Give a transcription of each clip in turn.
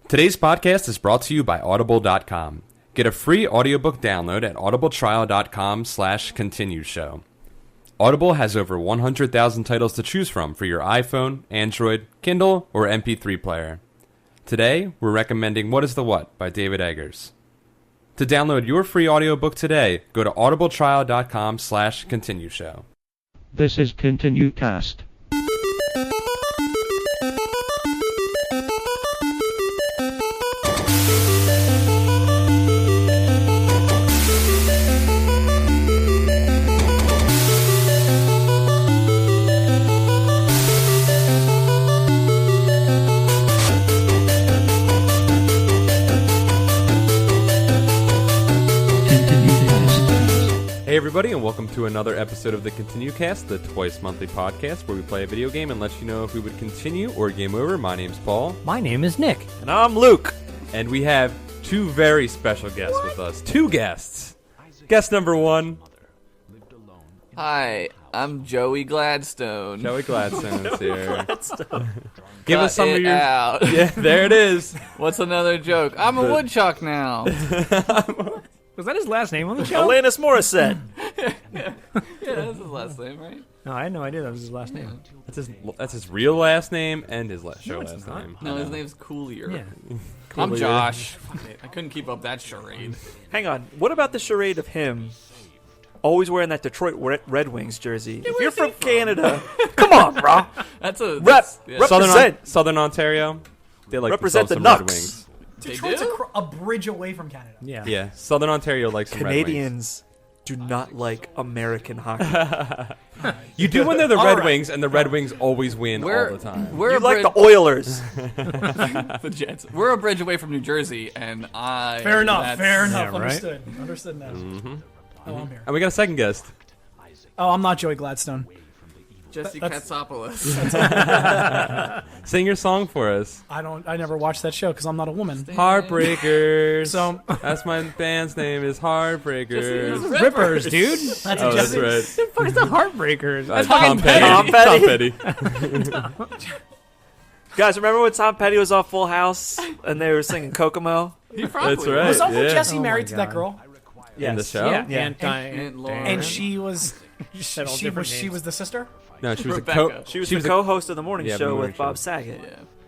Today's podcast is brought to you by Audible.com. Get a free audiobook download at audibletrial.com/continueshow. Audible has over 100,000 titles to choose from for your iPhone, Android, Kindle, or MP3 player. Today, we're recommending What is the What by David Eggers. To download your free audiobook today, go to audibletrial.com/continueshow. This is ContinueCast. Hey everybody, and welcome to another episode of the ContinueCast, the twice monthly podcast where we play a video game and let you know if we would continue or game over. My name's Paul. My name is Nick. And I'm Luke. And we have two very special guests with us. Two guests. Guest number one. Hi, I'm Joey Gladstone. Joey Gladstone is here. Gladstone. Give us some of your... out. Yeah, there it is. What's another joke? I'm a woodchuck now. Was that his last name on the show? Alanis Morissette. Yeah, that's his last name, right? No, I had no idea that was his last name. That's his real last name and his show it's last not. name. No, his name's Coolier. Yeah. I'm Coolier. Josh. Fuck it, I couldn't keep up that charade. Hang on. What about the charade of him always wearing that Detroit Red Wings jersey? If you're from Canada, come on, bro. That's a Represent. Southern Ontario. They like Represent to sell the some Red Nucks. Wings. Detroit's do? a bridge away from Canada. Yeah. Yeah, Southern Ontario likes some Red Wings. Canadians do not like American hockey. You do when they're the Red right. Wings, and the Red Wings always win all the time. We're You a like bridge, the Oilers. the Jets. We're a bridge away from New Jersey, and I. Fair enough. that's- Fair enough. right? Understood. Understood now. Oh, I'm here. And we got a second guest. Oh, I'm not Joey Gladstone. Jesse That's- Katsopoulos. Sing your song for us. I never watched that show because I'm not a woman. Heartbreakers. So That's my band's name is Heartbreakers. Rippers, dude. that's Oh, a that's Jesse. right. Fuck is the Heartbreakers? Tom Petty. Tom Petty. Tom Petty. Guys, remember when Tom Petty was on Full House and they were singing Kokomo? He probably That's right. Was Uncle Yeah. Jesse Oh married my to that God. girl? Yes. In the show? Yeah. Aunt Lauren. And she was said all she different was she names. was the sister? No, she was Rebecca. a co. She was the co-host of the morning Yeah, show the morning with Bob show. Saget.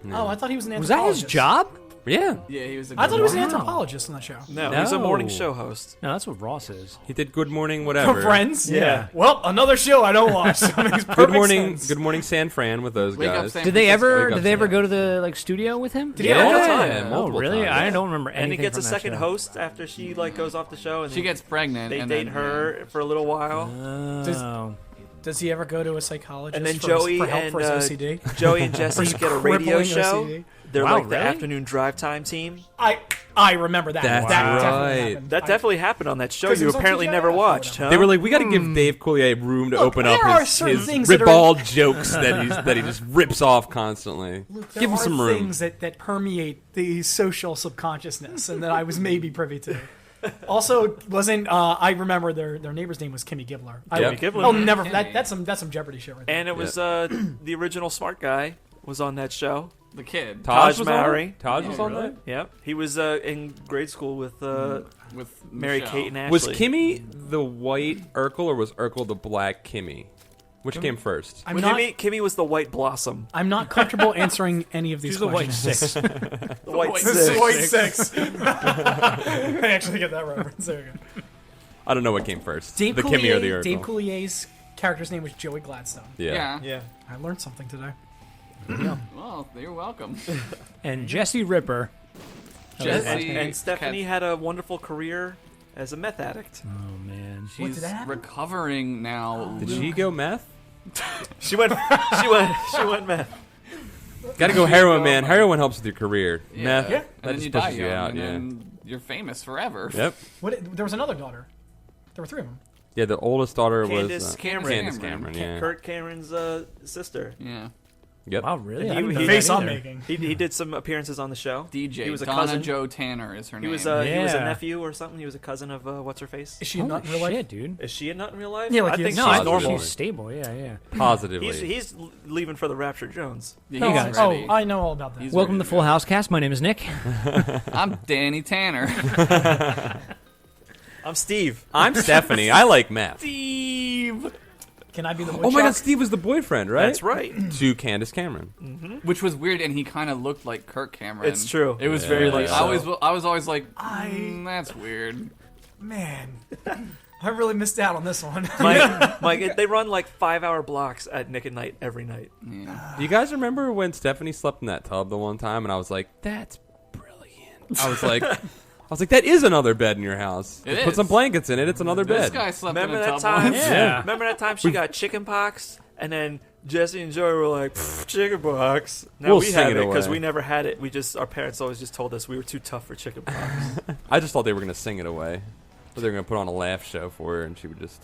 Yeah. Oh, I thought he was an Was that his anthropologist. job? Yeah, Yeah, he was a I thought he was an Wow. anthropologist on that show. No, he was a morning No. show host. No, that's what Ross is. he did Good Morning, From whatever. Friends? Yeah. Well, another show I don't watch. So it makes Good perfect morning, sense. Good Morning, San Fran with those Wake Up guys. San Did they Francisco. ever? Did they ever go to the studio with him? Did he all the time? Yeah, Oh, multiple really? times. I don't remember anything. And he gets a from that second show. host after she goes off the show, and She gets pregnant. they and date then, her for a little while. Oh. Does he ever go to a psychologist And then for Joey help and for his OCD? Joey and Jesse For get a radio crippling show. OCD? They're Wow, like the really? afternoon drive time team. I remember that. That's that right. definitely happened. That definitely happened on that show. 'Cause it You was on apparently TGIF never or watched, whatever. huh? They were like, we got to give Dave Coulier room to Look, open up there are his certain things that are- ribald jokes that he just rips off constantly. There Give him are some room. things that permeate the social subconsciousness and that I was maybe privy to. Also, wasn't I remember their neighbor's name was Kimmy Gibbler. Yep. Gibbler. Oh, never. That's some Jeopardy shit right there. And it was the original smart guy was on that show. The kid. Taj was Mowry. on it? Taj was on that? Yep, he was in grade school with With Mary Michelle. Kate and Ashley. Was Kimmy the white Urkel or was Urkel the black Kimmy? Which came first? I'm not. Kimmy was the white blossom. I'm not comfortable answering any of these She's the white questions. six. The white white six. White six. I actually get that reference. There you go. I don't know what came first. Dave the Kimmy or the Urkel? Dave Coulier's character's name was Joey Gladstone. Yeah. Yeah. I learned something today. Well, you're welcome. And Jesse Ripper. Jesse And Stephanie had a wonderful career as a meth addict. Oh man. What, She's did that happen? recovering now. Did she go meth? She went meth. Got to go heroin, man. Heroin helps with your career. Yeah. Meth, Yeah. that And then just you die pushes you young, out. and Yeah. then you're famous forever. Yep. There was another daughter. There were three of them. Yeah, the oldest daughter Candace was Cameron. Candace Cameron. Yeah. Kurt Cameron's sister. Yeah. Yep. Wow, really? And I didn't know The that face I'm either. making. He did some appearances on the show. DJ He was a Donna cousin. Jo Tanner is her He name. was a Yeah. nephew or something. He was a cousin of what's her face. Is she Holy not in real life? shit, dude. Is she a nut in real life? Yeah, like I he think is. No, she's I think normal. she's stable. Yeah. Positively. He's leaving for the Rapture Jones. Yeah, No, he's guys. ready. I know all about that. He's Welcome ready to Full House Cast. My name is Nick. I'm Danny Tanner. I'm Steve. I'm Stephanie. I like meth. Steve. Can I be the woodchuck? Oh my god, Steve was the boyfriend, right? That's right. To Candace Cameron. Which was weird, and he kind of looked like Kirk Cameron. It's true. It was Yeah. very Really like so. I was always like, that's weird. Man, I really missed out on this one. Mike, they run like 5-hour blocks at Nick at Night every night. Yeah. Do you guys remember when Stephanie slept in that tub the one time and I was like, that's brilliant. I was like, that is another bed in your house. It Put is. some blankets in it, it's another This bed. guy slept Remember in a that tub time? once. Yeah. Remember that time she got chicken pox, and then Jesse and Joey were like, chicken pox. Now We'll we sing have it it because away. we never had it. Our parents always just told us we were too tough for chicken pox. I just thought they were going to sing it away. But they were going to put on a laugh show for her and she would just...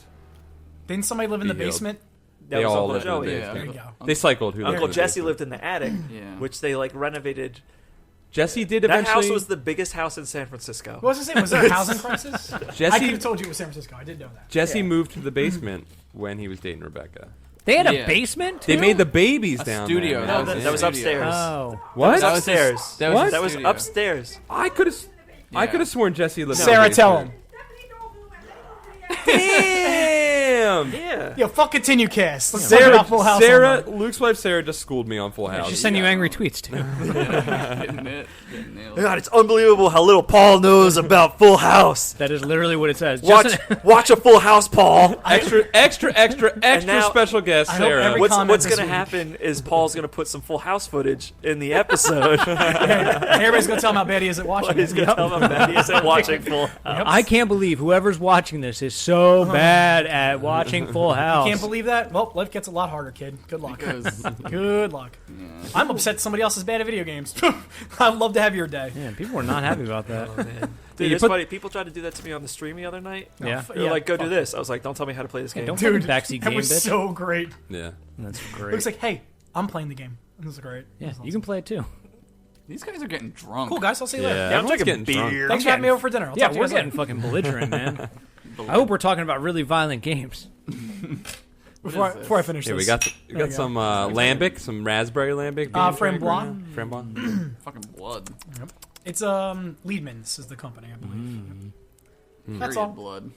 Didn't somebody live in the Be healed. basement? That They was all Uncle lived in the Joey. Yeah. There you go. They cycled who lived Uncle in the Jesse basement. lived in the attic, Yeah. which they like renovated. Jesse did That eventually... house was the biggest house in San Francisco. What was I saying? Was there a housing crisis? I could Jesse, have told you it was San Francisco. I did know that. Jesse Yeah. moved to the basement when he was dating Rebecca. They had a Yeah. basement. They too? made the babies A down studio. there. No, That was that was a upstairs. Oh, What? That was upstairs. That was What? his That was studio. upstairs. I could have... I Yeah. could have sworn Jesse lived in Sarah, the tell him. Damn! Yeah. Yo, fuck ContinueCast. Let's talk Sarah, about Full House. Sarah, on Luke's wife Sarah just schooled me on Full House. she send you angry tweets too. Getting it. Getting nailed. God, it's unbelievable how little Paul knows about Full House. That is literally what it says. Watch a Full House, Paul. extra now- special guest I hope Sarah. every- What's comment this going to week. happen is Paul's going to put some Full House footage in the episode. Everybody's gonna tell him how bad he is at watching He's it. going to tell them that he isn't watching Full House. I can't believe whoever's watching this is so bad at watching Full House. Can't believe that? Well, life gets a lot harder, kid. Good luck. Because, Good luck. I'm upset somebody else is bad at video games. I'd love to have your day. Yeah, people were not happy about that. Oh, man. Dude, you it's put- funny. People tried to do that to me on the stream the other night. Yeah. They were like, go do this. I was like, don't tell me how to play this game. Don't Dude, fucking backseat that game, was bitch. so great. Yeah. That's great. Looks like, hey, I'm playing the game. This is great. Yeah, This is you can play it too. these guys are getting drunk. Cool, guys. I'll see you Yeah, later. Yeah, I'm everyone's drinking getting drunk. beer. Thanks for having me over for dinner. I'll Yeah, talk to you we're guys getting later. fucking belligerent, man. I hope we're talking about really violent games. Before I finish Yeah, this. we got There you go. some lambic, some raspberry lambic. Framboise. Framboise. Fucking blood. It's Liedman's is the company, I believe. That's Period all. blood.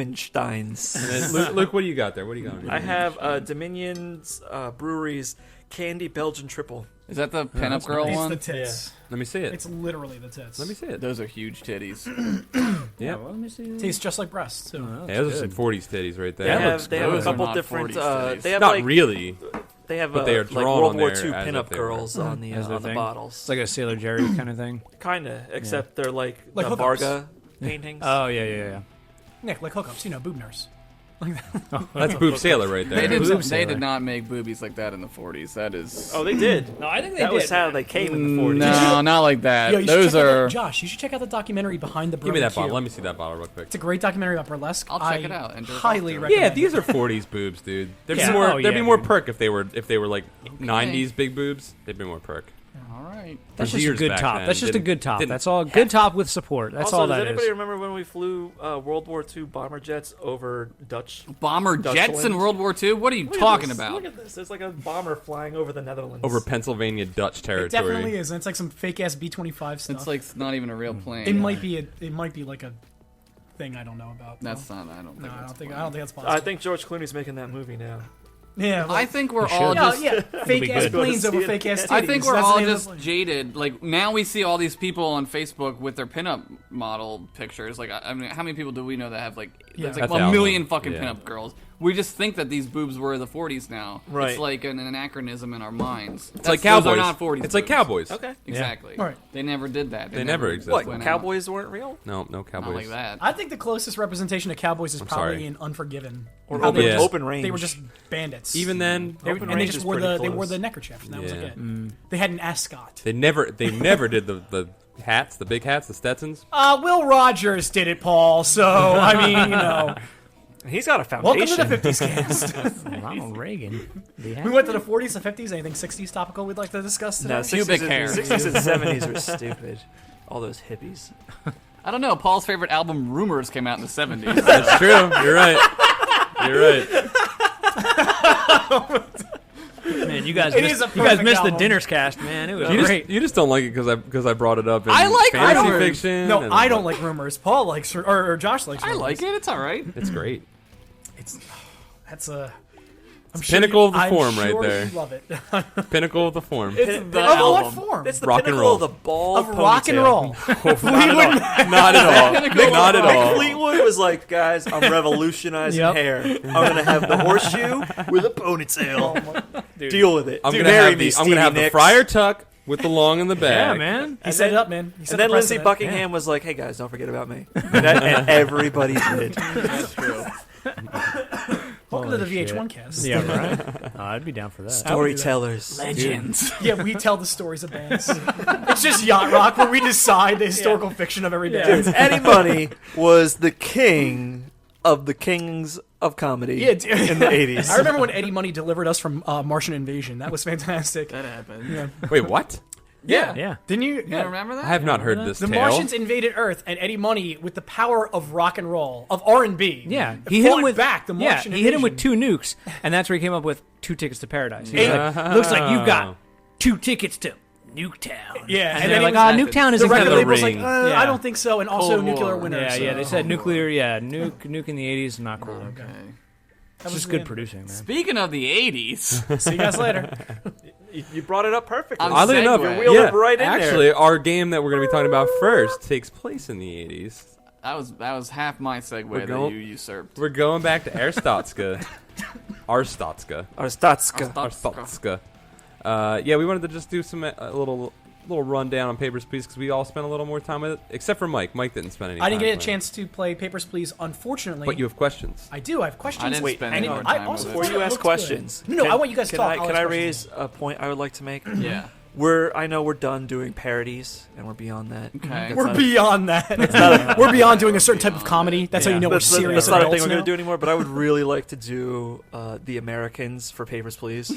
Liebmansteins. And then, Luke, what do you got there? What do you got? on your I hand? have Dominion's Brewery's Candy Belgian Triple. Is that the pinup girl It's one? the tits. Let me see it. It's literally the tits. Let me see it. Those are huge titties. Yeah. Well, let me see. Tastes just like breasts too. Oh, Yeah, those are some 40s titties right there. They That have, looks they have a good. Those are couple not different. 40s titties. They have Not like really. they have but they are like drawn World on War there II as if pinup they were. girls on the As their on the thing? bottles. It's like a Sailor Jerry kind of thing. Kinda, except they're like Like the hookups. Varga paintings. Oh yeah. Nick, like hookups, boob nurse. That's Boob Sailor right They, there. did, Boob they sailor. did not make boobies like that in the 40s. That is. Oh, they did. No, I think That was how they came in the 40s. No, not like that. Yo, you should Those check out are. Josh, you should check out the documentary Behind the Give me that Barbecue. bottle. Let me see that bottle real quick. It's a great documentary about burlesque. I'll check I it out and jerk off highly to it. recommend Yeah, it. these are 40s boobs, dude. There'd Yeah. be more. Oh, there'd be yeah, more dude. perk if they were like 90s big boobs. They'd be more perk. All right. That's There's just a years good back top. then. That's just a Didn't- good top. didn't- That's all. Good top with support. That's also, all does that anybody is. remember when we flew World War II bomber jets over Dutch? Bomber jets in Dutchland? World War II? What are you Look at talking this. about? Look at this. There's like a bomber flying over the Netherlands. Over Pennsylvania Dutch It territory. definitely is, and it's like some fake ass B-25 stuff. It's like not even a real plane. it might be like a thing I don't know about. That's though. not. I don't think. No, I that's don't think. fine. I don't think that's possible. I think George Clooney's making that movie now. Yeah. I think we're You all should. just. yeah, fake be ass good. planes Go to over see it. fake ass titties. I think we're That's the all name of just the plane. jaded. Like now we see all these people on Facebook with their pinup model pictures. Like I mean, how many people do we know that have like Yeah. that's like That's a out million there. fucking Yeah. pinup girls? We just think that these boobs were the 40s now. Right. It's like an anachronism in our minds. It's like Those are cowboys. not 40s. It's like boobs. cowboys. Okay. Exactly. Right. They never did that. They never existed. What? went out. Cowboys weren't real? No, no Not cowboys. like that. I think the closest representation of cowboys is probably sorry. in Unforgiven. Or How open, they Yeah. open range? They were just bandits. Even then, They, Open and they range just is wore pretty they wore close. the neckerchief, and that was Yeah. like it. They had an ascot. they never did the hats, the big hats, the Stetsons. Will Rogers did it, Paul. So I mean, He's got a Welcome foundation. to the 50s cast. Ronald Reagan. We went to the 40s, the 50s. Anything 60s topical we'd like to discuss today? No, Pubic hair. 60s and 70s were stupid. All those hippies. I don't know. Paul's favorite album, Rumors, came out in the 70s. That's true. You're right. You're right. Man, you guys It missed, is a you guys perfect missed the album. Dinners cast, man. It was You great. just don't like it because I brought it up. In I like fantasy Rumors. fiction. No, and- I don't like rumors. Paul likes, or Josh likes I rumors. like it. It's all right. It's great. That's a... pinnacle of the I'm form sure right there. you love it. Pinnacle of the form. It's Of the Of what album. form? It's the Rock and pinnacle roll. of the ball Of rock and roll. Not at all. Not at all. Fleetwood was like, guys, I'm revolutionizing Yep. hair. I'm gonna have the horseshoe with a ponytail. Deal with it. I'm Dude, gonna marry have me, the I'm gonna have Stevie the Nicks. friar tuck with the long in the Yeah, bag. man. He set it up, man. He set And the then Lindsey precedent. Buckingham was like, "Hey guys, don't forget about me," and everybody did. That's true. Welcome to the Holy VH1 shit. cast. Yeah, right? I'd be down for that. Storytellers. Legends. Yeah, we tell the stories of bands. It's just Yacht Rock where we decide the historical fiction of every band. Dude, Eddie Money was the king of the kings of comedy Yeah, dude. in the 80s. I remember when Eddie Money delivered us from Martian Invasion. That was fantastic. That happened. Yeah. Wait, what? Yeah. Yeah. Didn't you? You don't remember that? I have not heard this The tale. Martians invaded Earth, and Eddie Money, with the power of rock and roll, of R&B, Yeah, he hit him with back the Martian he hit him with invasion. 2 nukes, and that's where he came up with 2 tickets to paradise. He's Yeah. like, looks like you've got 2 tickets to Nuketown. Yeah, and and they're then like, he- Nuketown is The in record kind of label's like, ring. Yeah. I don't think so, and also Cold Nuclear War. Winter. Yeah, so. yeah. They said nuclear. Yeah, nuke in the 80s, not cool. Okay. It's just good producing, man. Speaking of the 80s, See you guys later. You brought it up perfectly. I'm Oddly enough, Segue. Wheeled it right in actually, there. our game that we're going to be talking about first takes place in the 80s. that was half my segue that going- you usurped. We're going back to Arstotzka. Arstotzka. Arstatska. Arstotzka. Yeah, we wanted to just do some a little rundown on Papers, Please, because we all spent a little more time with it, except for Mike. Mike didn't spend any time I didn't get a playing. chance to play Papers, Please, unfortunately. But you have questions. I do. I have questions. I didn't Wait, spend and any it- more I time also with Before it. thought you it ask looked questions, good. No, I want you guys to can talk. I, I'll can ask I questions. raise a point I would like to make? Yeah. I know we're done doing parodies, and we're beyond that. Okay. That's We're not- beyond that. We're beyond doing a certain type of comedy. That's how you know we're That's serious not a adults thing we're now. going to do anymore, but I would really like to do The Americans for Papers, Please.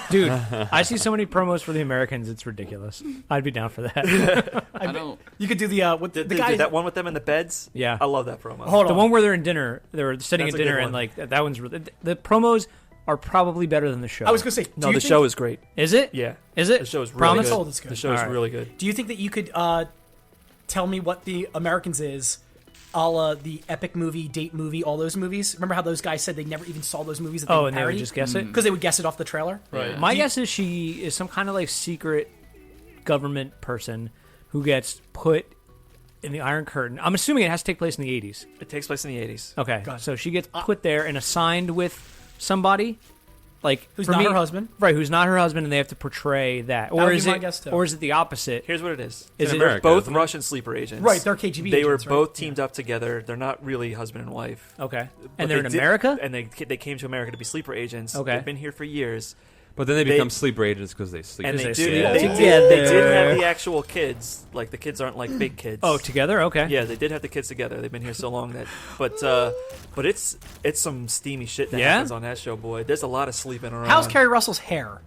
Dude, I see so many promos for the Americans. It's ridiculous. I'd be down for that. I don't. You could do the with the guy. that one with them in the beds? Yeah. I love that promo. Hold The on. one where they're in dinner, they're sitting That's at a good dinner, and one. like that one's really, the promos are probably better than the show. I was gonna say. No, the show is great. Is it? Yeah. Is it? The show is really Promise? good. Told it's good. The show is Alright. really good. Do you think that you could tell me what the Americans is, a la the Epic movie, Date movie, all those movies? Remember how those guys said they never even saw those movies that they Oh, would and they would parody? just guess it. Because they would guess it off the trailer. Right. My guess is she is some kind of like secret government person who gets put in the Iron Curtain. I'm assuming it has to take place in the 80s. It takes place in the 80s. Okay, Got it. so she gets put there and assigned with somebody, like Who's for not me- her husband. right? Who's not her husband, and they have to portray that, would or be is my it, guess, too. or is it the opposite? Here's what it is. Is in it America, Both isn't it? Russian sleeper agents. Right, they're KGB They were agents, right? both teamed up together. They're not really husband and wife. Okay, But and they're in they did- America. And they came to America to be sleeper agents. Okay. They've been here for years. But then they They- become sleeper agents because they sleep. And they they did, stay they, together. did, they did have the actual kids. Like, the kids aren't like big kids. Oh, together. Okay. Yeah, they did have the kids together. They've been here so long that, but it's some steamy shit that Yeah? happens on that show, boy. There's a lot of sleeping around. How's Kerry Russell's hair?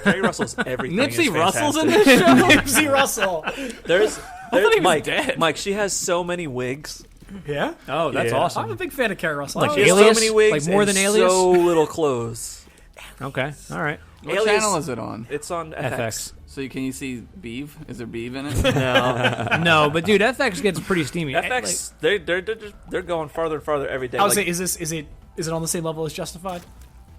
Kerry Russell's everything? Nipsey is Russell's in fantastic. this show. Nipsey Russell. There's he was Mike. dead. Mike, she has so many wigs. Yeah. Oh, that's Yeah. awesome. I'm a big fan of Kerry Russell. Like I She has don't- Alias? so many wigs, Like more and than Alias? so little clothes. Okay. All right. What Alias- channel is it on? It's on FX. FX. So can you see Beeve? Is there Beeve in it? No, No, but dude, FX gets pretty steamy. FX. They're going farther and farther every day. I would Like, say, is it on the same level as Justified?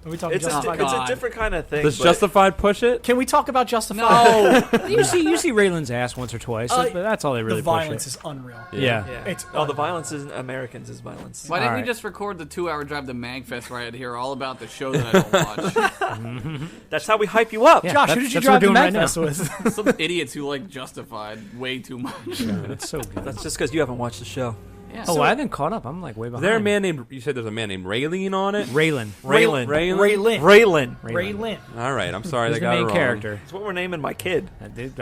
Are we talking it's a, Justified? it's a God. different kind of thing. Does but- Justified push it? Can we talk about Justified? No. you see Raylan's ass once or twice, Uh, but that's all they really the push violence it. is unreal. Yeah. Yeah. It's the violence isn't Americans is violence. Why didn't we Alright. just record the 2-hour drive to Magfest where I had to hear all about the show that I don't watch? That's how we hype you up. Yeah. Josh, who That's- did you that's what drive to we're doing right Magfest with? Some idiots who like Justified way too much. It's so good. That's just because you haven't watched the show. Yeah. Oh, I haven't caught up. I'm like way behind. Is there a man named? You said there's a man named Raylene on it. Raylan. Raylan. Raylan. Raylan. All right, I'm sorry, Who's they the got it main wrong. character? That's what we're naming my kid. Atticus.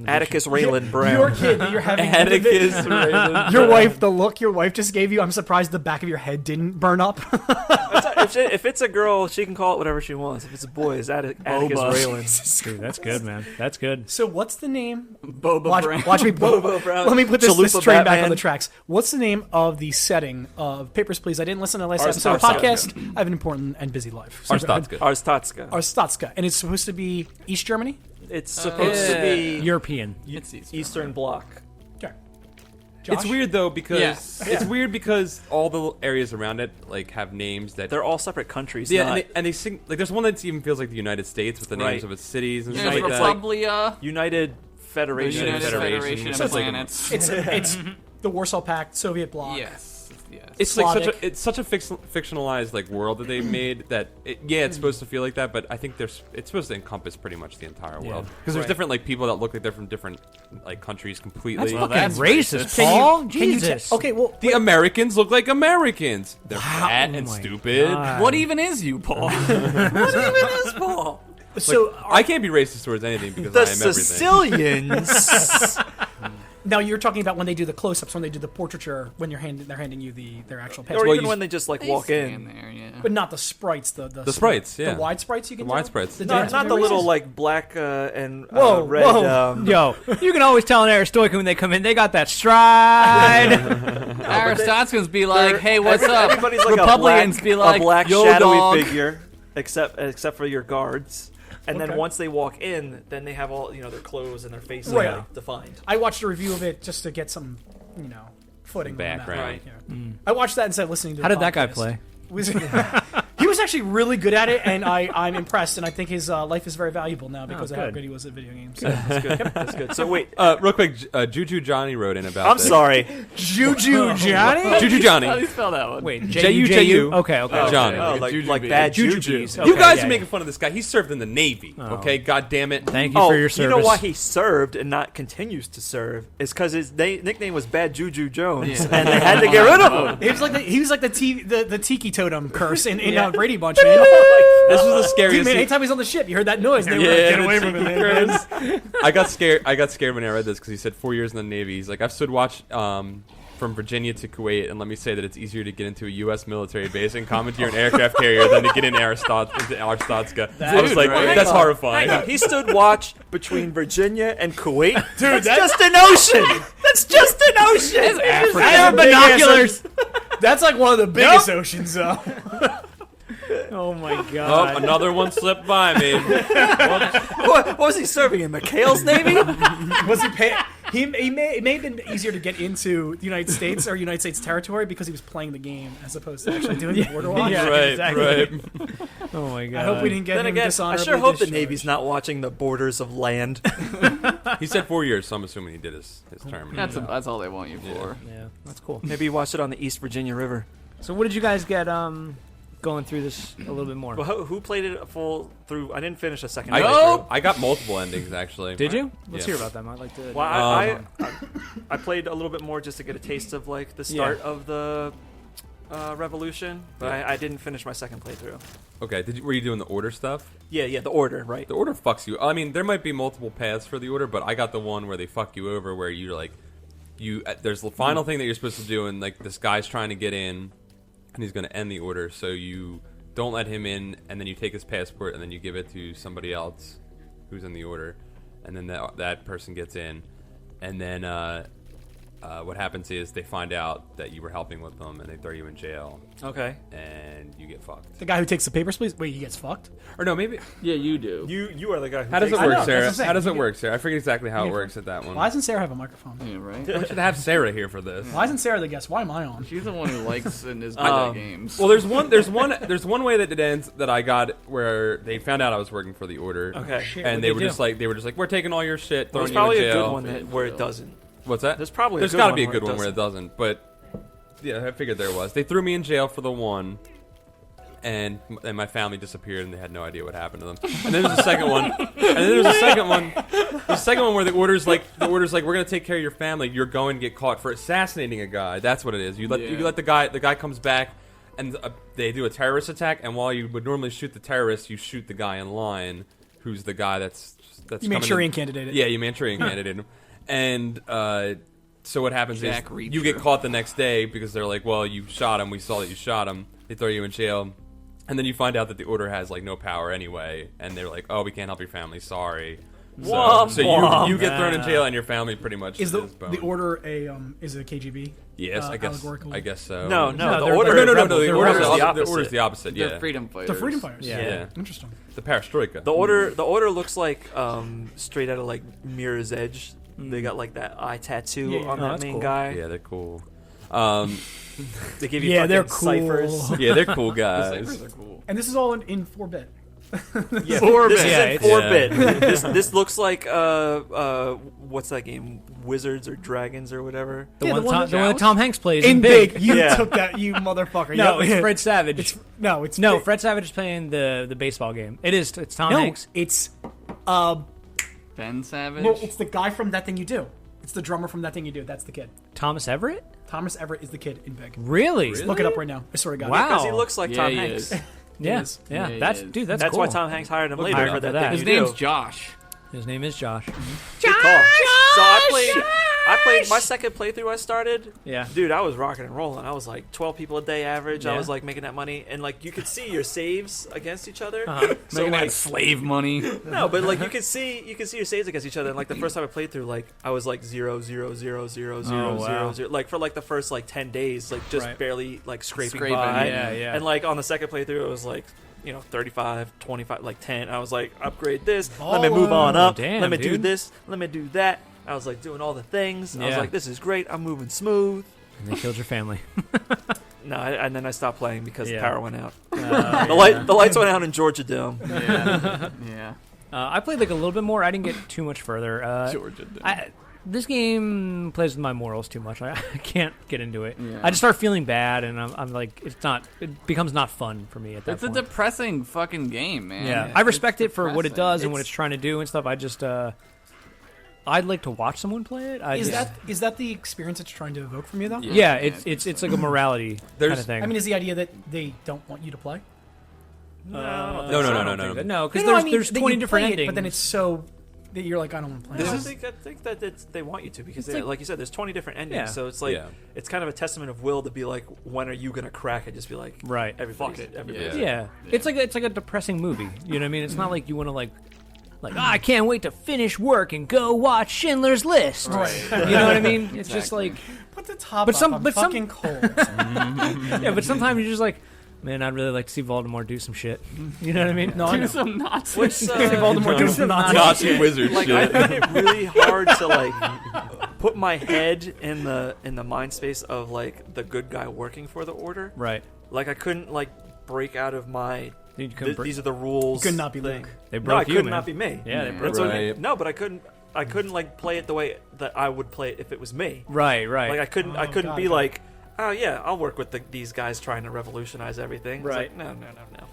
Atticus Raylan Brown. Your kid that you're having. Atticus Raylan. Your wife, the look your wife just gave you. I'm surprised the back of your head didn't burn up. If it's a girl, she can call it whatever she wants. If it's a boy, it's Atticus Raylan. Dude, that's good, man. That's good. So what's the name? Boba Brown. Watch me. Bobo Brown. Let me put this Chalupa train back Batman. on the tracks. What's the name of the setting of Papers, Please? I didn't listen to the last episode of the Arstotzka. podcast. I have an important and busy life. So go ahead. Arstotzka. Arstotzka. And it's supposed to be East Germany? It's supposed to be European. It's easy. Eastern Bloc. Okay. It's Josh? weird though because Yeah. it's weird because all the areas around it like have names that They're all separate countries. yeah, not and they sing like there's one that even feels like the United States with the names Right. of its cities and Yeah, stuff it's like that. probably United Federation. United Federation. Federation So of it's like- Planets. It's the Warsaw Pact, Soviet bloc. Yes. It's like Slavic. it's such a fictionalized like world that they've made that it's supposed to feel like that, but I think it's supposed to encompass pretty much the entire world because there's different like people that look like they're from different like countries completely. That's fucking that's racist, Can you- Paul. can you Jesus. okay, well, The Americans look like Americans. They're fat Oh and my stupid. God. What even is you, Paul? Paul. so I can't be racist towards anything because The I am everything. Sicilians. now you're talking about when they do the close-ups, when they do the portraiture, when they're handing you their actual or passport, even when they just like walk in. there, yeah. but not the sprites. The sprites, yeah. the wide sprites you can The wide do? sprites. The Not, dance not the with little races? like black and Whoa, red. whoa. Yo, you can always tell an Aristoican when they come in, they got that stride. Aristotelians be like, "Hey, what's up?" Everybody's like Republicans be like, a black "Yo, shadowy dog." figure, except for your guards. And then Okay. once they walk in, then they have all their clothes and their faces Right. like, defined. I watched a review of it just to get some, footing. Some on that. background. Yeah. I watched that instead of listening to How the did that guy podcast. play? He was actually really good at it, and I'm impressed, and I think his life is very valuable now because of how good. good he was at video games. That's good. That's good. So wait, Real quick, Juju Johnny wrote in about I'm this. sorry. Juju Johnny? Juju How do Johnny. you spell that one? Wait, J-U-J-U. Okay, okay. Johnny. Oh, Like like, Juju like bees. bad Juju juju. bees. You Okay, guys yeah, are yeah. making fun of this guy. He served in the Navy. Okay, God damn it. Thank you Oh, for your service. you know why he served and not continues to serve is because his nickname was Bad Juju Jones, and they had to get rid of him. He was like the tiki totem curse in Yeah. Brady Bunch, man. This was the Dude, scariest. man, anytime he's on the ship, you heard that noise. And they were like, Yeah, get away from him, man. I got scared. I got scared when I read this because he said 4 years in the Navy. He's like, I've stood watch from Virginia to Kuwait, and let me say that it's easier to get into a U.S. military base and commandeer an aircraft carrier than to get into Arstotzka. I was like, right? that's Hang on. horrifying. He stood watch between Virginia and Kuwait. Dude, that's just an ocean. That's just an ocean. I have binoculars. That's like one of the biggest oceans, though. Oh my Oh, god. another one slipped by me. What was he serving in McHale's Navy? Was he pay? It may have been easier to get into the United States or United States territory because he was playing the game as opposed to actually doing the border watch. Yeah, right, exactly. right. Oh my god. I hope we didn't get Then him again, I dishonorably sure hope the discharged. Navy's not watching the borders of land. He said 4 years, so I'm assuming he did his term. That's all they want you for. Yeah, that's cool. Maybe you watched it on the East Virginia River. So what did you guys get going through this a little bit more? Well, who played it full through? I didn't finish a second. I, playthrough. I got multiple endings actually. Did you? Let's Yeah. hear about them. I'd like to. Well, I played a little bit more just to get a taste of like the start of the revolution, but Yeah. I didn't finish my second playthrough. Okay, were you doing the order stuff? Yeah, the order, right? The order fucks you. I mean, there might be multiple paths for the order, but I got the one where they fuck you over, where you're like, there's the final thing that you're supposed to do, and like this guy's trying to get in, and he's going to end the order, so you don't let him in, and then you take his passport, and then you give it to somebody else who's in the order, and then that person gets in, and then what happens is they find out that you were helping with them, and they throw you in jail, Okay. and you get fucked. The guy who takes the papers, please. Wait, he gets fucked. Or no, maybe. Yeah, you do. You are the guy who How does it takes I know, work, that's Sarah? what I'm saying. How does You it work, Sarah? I forget exactly how it works at that one. Why doesn't Sarah have a microphone? Yeah, right. We should have Sarah here for this. Why isn't Sarah the guest? Why am I on? She's the one who likes and is good at games. Well, there's one way that it ends that I got where they found out I was working for the order. Okay. Shit, And what'd they were do? just like, we're taking all your shit, There's throwing you in probably a jail. good one where it doesn't. What's that? There's probably a There's good got to one be a where good it one where it doesn't. But yeah, I figured there was. They threw me in jail for the one, and my family disappeared, and they had no idea what happened to them. And then there's a second one, and then there's a second one. The second one where the order's like, we're gonna take care of your family. You're going to get caught for assassinating a guy. That's what it is. You let the guy comes back, and they do a terrorist attack. And while you would normally shoot the terrorist, you shoot the guy in line, who's the guy that's you Manchurian candidated. Yeah, you Manchurian candidated him, and. So what happens is Reacher. you get caught the next day because they're like, well, you shot him. We saw that you shot him. They throw you in jail. And then you find out that the order has, like, no power anyway. And they're like, oh, we can't help your family. Sorry. So you get thrown in jail and your family pretty much Is the boned. order is it a KGB? Yes, I allegorical? guess so. No, No, the they're- order. No. The They're order's rebels. the order's the opposite. They're Yeah, freedom fighters. The freedom fighters. Yeah. Interesting. the perestroika. The order looks like straight out of like Mirror's Edge. They got like that eye tattoo Yeah, yeah. on Oh, that that's main cool. guy. Yeah, they're cool. They give you Yeah, fucking they're cool. ciphers. Yeah, they're cool The guys. ciphers are cool. And this is all in 4-bit. Yeah, 4-bit. This Yeah, is it's- 4-bit. This looks like what's that game? Wizards or Dragons or whatever. The Yeah, one the one that that Tom Hanks plays In Big. You Yeah. took that, you motherfucker. No, Yep. it's Fred Savage. It's no, Big. Fred Savage is playing the baseball game. It's Tom No, Hanks. it's Ben Savage. well, it's the guy from That Thing You Do. It's the drummer from That Thing You Do. That's the kid. Thomas Everett? Thomas Everett is the kid in Big. Really? Look it up right now. I swear to God. Wow. Because he looks like Yeah, Tom he Hanks. is. Yeah, is. yeah. Yeah, he That's is. dude. That's That's cool. why Tom Hanks hired him Look later hard for for that. that. Thing His You name's Do. Josh. His name is Josh. Good call. So I played my second playthrough. I started. Yeah. Dude, I was rocking and rolling. I was like 12 people a day average. I Yeah. was like making that money, and like you could see your saves against each other. Uh-huh. So Making like that slave money. no, but like you could see your saves against each other. And like the first time I played through, like I was like 0, 0, 0, 0, 0, wow. 0, 0. Like for like the first like 10 days, like just Right. barely like scraping Scraping, by. yeah, yeah. And like on the second playthrough, it was like 35, 25, like 10. I was like, upgrade this. Let me move on up. Damn, let me do dude. this. Let me do that. I was like doing all the things. I was Yeah. like, this is great. I'm moving smooth. And they killed your family. No, and then I stopped playing because Yeah. the power went out. The lights went out in Georgia Dome. Yeah. Yeah. I played like a little bit more. I didn't get too much further. Georgia did. This game plays with my morals too much. I can't get into it. Yeah. I just start feeling bad, and I'm like, it becomes not fun for me at that It's a point. depressing fucking game, man. Yeah, I respect It's it for what it depressing. does and what it's trying to do and stuff. I just, I'd like to watch someone play it. Is that the experience it's trying to evoke from you, though? Yeah, it's like a morality kind of thing. I mean, is the idea that they don't want you to play? No. No, because No, I mean, there's that 20 you different play it, endings. but then it's so that you're like, I don't want to play. I think that they want you to because It's like you said, there's 20 different endings. Yeah. So it's like Yeah. it's kind of a testament of will to be like, when are you gonna crack it? Just be like, Right. everybody, Fuck it. everybody. Yeah. It's like a depressing movie. You know what I mean? It's not like you want to like I can't wait to finish work and go watch Schindler's List. Right. You know what I mean? It's just like Put the top But up. some- I'm but some- fucking cold. yeah, but sometimes you're just like, man, I'd really like to see Voldemort do some shit. You know what I mean? No, I Do know. some Nazis. Which See Voldemort do some Nazi Nazi shit. wizard like shit. I find it really hard to like put my head in the mind space of like the good guy working for the order. Right. Like I couldn't like break out of my You couldn't break- these are the rules. You could not be thing. Luke. They No, broke I you, could man. not be me. Yeah, they Yeah. broke That's what- Right. no, but I couldn't like play it the way that I would play it if it was me. Right, right. Like I couldn't God, be God. like, oh yeah, I'll work with these guys trying to revolutionize everything. It's Right. like, no.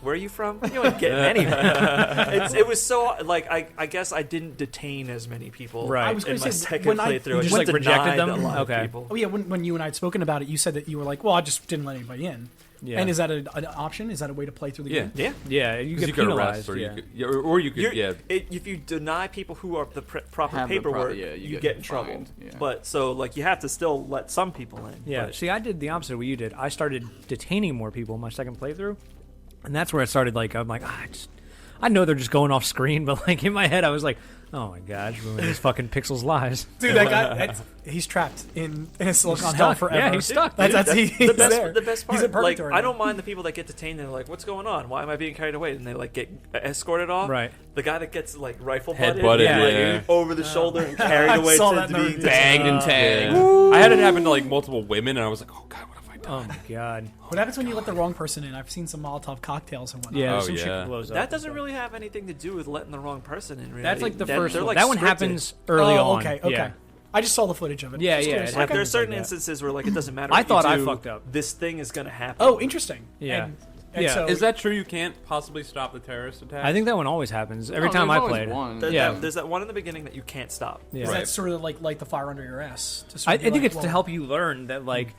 Where are you from? You ain't getting anywhere. It was so like I guess I didn't detain as many people. Right. I was in gonna my say, second when I- playthrough. you I just, like, rejected denied them? a lot of Okay. people. Oh yeah, when you and I had spoken about it, you said that you were like, well, I just didn't let anybody in. Yeah. And is that an option? Is that a way to play through the Yeah. game? Yeah. yeah, you 'Cause get you could penalized. arrest, or yeah. or you could, You're- if you deny people who are the proper Have the pro- paperwork, yeah, you you get get in trouble. fined, yeah. But so like you have to still let some people in. Yeah. but- See, I did the opposite of what you did. I started detaining more people in my second playthrough, and that's where it started. Like, I'm like, I know they're just going off screen, but like in my head, I was like, oh my gosh, ruining these fucking Pixels' lives. Dude, that guy, he's trapped in a Silicon Hell stuck. forever. Yeah, he's stuck, That's dude. he's the best, there. the best part. He's in Like, purgatory. I don't mind the people that get detained. They're like, "What's going on? Why am I being carried away?" And they like get escorted off. Right. The guy that gets like rifle Head butted, butted, yeah. over the shoulder and carried I away saw to that being movie. Bagged and tagged. I had it happen to like multiple women, and I was like, oh god, what have I Oh done? my god. What happens when you let the wrong person in? I've seen some Molotov cocktails and whatnot. Yeah, Oh, some yeah. shit blows up. That doesn't really have anything to do with letting the wrong person in. Really. That's like the They're- first they're, one. like, That one scripted. happens early Oh, on. okay. Yeah. I just saw the footage of it. Yeah, Just yeah, curious. it Like, happens there are certain like that. instances where like it doesn't matter. I what thought you I do, fucked up. This thing is gonna happen. Oh, interesting. Yeah. And Yeah. so, Is that true? You can't possibly stop the terrorist attack? I think that one always happens every No, time there's I always played. one. There's that one in the beginning that you can't stop. Yeah. is Right. that sort of like light the fire under your ass? To I sort of be think like, it's to well, help you learn that like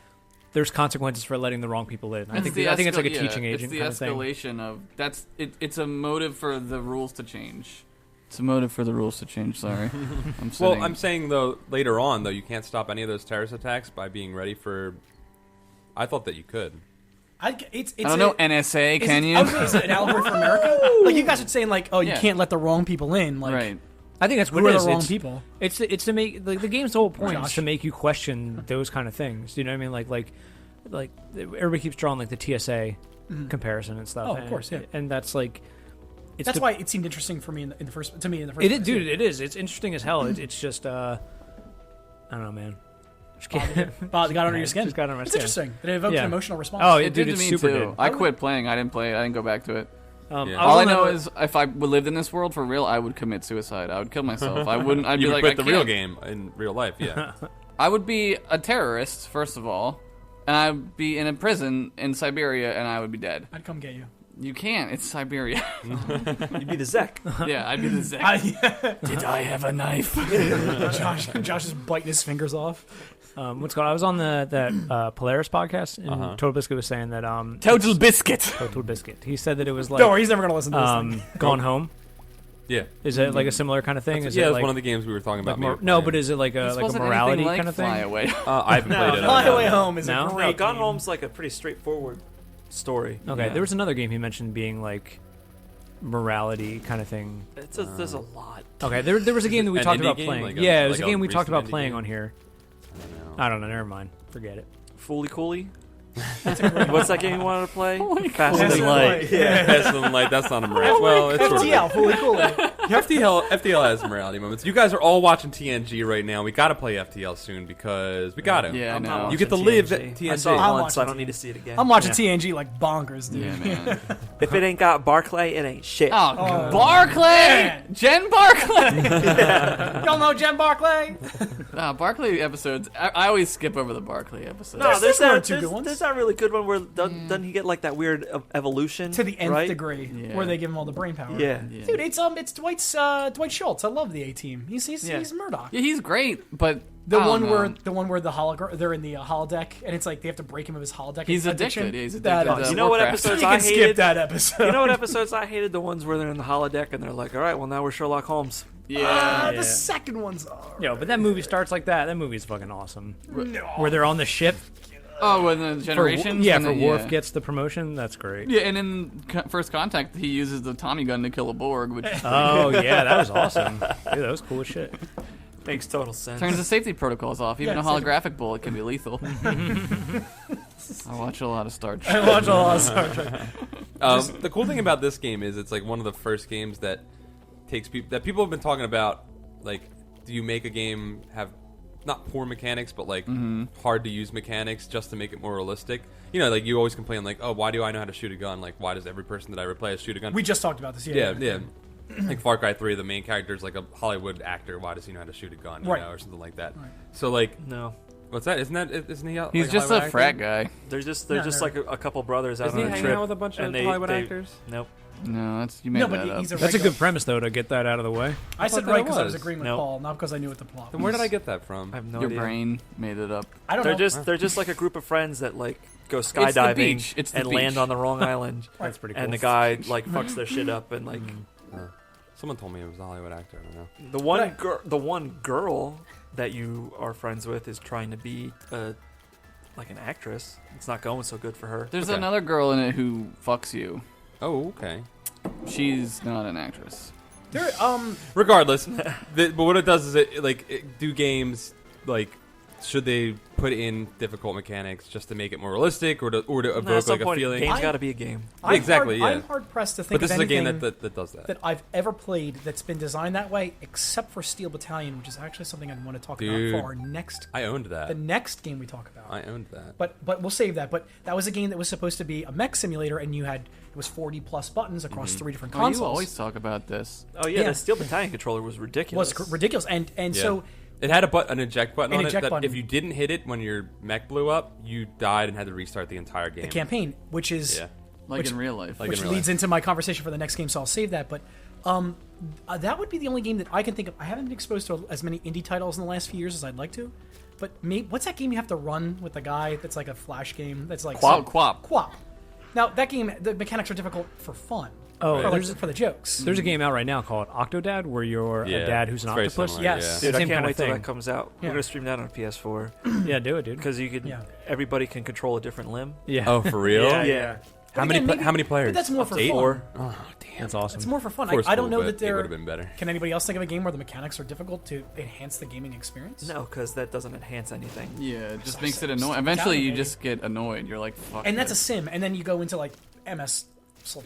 there's consequences for letting the wrong people in. I think it's like a teaching agent It's the kind of thing. escalation of it's a motive for the rules to change. It's a motive for the rules to change. Sorry, I'm Well, sitting. I'm saying though later on though you can't stop any of those terrorist attacks by being ready for. I thought that you could. It's I don't know NSA. Can you? Is it an allegory for America? Like you guys are saying, like, oh, you Yeah. can't let the wrong people in. Like, Right. I think that's what who it are is. the wrong It's- people? It's to make like the game's whole point is Josh. to make you question those kind of things. You know what I mean? Like everybody keeps drawing like the TSA comparison and stuff. Oh, of course, yeah. And that's like it's That's why it seemed interesting for me in the first. To me, in the first. it place, is, dude. yeah. It is. It's interesting as hell. It's just I don't know, man. Just can't. Bob, it got under your It's skin. just got under my It's skin. interesting. It evoked Yeah. an emotional response. Oh, It dude, did it's to me super too. good. I quit playing. I didn't play. I didn't go back to it. Yeah. I was All I on know the- is if I lived in this world for real, I would commit suicide. I would kill myself. I wouldn't. I'd You be would like, quit I the real can't. game in real life. Yeah. I would be a terrorist first of all, and I'd be in a prison in Siberia, and I would be dead. I'd come get you. You can't. It's Siberia. You'd be the Zek. Yeah, I'd be the Zek. Did I have a knife? Josh is biting his fingers off. What's called? I was on that Polaris podcast, and Total Biscuit was saying that Total biscuit. Total Biscuit. He said that it was like Don't worry, he's never gonna listen to this thing. Gone Home. Yeah. Is it like a similar kind of thing? Is Yeah, it it's like, one of the games we were talking about. like no, but is it like a morality like kind of thing? Fly away. I haven't played it. Fly Away Home is No? a No, great Gone game. Home's like a pretty straightforward story. Okay, Yeah. there was another game he mentioned being like morality kind of thing. There's a lot. Okay, there was a game that we an talked indie about game? playing. Like a- Yeah, it was like a a game we talked recent about indie playing game? on here. I don't know. I don't know. Never mind. Forget it. Fooly Cooly. What's that game you wanted to play? Faster Fast than and Light. Light. Yeah. Fast and Light, that's not a morality. Well, it's sort of. FTL, fully cool. FTL has morality moments. You guys are all watching TNG right now. We got to play FTL soon because we got to. Yeah, I I'm know. not You get to watching live TNG. at TNG. I saw it I'm once, so I watching don't need to see it again. I'm watching TNG like bonkers, dude. Yeah, man. If it ain't got Barclay, it ain't shit. Oh, Barclay! Jen Barclay! Y'all know Jen Barclay? Barclay episodes. I always skip over the Barclay episodes. No, There's one or two there's, good ones. there's that really good one where doesn't he get like that weird evolution To the nth right? degree, Yeah. where they give him all the brain power. Yeah. Yeah. Dude, it's Dwight Schultz. I love the A Team. He's Murdoch. Yeah, he's great, but The I don't one know. where they're in the holodeck, and it's like they have to break him of his holodeck. He's addiction. addicted. He's That addicted is- to You know what Warcraft. episodes You I can skip hated? that episode. You know what episodes I hated? The ones where they're in the holodeck and they're like, all right, well now we're Sherlock Holmes. Yeah. The second one's Yo, but that movie starts like that. That movie's fucking awesome. no. Where they're on the ship. Oh, when the For, generations. yeah, and for then- Worf gets the promotion. That's great. Yeah, and in First Contact, he uses the Tommy gun to kill a Borg, which Oh yeah, that was awesome. Dude, that was cool as shit. Makes total sense. turns the safety protocols off. Even Yeah, a holographic bullet can be lethal. I watch a lot of Star Trek. I watch a lot of Star Trek. The cool thing about this game is it's like one of the first games that takes people that people have been talking about. Like, do you make a game have not poor mechanics, but like hard to use mechanics just to make it more realistic? You know, like you always complain, like, oh, why do I know how to shoot a gun? Like, why does every person that I ever play shoot a gun? We just talked about this. yeah. Like Far Cry 3, the main character is like a Hollywood actor. Why does he know how to shoot a gun? You Right. know, or something like that. So like, No. what's that? Isn't he? Like He's just Hollywood a frat actor? guy. They're just No, like a couple brothers out Isn't he on a hanging trip. out with a bunch of and Hollywood actors? Nope. No, that's you made No, that but up. he's a That's a regular- good premise though to get that out of the way. I said thought right that because I was was. agreeing with Nope. Paul, not because I knew what the plot Then was. where did I get that from? I have no Your idea. brain made it up. I don't They're know. just like a group of friends that like go the skydiving beach. It's the and land beach. on the wrong island. That's pretty cool. And the guy like fucks their shit up and like Someone told me it was a Hollywood actor. I don't know. the one girl that you are friends with is trying to be like an actress. It's not going so good for her. There's Okay. another girl in it who fucks you. Oh, okay. She's not an actress. There, Regardless, but what it does is do games like should they put in difficult mechanics just to make it more realistic or to At evoke some like a point, feeling? game's I- got to be a game. Exactly, yeah. I'm hard pressed to think But this of is a game anything that does that. that I've ever played that's been designed that way, except for Steel Battalion, which is actually something I want to talk Dude. about for our next, I owned the that. next game we talk about. I owned that. But we'll save that. But that was a game that was supposed to be a mech simulator, and it was 40 plus buttons across 3 different Oh, consoles. you always talk about this. Oh yeah, Yeah. the Steel Battalion controller was ridiculous. was ridiculous, and Yeah. so It had an eject button An on eject it that button. if you didn't hit it when your mech blew up, you died and had to restart the entire game. the campaign, which is Yeah. Like in real life. Like which in real leads life. into my conversation for the next game, so I'll save that. But that would be the only game that I can think of. I haven't been exposed to as many indie titles in the last few years as I'd like to. But what's that game you have to run with the guy that's like a flash game? That's like Quap. Quap. Now that game, the mechanics are difficult for fun. Oh, for the jokes. There's a game out right now called Octodad where you're a dad who's an it's very octopus. similar, Yes. Dude, I Same can't kinda wait till thing. that comes out. Yeah. We're gonna stream that on PS4 Yeah, do it, dude. because you could. Yeah. Everybody can control a different limb. Yeah. Oh, for real? Yeah. How But many? again, maybe- How many players? But that's more for 8? fun. Oh, damn. That's awesome. It's more for fun. Forceful, I don't know that but there it would have been better. Can anybody else think of a game where the mechanics are difficult to enhance the gaming experience? No, because that doesn't enhance anything. Yeah, it just So- makes it so- annoying. so Eventually, you down, just get annoyed. You're like, fuck. And that's a this. sim, and then you go into like MS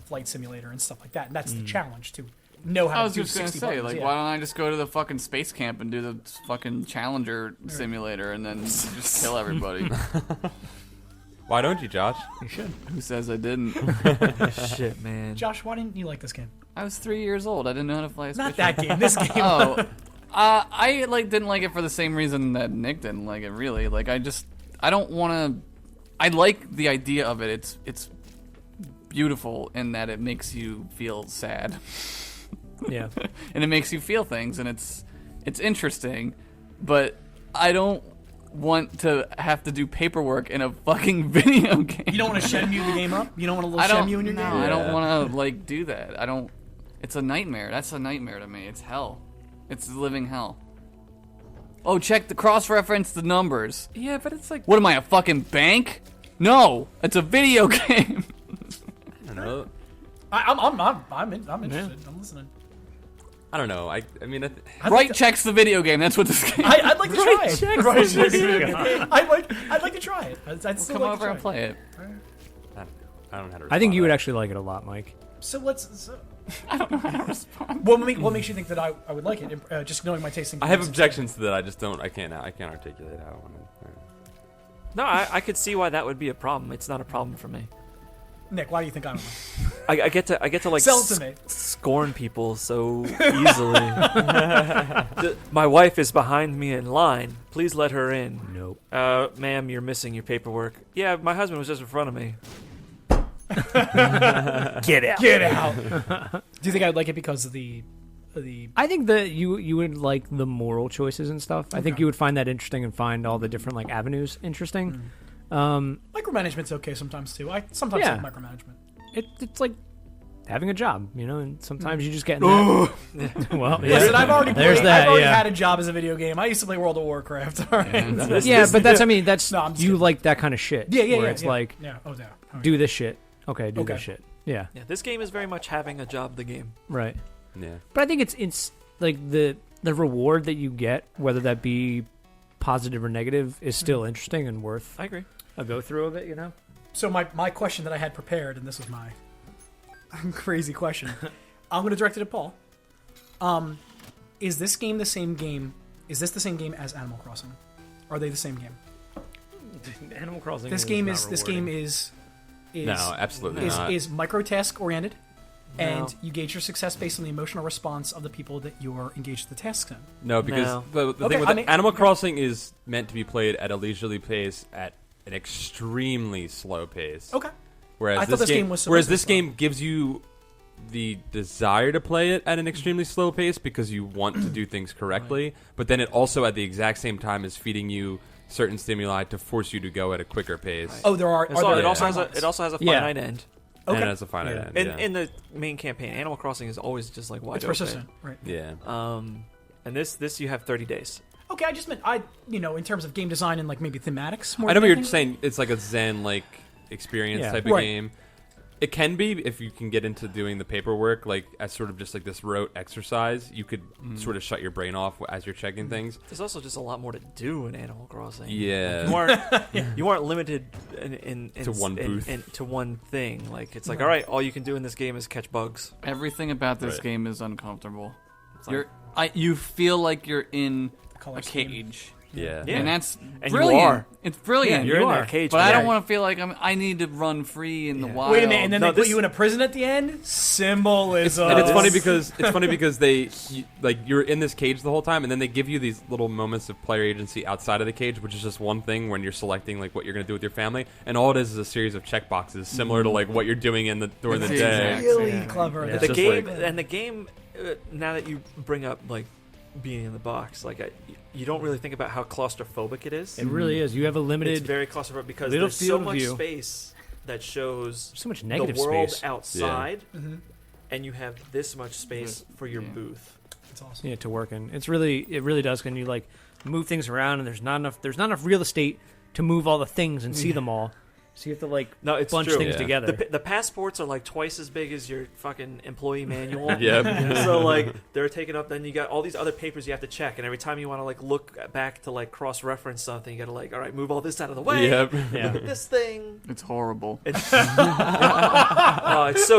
Flight Simulator and stuff like that. And that's the challenge to know how I was to do just gonna 60 say, buttons. like, yeah. why don't I just go to the fucking space camp and do the fucking Challenger simulator and then just kill everybody? Why don't you, Josh? You should. Who says I didn't? Shit, man. Josh, why didn't you like this game? I was 3 years old. I didn't know how to fly a Not spaceship. that game. This game. Oh, I didn't like it for the same reason that Nick didn't like it. Really, like I don't want to. I like the idea of it. It's beautiful in that it makes you feel sad. Yeah. And it makes you feel things, and it's interesting, but I don't want to have to do paperwork in a fucking video game. You don't want to Shenmue the game up? You don't want a little I don't. Shenmue in your No, game? I don't Yeah. want to like do that. I don't. It's a nightmare. That's a nightmare to me. It's hell. It's living hell. Oh, check the cross-reference the numbers. Yeah, but it's like What am I, a fucking bank? No, it's a video game. I don't know. I'm interested. I'm listening. I don't know. I mean, Right checks the video game. That's what this game. I'd like to try it. checks Right the checks video the game. game. I'd like to try it. I'd still Come like over to and try play it. I don't know how to. I think you would respond actually like it a lot, Mike. it. So I don't know how to respond. What makes you think that I would like it? Just knowing my taste in to that. I have games. objections to that. I just don't. I can't articulate how I want to. No, I could see why that would be a problem. It's not a problem for me. Nick, why do you think I don't know? I get to like Sell it to me. scorn people so easily. My wife is behind me in line. Please let her in. Nope. Ma'am, you're missing your paperwork. Yeah, my husband was just in front of me. Get out. Get out. Do you think I would like it because of the I think that you would like the moral choices and stuff. I think Okay. you would find that interesting and find all the different like avenues interesting. micromanagement's okay sometimes too. I sometimes Yeah. like micromanagement. It's like having a job, you know, and sometimes you just get in that. Well, yeah. Listen, I've already yeah. had a job as a video game. I used to play World of Warcraft. All right. Yeah, but that's that's No, I'm just you kidding. like that kind of shit. Yeah, yeah, where yeah. it's yeah. like yeah. Oh, yeah. All right. do this shit. Okay, do Okay. this shit. Yeah, Yeah, this game is very much having a job. The game. right. Yeah. But I think it's like the reward that you get, whether that be positive or negative, is still interesting and worth I agree. a go through of it. You know. So my question that I had prepared, and this was my crazy question. I'm going to direct it at Paul. Is this game the same game? Is this the same game as Animal Crossing? Are they the same game? Animal Crossing. This game is No, absolutely not. is microtask oriented, No. and you gauge your success based on the emotional response of the people that you're engaged in the tasks in. No, because No. the Okay, thing with I mean- Animal Crossing is meant to be played at a leisurely pace at an extremely slow pace. Okay. Whereas I thought this game was supposed whereas to be this slow. game gives you the desire to play it at an extremely slow pace because you want to do things correctly, but then it also at the exact same time is feeding you certain stimuli to force you to go at a quicker pace. Oh, there are. So there it also has timelines? a Yeah. finite end. And Okay. it has a finite Yeah. end. In, yeah. in the main campaign, Animal Crossing is always just like wide It's open. persistent, right? yeah. And this you have 30 days. Okay, I just meant in terms of game design and like maybe thematics. More I know than what you're anything. saying. It's like a Zen-like experience Yeah. type of Right. game. It can be if you can get into doing the paperwork, like as sort of just like this rote exercise. You could sort of shut your brain off as you're checking things. There's also just a lot more to do in Animal Crossing. Yeah. You aren't limited in To one booth. to one thing. Like it's like all right, all you can do in this game is catch bugs. Everything about this Right. game is uncomfortable. like- You feel like you're in Color a scheme. cage, Yeah. Yeah. and that's And brilliant. you are. It's brilliant. Yeah, You're in are. that cage, But I man. don't want to feel like I need to run free in the wild. Wait a minute, and then No, they put this- you in a prison at the end? Symbolism. And it's funny because you're in this cage the whole time, and then they give you these little moments of player agency outside of the cage, which is just one thing when you're selecting like what you're going to do with your family, and all it is a series of check boxes similar to like what you're doing during the It's day. exact really same. clever. Yeah. It's The just game like- and the game. Now that you bring up like being in the box, you don't really think about how claustrophobic it is. It really is. You have a It's limited, very claustrophobic because little there's so field of much view. space that shows so much negative the world space. outside, Mhm. and you have this much space for your Yeah. booth. It's awesome. Yeah, to work in. It really does. When you like move things around, and there's not enough real estate to move all the things and see them all. So you have to like No, it's bunch true. things Yeah. together. The passports are like twice as big as your fucking employee manual. Yep. So like they're taken up. Then you got all these other papers you have to check, and every time you want to like look back to like cross-reference something, you got to like, all right, move all this out of the way. Yep. Yeah. Look at this thing. It's horrible. It's so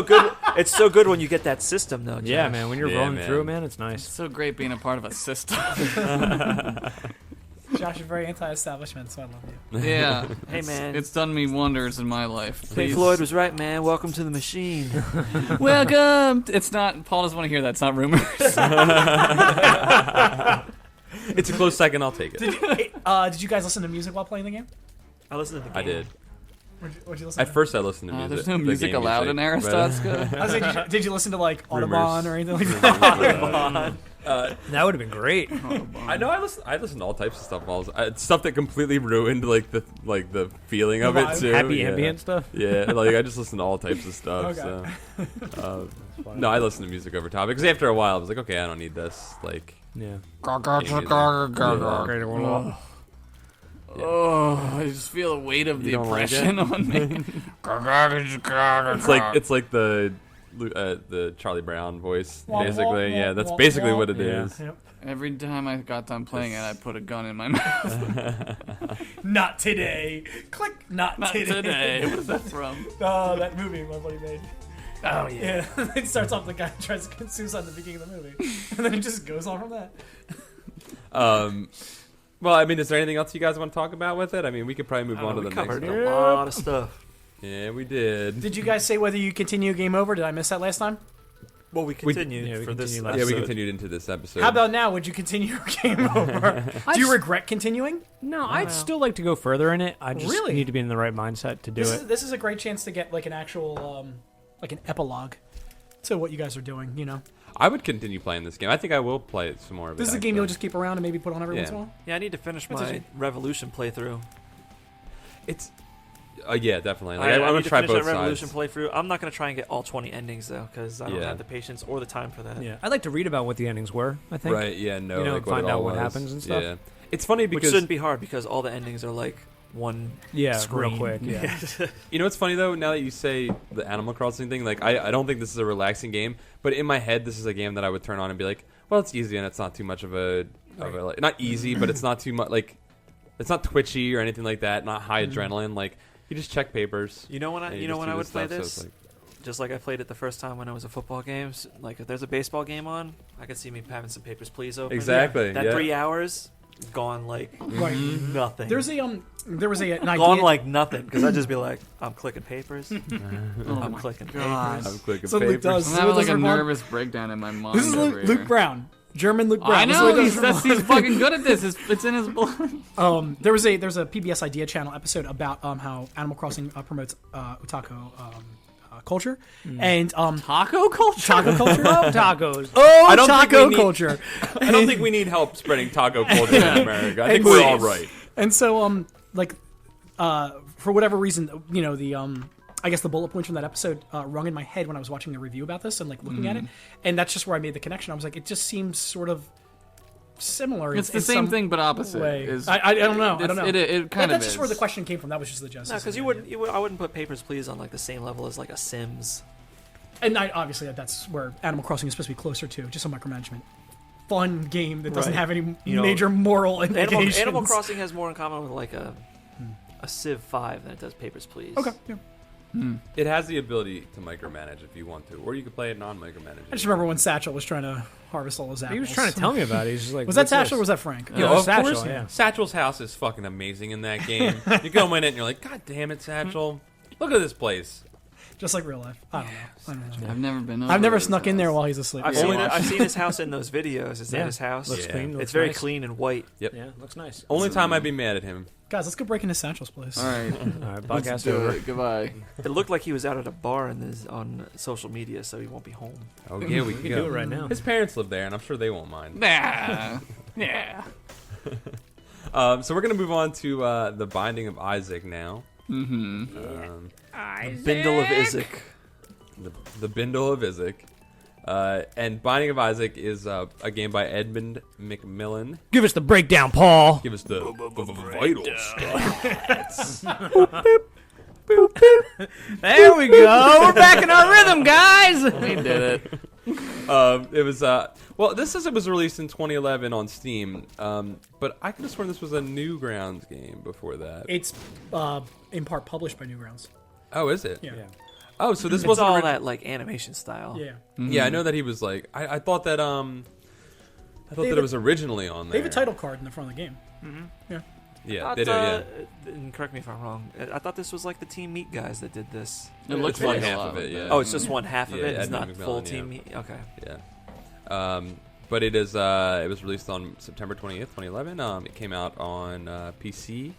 good. It's so good when you get that system, though. Josh. Yeah, man. When you're Yeah, rolling man. through, man, it's It's nice. so great being a part of a system. Josh is very anti-establishment, so I love you. Yeah. Hey, man. It's done me wonders in my life. Pink Please. Floyd was right, man. Welcome to the machine. Welcome. It's not. Paul doesn't want to hear that. It's not rumors. It's a close second. I'll take it. Did you guys listen to music while playing the game? I listened to the game. I did. What'd you listen At to? first, I listened to music. There's no the music game allowed in music, but- Aristotska. I was like, did you listen to like Rumors. Audubon or anything like that? That would have been great. I know I listen to all types of stuff. Stuff that completely ruined like the feeling of it vibe. too. Happy yeah. ambient stuff. Yeah, like I just listen to all types of stuff. Okay. So, no, I listen to music over top because after a while I was like, okay, I don't need this. Like, Yeah. yeah. Oh, I just feel the weight of the You don't like oppression on me. It's like the Charlie Brown voice, Wah, wah, basically. wah, Yeah, that's wah, basically wah. what it Yeah. is. Yep. Every time I got done playing it, I put a gun in my mouth. Not today. Click. Not Not today. What is that from? Oh, that movie my buddy made. Oh yeah. Yeah, it starts off the guy tries to commit suicide at the beginning of the movie, and then it just goes on from that. Well, I mean, is there anything else you guys want to talk about with it? I mean, we could probably move on to We the next covered one. a lot of stuff. Yeah, we did. Did you guys say whether you continue game over? Did I miss that last time? Well, we continued yeah, we for this continued last Yeah, we episode. continued into this episode. How about now? Would you continue game over? Do you regret continuing? No, I'd still like to go further in it. I just Really? need to be in the right mindset to do it. This is a great chance to get like an actual like an epilogue to what you guys are doing. You know, I would continue playing this game. I think I will play it some more of it. this is a game actually. you'll just keep around and maybe put on every Yeah. once in a while. Yeah, I need to finish That's my easy. Revolution playthrough. It's yeah, definitely. Like, I I'm need gonna to try finish both that Revolution sides. playthrough. I'm not gonna try and get all 20 endings though, because I don't Yeah. have the patience or the time for that. Yeah, I'd like to read about what the endings were. I think. Right? Yeah. No. You know, like find what it out all what was. happens and stuff. Yeah. It's funny Which because shouldn't be hard because all the endings are like one. Yeah, Screen. real quick. Yeah. you know what's funny though. Now that you say the Animal Crossing thing, like I don't think this is a relaxing game, but in my head this is a game that I would turn on and be like, well, it's easy and it's not too much of a like, not easy, but it's not too much like it's not twitchy or anything like that. Not high adrenaline. Like you just check papers. You know when and you know just when do I would this play stuff, so this? it's like- Just like I played it the first time when it was a football game. Like if there's a baseball game on, I could see me having some papers, please. Open. Exactly. That yeah. 3 hours gone like Right. nothing. There's there was an idea. gone like nothing because I'd just be like, I'm clicking papers. Oh I'm my clicking God. I'm clicking So Luke papers. does. I'm So having does like a Ramon. nervous breakdown in my mind. This is over Luke here. Brown, German Luke Brown. I This is know what he he's, does for he's fucking good at this. It's in his blood. there's a PBS Idea Channel episode about how Animal Crossing promotes otaku culture and Taco culture. taco culture. Love tacos. Oh, I don't think taco we need- culture. I don't think we need help spreading taco culture in America. I think And we're please. all right. And so for whatever reason, you know, I guess the bullet points from that episode rung in my head when I was watching a review about this and like looking at it, and that's just where I made the connection. I was like, it just seems sort of similar. It's in the same some thing but opposite. way. Is- I don't know. I don't know. It kind of That's is. just where the question came from. That was just the No, justice. because I wouldn't put Papers, Please on like the same level as like a Sims. And obviously that's where Animal Crossing is supposed to be closer to, just a micromanagement. Fun game that doesn't Right. have any You know, major moral implications. Animal Crossing has more in common with like a Civ 5 than it does Papers, Please. Okay. Yeah. It has the ability to micromanage if you want to, or you could play it non-micromanage. I just remember when Satchel was trying to harvest all those apples. He was trying to tell me about it. He's just like, Was that "What's Satchel or this?" was that Frank? Yeah, of Satchel, course. yeah. Satchel's house is fucking amazing in that game. You go in it and you're like, God damn it, Satchel! Look at this place. Just like real life. I don't know. I've never been. I've never over to snuck his in there house. while he's asleep. I've, Yeah. seen, I've seen his house in those videos. Is Yeah. that his house? Looks Yeah. clean. Looks It's very nice. clean and white. Yep. Yeah, looks nice. Only time I'd be mad at him. Guys, let's go break into Satchel's place. All right, All right, let's podcast do over. it. Goodbye. It looked like he was out at a bar on social media, so he won't be home. Oh yeah, we We can can go. do it right now. His parents live there, and I'm sure they won't mind. Nah. Yeah. So we're gonna move on to the Binding of Isaac now. Mm-hmm. Bindle of Isaac. The Bindle of Isaac. And Binding of Isaac is a game by Edmund McMillan. Give us the breakdown, Paul. Give us the vital stuff. There we go. We're back in our rhythm, guys. We did it. It was well. This says it was released in 2011 on Steam, but I could have sworn this was a Newgrounds game before that. It's in part published by Newgrounds. Oh, is it? Yeah. Oh, so this It's wasn't all ori- that like animation style. Yeah. Yeah, I know that he was like. I thought that They it was originally on They there. have a title card in the front of the game. Yeah, I they do. thought, Yeah, and correct me if I'm wrong. I thought this was like the Team Meat guys that did this. It looks It's one like half a lot of it, yeah. Oh, it's just one half of Yeah, it. It's Edmund not full McMillan, Team yeah. Meat. Okay. yeah. But it is. It was released on September 20th, 2011. It came out on PC,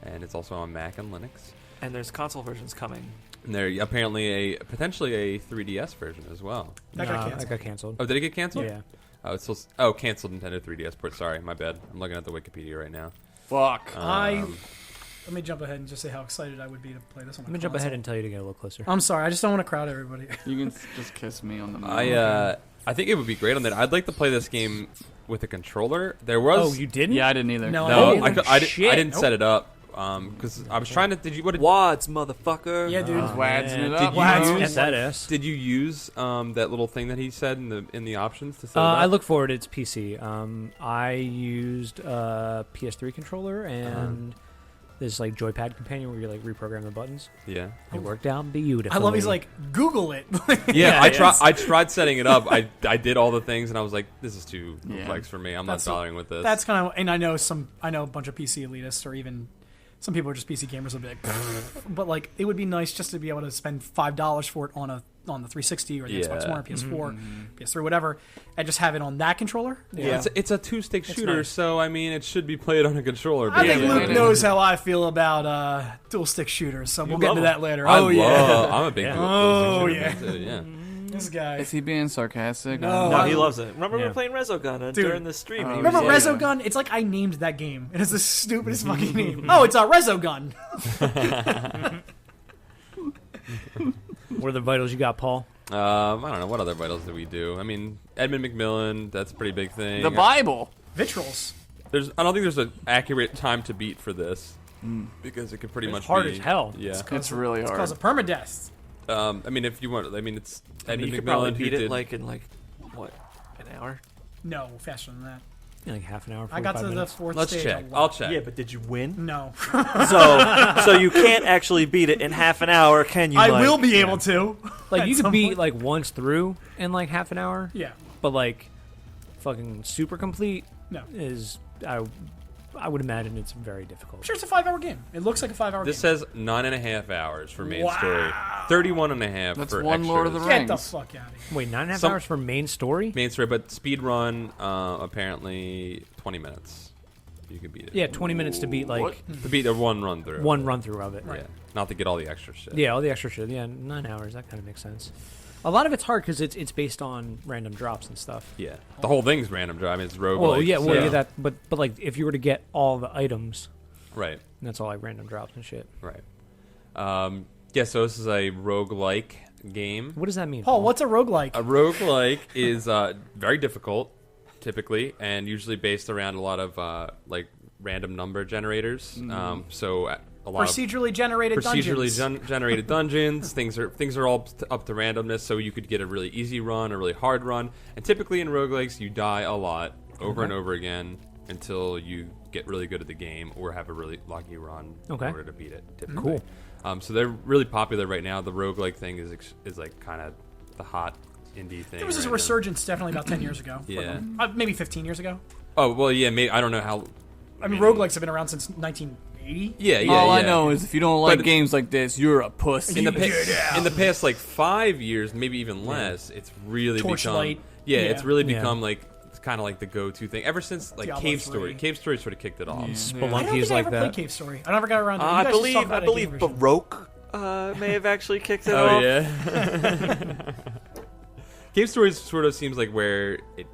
and it's also on Mac and Linux. And there's console versions coming. And there apparently potentially a 3DS version as well. That got That canceled. got canceled. Oh, did it get canceled? Yeah. Oh, it's still canceled Nintendo 3DS port. Sorry, my bad. I'm looking at the Wikipedia right now. Fuck. Let me jump ahead and just say how excited I would be to play this on my Let me jump console. ahead and tell you to get a little closer. I'm sorry, I just don't want to crowd everybody. You can just kiss me on the mouth. I think it would be great on that. I'd like to play this game with a controller. There was Oh, you didn't? Yeah, I didn't either. No, no, didn't. I Shit. didn't Nope. set it up because I was trying to. Did you what? Did, Wads, motherfucker. Yeah, dude. Wadsing it Did up. you bro. use- that is. Did you use that little thing that he said in the options to set it I up? look forward. It's PC. I used a PS3 controller and this like joypad companion where you like reprogram the buttons. Yeah. It worked out beautifully. I love he's like, Google it. Yeah, Yeah, I tried setting it up. I did all the things, and I was like, "This is too Yeah. complex for me. I'm That's not bothering with this." That's kind of, and I know a bunch of PC elitists, or even some people who are just PC gamers will be like, but like it would be nice just to be able to spend $5 for it on the 360 or the Xbox Yeah. One or PS4, PS3, whatever, and just have it on that controller. Yeah. It's a two-stick shooter, nice. so I mean, it should be played on a controller. I think Yeah, Luke yeah. knows how I feel about dual stick shooters, so we'll get love into them. that later. I'm a big Yeah. dual-stick shooter fan, too, yeah. This guy. Is he being sarcastic? No. No, he loves it. Remember we Yeah. were playing Resogun Dude. during the stream. and he Remember was like- Resogun? It's like I named that game. It is the stupidest fucking name. Oh, it's a Resogun. What are the vitals you got, Paul? I don't know what other vitals do we do. I mean, Edmund McMillan, that's a pretty big thing. The Bible. Vitrals. I don't think there's an accurate time to beat for this because it could pretty much hard be as hell. Yeah. It's really It's hard. called a permadeath. I mean, if you want, I mean, it's I mean, Edmund you could probably McMillan who beat did. it like in what, an hour? No, faster than that. Yeah, like half an hour. I got to 45 the minutes. fourth Let's stage. check. a lot. I'll check. Yeah, but did you win? No. so you can't actually beat it in half an hour, can you? I Mike? will be able to. Like at you could some beat point. like once through in like half an hour, Yeah. but like fucking super complete No. is I would imagine it's very difficult. I'm sure it's a 5-hour game. It looks like a 5-hour This game. says 9.5 hours for main Wow. story, 31.5 That's for one extras. Lord of the Get the Rings. fuck out of here. Wait, 9.5 Some- hours for main story? Main story, but speed run apparently 20 minutes. You could beat it. Yeah, 20 minutes to beat like What? To beat a one run through. one run through of it. Yeah. Not to get all the extra shit. Yeah, all the extra shit. Yeah, 9 hours. That kind of makes sense. A lot of it's hard because it's based on random drops and stuff. Yeah. The whole thing's random. I mean, it's roguelike. Well, yeah, well, so- yeah, that. But like, if you were to get all the items, Right. that's all like random drops and shit. Right. Yeah. So this is a roguelike game. What does that mean? Paul, what's a roguelike? A roguelike is very difficult, typically, and usually based around a lot of like random number generators. So a lot Procedurally generated of procedurally dungeons. generated dungeons. Things are all up to randomness. So you could get a really easy run, a really hard run, and typically in roguelikes you die a lot over and over again. until you get really good at the game or have a really lucky run Okay. in order to beat it. Typically. Cool. So they're really popular right now. The roguelike thing is like kind of the hot indie thing. There was this right now. resurgence definitely about 10 years ago. Yeah. Maybe 15 years ago. Oh well, yeah. Maybe I don't know how. I mean, roguelikes have been around since 1980. Yeah, yeah. All yeah. I know is if you don't like But- games like this, you're a pussy. in the past like 5 years, maybe even less, it's really Torchlight. become it's really Yeah. become like it's kind of like the go-to thing ever since like Diablo Cave 3. Story. Cave Story sort of kicked it off. I don't Spelunky think is I like ever that. played Cave Story. I never got around to it. You I guys just talk believe about it at game version. Baroque may have actually kicked it off. Oh yeah. Cave Story sort of seems like where it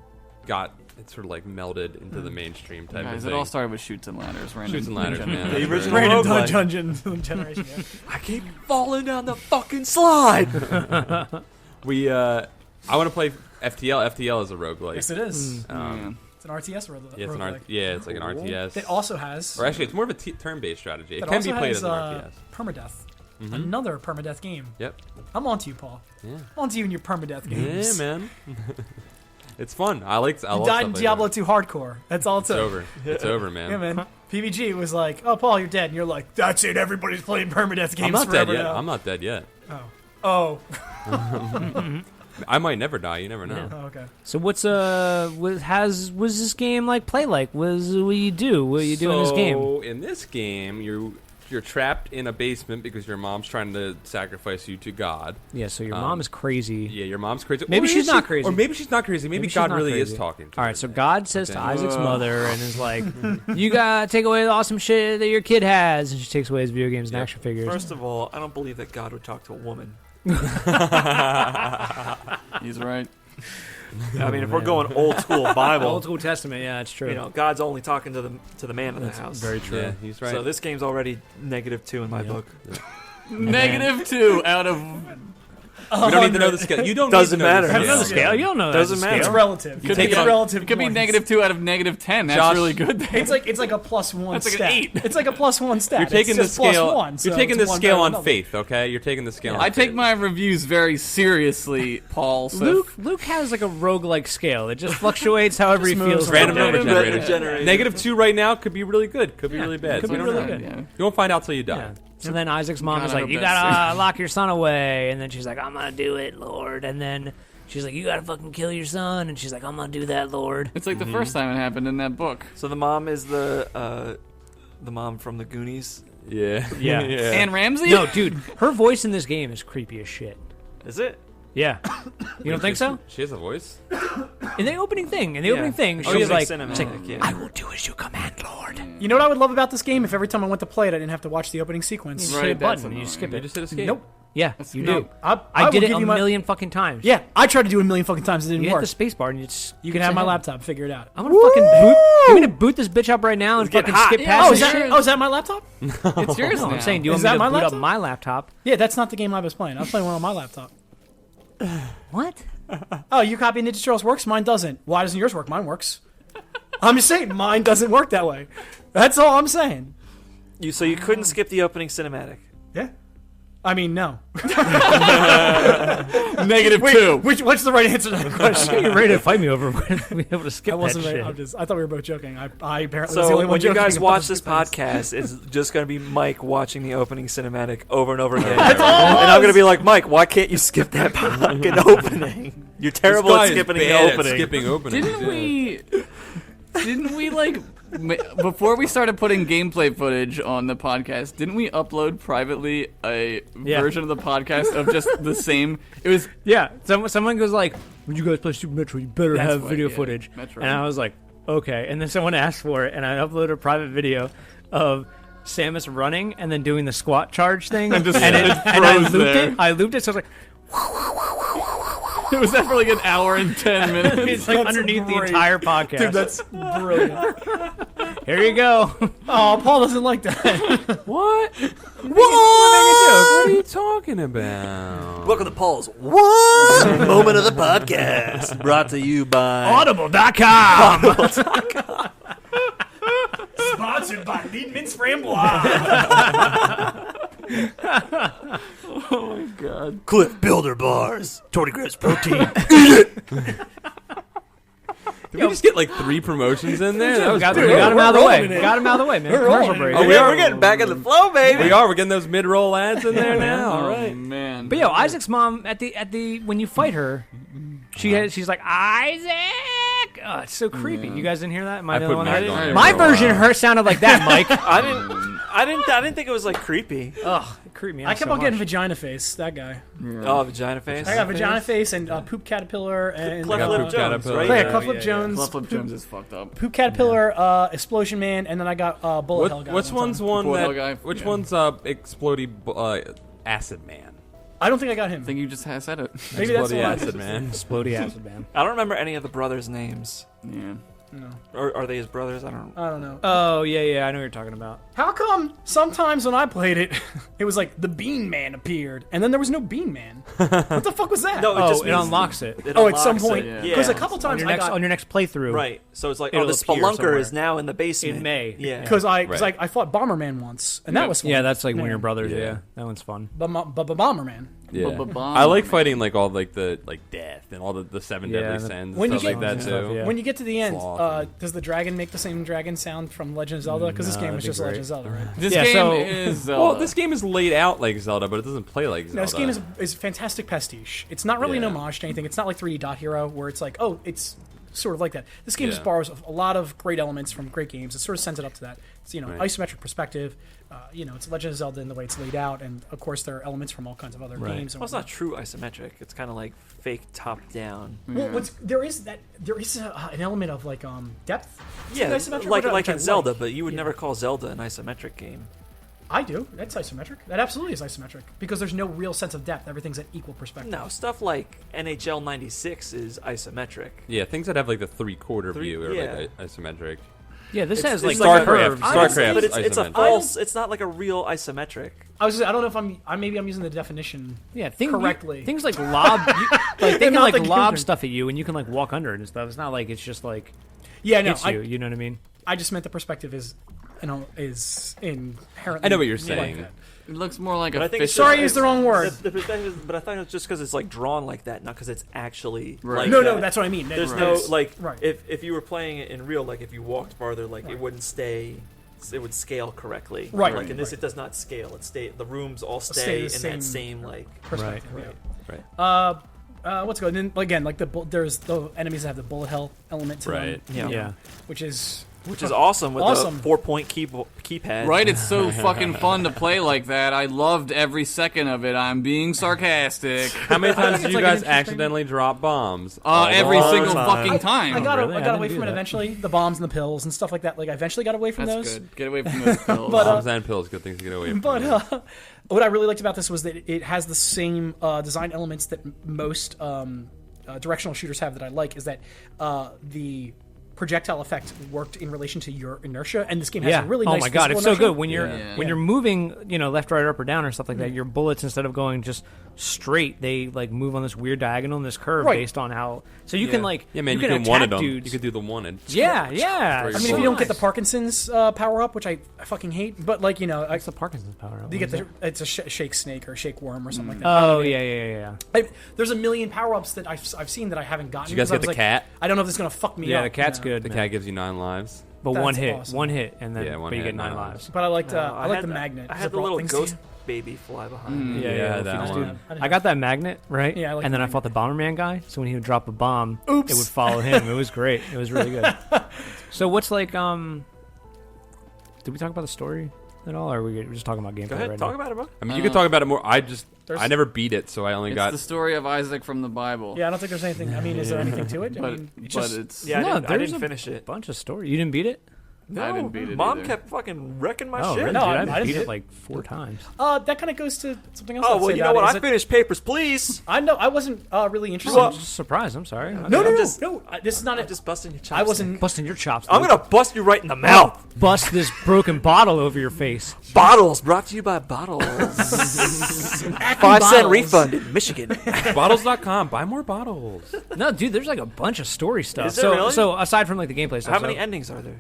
sort of like melded into the mainstream type of Guys, thing. it all started with Shoots and Ladders. Random, Shoots and Ladders, random- man. The That's original right. Random roguelike. Dungeon generation. Yeah. I keep falling down the fucking slide. I want to play FTL. FTL is a roguelike. Yes, it is. Yeah. It's an RTS roguelike. Yeah, it's like an RTS. It also has. Or actually, it's more of a turn-based strategy. It That can also be played has, as an RTS. Permadeath. Another permadeath game. Yep. I'm on to you, Paul. Yeah. I'm on to you and your permadeath games. Yeah, man. It's fun. I You love died stuff in like Diablo that. 2 hardcore. That's all it It's took. over. It's over, man. Yeah, man. PVG was like, "Oh, Paul, you're dead," and you're like, "That's it. Everybody's playing permadeath games I'm not dead forever yet. now." I'm not dead yet. Oh, I might never die. You never know. oh, okay. So what's was this game like play like? What do you do? What do you do in this game? So in this game, you're trapped in a basement because your mom's trying to sacrifice you to God. Yeah, so your mom is crazy. Yeah, your mom's crazy. Maybe Or she's not crazy. Or maybe she's not crazy. Maybe she's God not really crazy. is talking to All her. right, so God says to Okay. Isaac's mother and is like, "You gotta take away the awesome shit that your kid has," and she takes away his video games and action figures. First of all, I don't believe that God would talk to a woman. He's right. I mean, if we're going old school Bible, Old School Testament, yeah, it's true. you know, God's only talking to the man in the house. Very true. Yeah, he's right. So this game's already -2 in my book. -2 out of. we don't need to know the scale. You don't Doesn't need to know matter. the I don't know the scale. scale. You don't know Doesn't that matter. It's scale. relative. Could take be, it- relative. it could be points. -2 out of -10. That's Josh- really good. It's like a +1 That's like an stat. 8. It's like a +1 stat. You're taking it's the just scale. +1, so You're taking it's the one scale better than on another. faith. Okay, you're taking the scale. on I take faith. my reviews very seriously, Paul. So Luke has like a roguelike scale. It just fluctuates however he Just feels. moves Random around. number Random generator. generator. -2 right now could be really good. Could be really bad. could So be you don't really know. good. Yeah. You won't find out till you die. Yeah. So then Isaac's mom God, is I like, hope "You that's gotta lock your son away," and then she's like, "I'm gonna do it, Lord," and then she's like, "You gotta fucking kill your son," and she's like, "I'm gonna do that, Lord." It's like the first time it happened in that book. So the mom is the mom from the Goonies. Yeah. Yeah. Anne Ramsey? No, dude, her voice in this game is creepy as shit. Is it? Yeah, you don't think so? She has a voice. In the opening thing, Oh, she's yeah, like, cinematic, yeah. "I will do as you command, Lord." You know what I would love about this game? If every time I went to play it, I didn't have to watch the opening sequence. You just Right, hit a that's button and you annoying. skip You it. just hit escape. Nope. Yeah, you No, do. I I will did it give a you my- million fucking times. Yeah, I tried to do it a million fucking times. It didn't You work. hit the space bar and you just. You can have my laptop. Figure it out. I'm gonna fucking boot. You gonna boot this bitch up right now and getting fucking hot. skip Yeah, past Oh, this is shit? that? Oh, is that my laptop? It's yours No, now. I'm saying, do you Is want me that to my boot laptop? up my laptop? Yeah, that's not the game I was playing. I was playing one on my laptop. What? Oh, you copy Ninja Turtles works. Mine doesn't. Why doesn't yours work? Mine works. I'm just saying, mine doesn't work that way. That's all I'm saying. So you couldn't skip the opening cinematic. Yeah. I mean, no. -2. What's the right answer to that question? You're ready to fight me over being able to skip I wasn't that right. shit. I thought we were both joking. I apparently was the So only one when you joking guys about watch the this things. podcast, it's just going to be Mike watching the opening cinematic over and over again. And I'm going to be like, Mike, why can't you skip that fucking opening? You're terrible This guy at is skipping bad the at opening. skipping openings. Didn't we like before we started putting gameplay footage on the podcast? Didn't we upload privately a version of the podcast of just the same? It was Yeah, someone goes like, "When you guys play Super Metroid, you better That's have what- video yeah, footage." Metroid. And I was like, "Okay." And then someone asked for it, and I uploaded a private video of Samus running and then doing the squat charge thing, and, I froze looped there. it. I looped it, so I was like, it was that for like an hour and 10 minutes. it's like That's underneath the great. entire podcast. Dude, that's brilliant. Here you go. Oh, Paul doesn't like that. What? What? What are you talking about? Welcome to Paul's one moment of the podcast, brought to you by Audible.com. Sponsored by Leadman's Framboise. Cliff Builder Bars, 20 grams protein. Did we just get like 3 promotions in there? That was we great. got him out of the We're way. rolling it. Got him out of the way, man. We're Commercial rolling break. it. Oh, we are. We're getting back in the flow, baby. We are. We're getting those mid-roll ads in there now. All Oh right. man. But yo, Isaac's mom at the when you fight her, she's like Isaac. Oh, it's so creepy. You guys didn't hear that? Am I I the put only one that Mag on did? there My for a version of while. her sounded like that, Mike. I didn't think it was like creepy. Ugh, it creeped me out. I kept so on getting much. vagina face. That guy. Oh, vagina face. I got vagina face and poop caterpillar and Cleft got Lip Poop Jones, Caterpillar. right? yeah, Yeah, Cleft Lip Jones, Cleft Lip Jones is fucked up. poop caterpillar, explosion man, and then I got bullet hell guy. Which one's one Bullet that? hell guy? Which Yeah. one's explodey acid man? I don't think I got him. I think you just said it. Maybe that's Explodey the one. acid man. Explodey acid man. I don't remember any of the brothers' names. Yeah. No, Or are they his brothers? I don't. I don't know. Oh yeah, I know what you're talking about. How come sometimes when I played it, it was like the Bean Man appeared, and then there was no Bean Man? What the fuck was that? No, Oh, just it means- unlocks it. Oh, at some unlocks point, it, because yeah. a couple On times your I next got on your next playthrough. Right. So it's like, It'll the appear spelunker somewhere. is now in the basement. In May. Yeah. because I Right. I fought Bomberman once, and that was fun. Yeah, that's like one of your brothers. Yeah. Yeah, that one's fun. Bomberman. Yeah. Ba-ba-bomb. I like fighting like all like the death and all the 7 Yeah, deadly the- sins when and you stuff like get- that stuff, too. yeah. When you get to the end, Sloth. does the dragon make the same dragon sound from Legend of Zelda? Because this No, game that'd is be just great. Legend of Zelda, right? This Yeah, game so- is Zelda. Well, this game is laid out like Zelda, but it doesn't play like Zelda. No, this game is fantastic pastiche. It's not really Yeah. an homage to anything. It's not like 3D Dot Hero, where it's like, oh, it's sort of like that. This game just Yeah. borrows a lot of great elements from great games. It sort of sends it up to that. It's, Right. isometric perspective. It's Legend of Zelda in the way it's laid out, and of course there are elements from all kinds of other Right. games. And Well, it's not true isometric. It's kind of like fake top down. Well, there is an element of like depth. to Yeah, the isometric, like which I in Zelda, like. but you would Yeah. never call Zelda an isometric game. I do. That's isometric. That absolutely is isometric because there's no real sense of depth. Everything's at equal perspective. No, stuff like NHL '96 is isometric. Yeah, things that have like the 3/4 view are yeah. like isometric. Yeah, this It's- has it's like like curves. StarCraft. But it's a isometric. false. It's not like a real isometric. I don't know if maybe I'm using the definition. Yeah, correctly. Things like lob, like they can Not like the lob human. stuff at you, and you can like walk under it and stuff. It's not like it's just like Yeah, no, hits you. You know what I mean? I just meant the perspective is inherently. I know what you're like saying. that. It looks more like But a I think fish. it's Sorry, I used the wrong word. The perspective is, but I thought it was just because it's like drawn like that, not because it's actually Right. like No, that. no, that's what I mean. There's Right. no It's- like right. if you were playing it in real, like if you walked farther, like Right. it wouldn't stay. It would scale correctly. Right, Like in this, right. it does not scale. The rooms all Stay stay the in same- that same like. perspective. Right. Yeah. What's good? And then again, like there's the enemies that have the bullet hell element to Right. them. Yeah. Which is Which is awesome with Awesome. the 4-point keypad. Right, it's so fucking fun to play like that. I loved every second of it. I'm being sarcastic. How many times did It's you like an guys interesting- accidentally drop bombs? All Every the single time. fucking time. I got really? I I got didn't away do from it that. eventually. The bombs and the pills and stuff like that. Like I eventually got away from That's those. good. Get away from those pills. But, Bombs and pills, good things to get away from. But what I really liked about this was that it has the same design elements that most directional shooters have that I like. Is that the projectile effect worked in relation to your inertia, and this game has Yeah. a really oh nice my god, physical it's so inertia. good when you're Yeah. when you're moving, left, right, up, or down, or stuff like that. Your bullets, instead of going just straight, they like move on this weird diagonal and this curve Right. based on how. So you can like Yeah, man, you can wanted attack them. dudes. You could do the wanted. Yeah. Very I mean, if you So don't get the nice. Parkinson's power up, which I fucking hate, but like What's the Parkinson's power? you get it's a shake snake or shake worm or something like that. Oh yeah. There's a million power ups that I've seen that I haven't gotten. Did you guys 'cause I get was the like, cat? I don't know if this is gonna fuck me Yeah, up. the cat's No. good. The man. cat gives you 9 lives. But That's one awesome. hit, and then Yeah, one but you hit, get 9 9 lives. But I liked No, I liked had the magnet. I 'cause had it the brought little things to ghost you. baby fly behind. Yeah, that I one. didn't have I got that magnet, right? Yeah, I like and the then I magnet. fought the Bomberman guy, so when he would drop a bomb, Oops. it would follow him. It was great. It was really good. So what's like did we talk about the story at all, or are we just talking about gameplay Go ahead, right talk now? about it, bro. I mean, you could talk about it more. I There's- never beat it, so I only It's got. the story of Isaac from the Bible. Yeah, I don't think there's anything. I mean, is there anything to it? I But, mean, it's but just, it's. Yeah, No, I there's didn't a finish it. Bunch of story. You didn't beat it? I didn't beat it Mom either. kept fucking wrecking my Oh, shit. really? No, Dude, I I didn't beat beat it it. like 4 times. that kind of goes to something else. Oh I'd well, say you know about what? it, I is that- finished Papers, Please. I know. I wasn't really interested. I'm just surprised. I'm sorry. No, I'm no. just- This is not I'm it. just busting your chops. I wasn't. Busting your chops. I'm dude. gonna bust you right in the mouth. bust this broken bottle over your face. Bottles brought to you by Bottles. 5-cent bottles. refund in Michigan. Bottles.com. Buy more bottles. No, dude, there's like a bunch of story stuff. Is there really? So aside from like the gameplay stuff, How many so endings are there?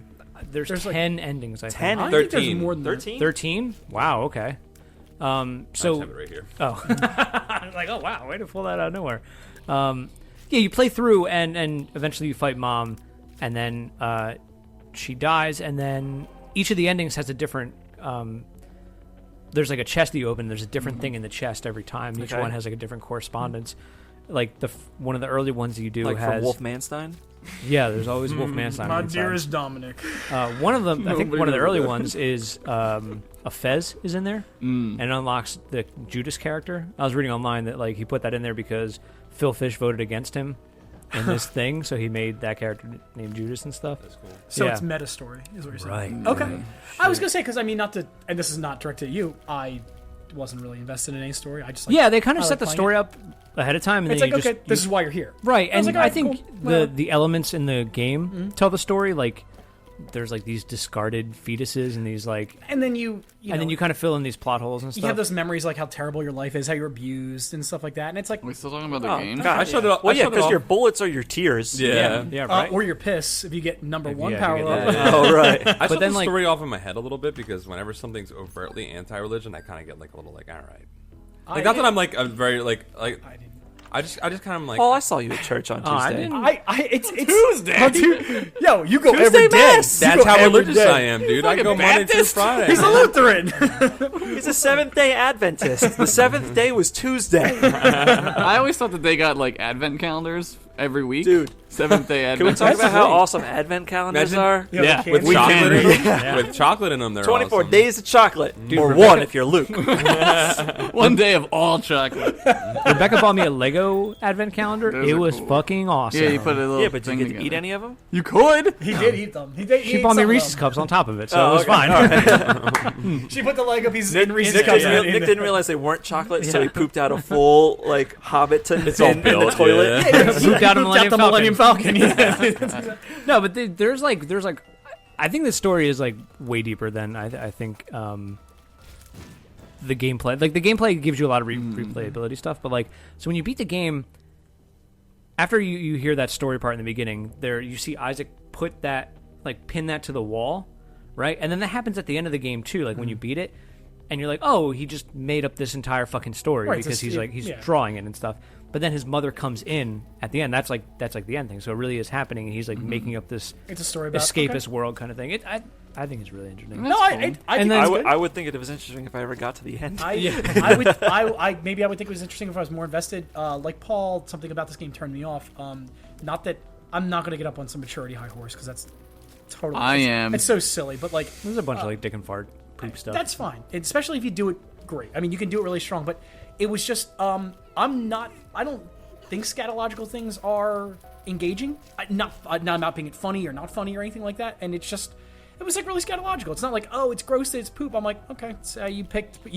there's There's, like, 10 endings. I 10? think. I think there's 13. more than that. 13? 13? Wow. Okay. I So just have it right here. oh, I was like, oh wow, way to pull that out of nowhere. Yeah, you play through and eventually you fight Mom, and then she dies, and then each of the endings has a different. There's like a chest that you open. There's a different thing in the chest every time. Each one has like a different correspondence. Like one of the early ones you do Like has from Wolf Manstein? Yeah, there's always Wolf Manstein. My on the inside. dearest Dominic. One of them, I think one of the early ones is a Fez is in there and unlocks the Judas character. I was reading online that like he put that in there because Phil Fish voted against him in this thing, so he made that character named Judas and stuff. That's cool. So Yeah. it's meta story, is what you're saying. Right. Okay. I was gonna say because I mean, not to, and this is not directed at you. I wasn't really invested in any story. I just like, Yeah, they kind of I set like the playing story it. up ahead of time, and It's then like, you just okay, this is why you're here. right. I was And like, all I right, think cool. Well- the elements in the game tell the story. Like there's like these discarded fetuses and these like, And then you and then you kind of fill in these plot holes and you stuff. have those memories like how terrible your life is, how you're abused and stuff like that, and it's like, Are we still talking about the Oh, game? God, I shut it off. Well, I yeah, shut it because off. your bullets are your tears. Yeah. yeah, right. or your piss if you get number If one you power get up. that, Oh, right. I shut then, the like- story off in my head a little bit because whenever something's overtly anti-religion, I kind of get like a little like, all right. Like not that I'm like a very like I didn't. I just kind of like. Paul, I saw you at church on I Tuesday. didn't- It's Tuesday. Yo, you go Tuesday every day. Mass. You That's go how every religious day. I am, dude. I go Monday through Friday. He's a Lutheran. He's a Seventh-day Adventist. The seventh day was Tuesday. I always thought that they got like advent calendars every week. Dude. Seventh day Can we advent. talk about how awesome Advent calendars Imagine- are? Yeah, the with candy. chocolate, can. with chocolate in them. They're 24 awesome. days of chocolate. Or Rebecca- one if you're Luke. One day of all chocolate. Rebecca bought me a Lego advent calendar. Those It are was cool. fucking awesome. Yeah, you put a little. Yeah, but did thing you get to together. eat any of them? You could. He did eat them. He She ate bought me some of Reese's them. cups on top of it, so it was okay. fine. All right. She put the Lego pieces Nick, in Reese's Nick cups. didn't realize they weren't chocolate, so he pooped out a full like Hobbit tin It's all in the built, toilet. yeah. Pooped out a Millennium the Millennium Falcon. No, but there's like I think the story is like way deeper than I think the gameplay. Like the gameplay gives you a lot of replayability stuff, but like so when you beat the game, after you hear that story part in the beginning, there you see Isaac put that like pin that to the wall, right? And then that happens at the end of the game too, like when you beat it, and you're like, oh, he just made up this entire fucking story Right, because it's- he's yeah. drawing it and stuff. But then his mother comes in at the end. That's like the end thing. So it really is happening, and he's like making up this It's a story about escapist world kind of thing. I think it's really interesting. No, That's I cool. think And then- it's I would, good. I would think it was interesting if I ever got to the end. I would. Maybe I would think it was interesting if I was more invested. Like Paul, something about this game turned me off. Not that I'm not going to get up on some maturity high horse because that's totally. I it's- am. It's so silly, but like There's a bunch of like dick and fart poop stuff. that's fine, especially if you do it great. I mean, you can do it really strong, but it was just. I'm not. I don't think scatological things are engaging. I'm not being it funny or not funny or anything like that. And it's just. It was like really scatological. It's not like, oh, it's gross that it's poop. I'm like, okay, so you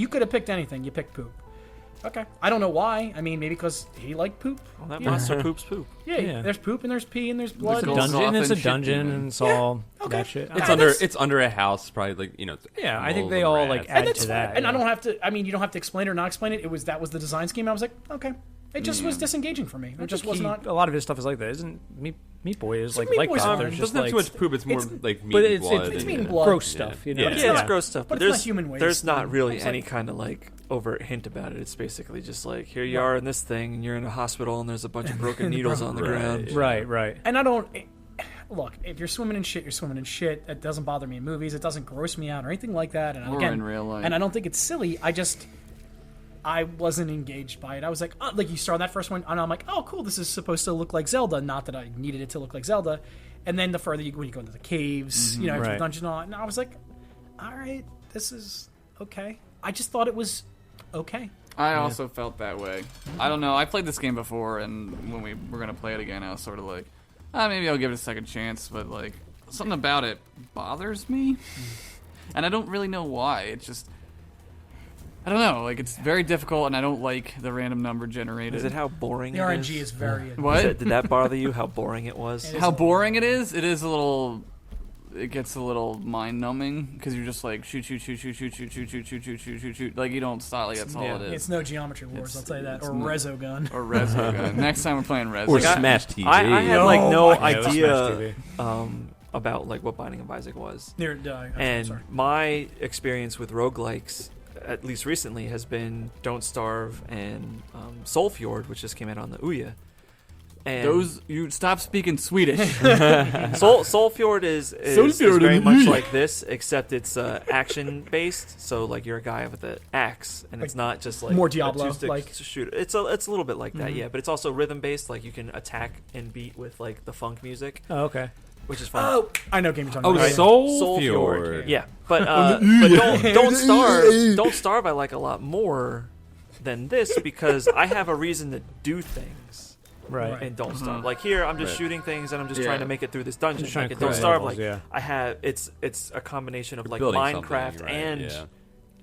could have picked anything. You picked poop. Okay. I don't know why. I mean, maybe because he liked poop. Well, that Yeah. monster poops poop. Yeah, there's poop and there's pee and there's blood. It's a Goes and- off dungeon. It's a and shit, dungeon, yeah. and it's all okay. that shit. It's Yeah, under that's- under a house, probably like Yeah, I think moles they and all rats. like and add that's to fine. that. And I yeah. don't have to. I mean, you don't have to explain it or not explain it. That was the design scheme. I was like, okay. It just was disengaging for me. It just was not. A lot of his stuff is like that, isn't Meat Boy is like Meat like Boy's that. fine. There's It just doesn't have like too much poop. It's more it's- like meat but and it's- blood. it's It's and- meat and blood. gross stuff, you know. Yeah, Yeah, it's gross stuff. But But it's not there's, human waste. there's not really It's any like- kind of like overt hint about it. It's basically just like, here you are in this thing, and you're in a hospital, and there's a bunch of broken needles on the ground. Right. And I don't. Look, if you're swimming in shit, you're swimming in shit. It doesn't bother me in movies. It doesn't gross me out or anything like that. And Or again, in real life. And I don't think it's silly. I wasn't engaged by it. I was like, oh, like you saw that first one, and I'm like, oh, cool. This is supposed to look like Zelda. Not that I needed it to look like Zelda. And then the further when you go into the caves, into the Right. dungeon, and I was like, all right, this is okay. I just thought it was okay. I also felt that way. I don't know. I played this game before, and when we were gonna play it again, I was sort of like, maybe I'll give it a second chance. But like, something about it bothers me, and I don't really know why. It's just, I don't know. Like, it's very difficult, and I don't like the random number generated. Is it how boring The it RNG is? is very. What? Did that bother you? How boring it was? It is How a little- boring it is? It is a little. It gets a little mind numbing because you're just like shoot. Like you don't stop. Like that's all it is. It's no Geometry Wars, I'll tell you that. it's Or no- Resogun. Or Resogun. Next time we're playing Resogun. Or Smash TV. I had like no my God. idea about like what Binding of Isaac was. And sorry. my experience with roguelikes, at least recently, has been Don't Starve and Soulfjord, which just came out on the Ouya. And you stop speaking Swedish. Soulfjord is Soulfjord very is much me. like this, except it's action based. So like you're a guy with an axe, and it's not just like more a Diablo, two-stick like- shooter. It's a little bit like that, yeah. But it's also rhythm based. Like you can attack and beat with like the funk music, Oh, okay. which is fun. Oh, I know what game you're talking Oh, about. Soulfjord. Yeah, but don't starve. I like a lot more than this because I have a reason to do things. Right. And don't starve. Like here, I'm just shooting things and I'm just trying to make it through this dungeon. Just trying Like to don't clear starve. levels, Like yeah. I have, it's a combination of like building Minecraft something, right, and yeah.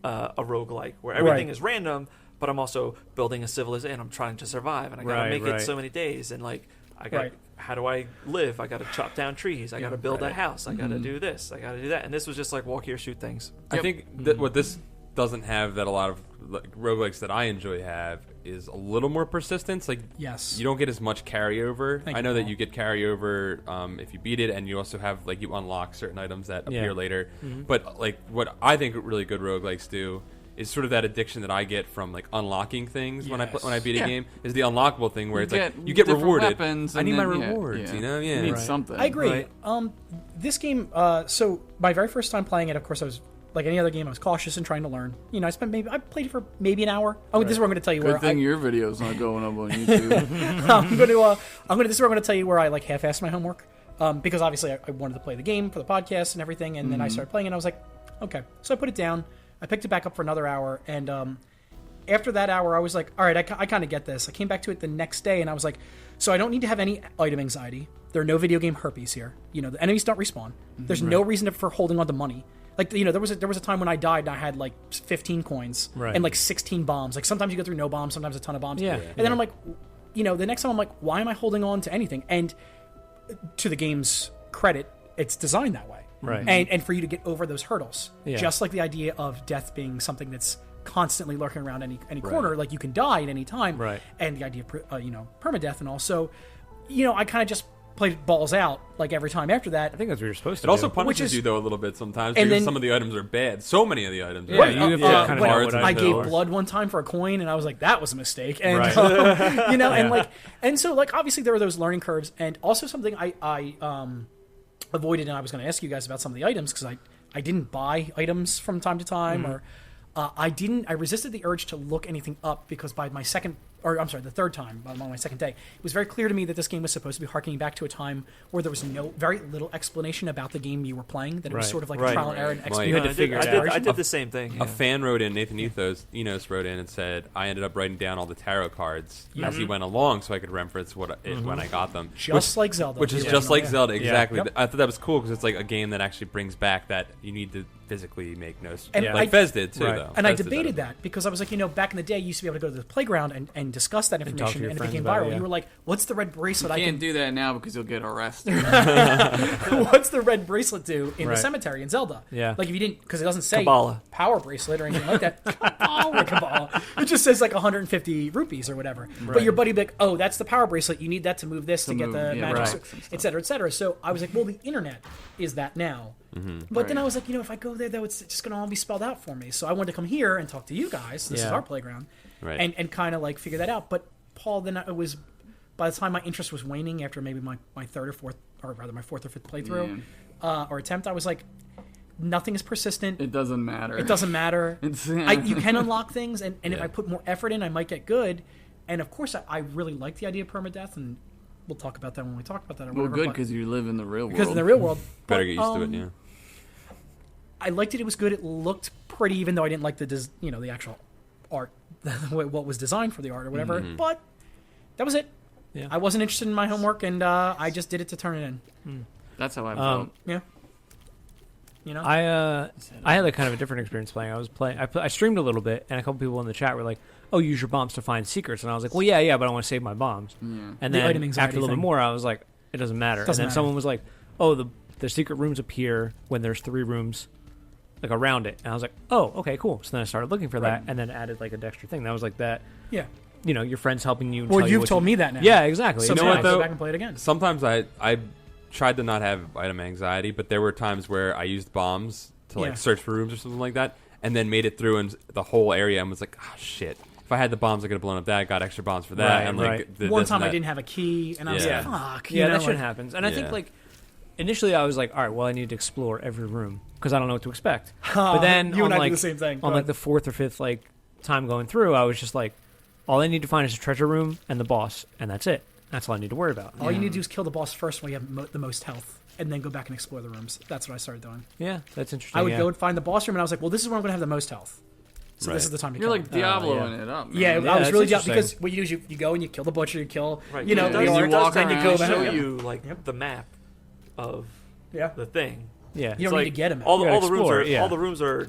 a roguelike where everything Right. is random, but I'm also building a civilization. And I'm trying to survive, and I gotta Right, make right. it so many days. And like I got, Right. how do I live? I gotta chop down trees. I gotta build a house. I gotta do this. I gotta do that. And this was just like walk here, shoot things. I think that what this doesn't have that a lot of like, roguelikes that I enjoy have is a little more persistence. Like, Yes. you don't get as much carryover. Thank I you, know that Paul. you get carryover if you beat it, and you also have like you unlock certain items that appear later. But like what I think really good roguelikes do is sort of that addiction that I get from like unlocking things when Yes. when I beat Yeah. a game is the unlockable thing where it's like you get different rewarded. weapons I and need my then- yeah, rewards, yeah. you know? Yeah. You need Right. something. I agree. Right. This game, so my very first time playing it, of course, I was like any other game. I was cautious and trying to learn. You know, I played it for maybe an hour. Oh, this is where I'm going to tell you Good where thing I, your video's not going up on YouTube. This is where I'm going to tell you where I like half-assed my homework. Because obviously I wanted to play the game for the podcast and everything, and then I started playing, and I was like, okay. So I put it down. I picked it back up for another hour, and after that hour, I was like, all right, I kind of get this. I came back to it the next day, and I was like, so I don't need to have any item anxiety. There are no video game herpes here. You know, the enemies don't respawn. There's no reason for holding on to money. Like, you know, there was a time when I died and I had like 15 coins and like 16 bombs. Like sometimes you go through no bombs, sometimes a ton of bombs. Yeah. And then I'm like, you know, the next time I'm like, why am I holding on to anything? And to the game's credit, it's designed that way. Right. And for you to get over those hurdles. Yeah. Just like the idea of death being something that's constantly lurking around any corner, like you can die at any time. Right. And the idea of permadeath and all. So, you know, I kind of just played balls out like every time after that. I think that's what you're supposed to It also do. punishes Which is- you though a little bit sometimes And because then- some of the items are bad. So many of the items. Yeah, are you bad. have to Uh, kind of when know Cards what and I items gave are. blood one time for a coin, and I was like, that was a mistake. And Right. you know, and so like obviously there were those learning curves, and also something I avoided, and I was going to ask you guys about some of the items because I didn't buy items from time to time, or I resisted the urge to look anything up because by my the third time, on my second day, it was very clear to me that this game was supposed to be harkening back to a time where there was very little explanation about the game you were playing, that it was Right. sort of like Right. a trial and error and Right. exploration. You had to figure it out. I did the same thing. A fan wrote in, Nathan Enos wrote in and said, I ended up writing down all the tarot cards as he went along so I could reference when I got them. Just like Zelda. Which is Yeah. just like Yeah. Zelda, exactly. Yep. I thought that was cool because it's like a game that actually brings back that you need to physically make notes. And Like I- Fez did too, Right. though. And I Fez did debated that because I was like, you know, back in the day, you used to be able to go to the playground and discuss that talk to information, your and it friends became about it, viral. yeah. You were like, what's the red bracelet I Can't can do that now because you'll get arrested. what's the red bracelet do in the Right. cemetery in Zelda? Yeah. Like if you didn't, because it doesn't say Kabbalah. power bracelet or anything like that. Kabbalah. It just says like 150 rupees or whatever. But your buddy would be like, oh, that's the power bracelet. You need that to move this to get move, the yeah, magic, right. so- et cetera, et cetera. So I was like, well, the internet is that now. But then Right. I was like, you know, if I go there, though, it's just going to all be spelled out for me. So I wanted to come here and talk to you guys. This is Yeah. our playground. Right. And kind of like figure that out. But Paul, then it was, by the time my interest was waning after maybe my third or fourth, or rather my fourth or fifth playthrough or attempt, I was like, nothing is persistent. It doesn't matter. It doesn't matter. It's- You can unlock things, and if Yeah. I put more effort in, I might get good. And of course, I really like the idea of permadeath, and we'll talk about that when we talk about that. Or Well, whatever, good but- because you live in the real world. because in the real world, Better but, get used to it, yeah. I liked it. It was good. It looked pretty, even though I didn't like the actual art, what was designed for the art or whatever. But that was it. Yeah. I wasn't interested in my homework, and I just did it to turn it in. That's how I felt. Yeah. You know. I had like kind of a different experience playing. I was playing. I streamed a little bit, and a couple people in the chat were like, "Oh, use your bombs to find secrets." And I was like, "Well, yeah, but I want to save my bombs." And The then item anxiety after a little thing. bit more, I was like, "It doesn't matter." Doesn't and then matter. someone was like, "Oh, the secret rooms appear when there's 3 rooms, like around it." And I was like, "Oh, okay, cool." So then I started looking for that, and then added like a extra thing that was like that. Yeah. You know, your friends helping you. Well, tell you you've what told you- me that now. Yeah, exactly. So You know now what, I go though? back and play it again. Sometimes I tried to not have item anxiety, but there were times where I used bombs to like Yeah. search for rooms or something like that, and then made it through and the whole area and was like, oh shit. if I had the bombs, I could have blown up that. Got extra bombs for that. Right, and like right. One this time and I that. didn't have a key, and I was Yeah. like, fuck. Yeah, that shit like, happens. And I think Yeah. like initially I was like, all right, well I need to explore every room because I don't know what to expect. But then you on and I like do the same thing. on like the fourth or fifth like time going through, I was just like, all I need to find is a treasure room and the boss, and that's it. That's all I need to worry about. all you need to do is kill the boss first when you have the most health, and then go back and explore the rooms. That's what I started doing. Yeah, that's interesting. I would yeah. go and find the boss room, and I was like, well, this is where I'm going to have the most health. So Right. this is the time to You're kill like him. Diablo-ing it up. Man. Yeah, Yeah, I was that's really interesting. because what you do is you go and you kill the butcher, you kill, Right. you know, It the does- orc, you walk then you around, go They back. show you like Yep. the map of Yeah, the thing. Yeah, you It's don't like need to get him. all You the gotta all the rooms explore are it, yeah. all the rooms are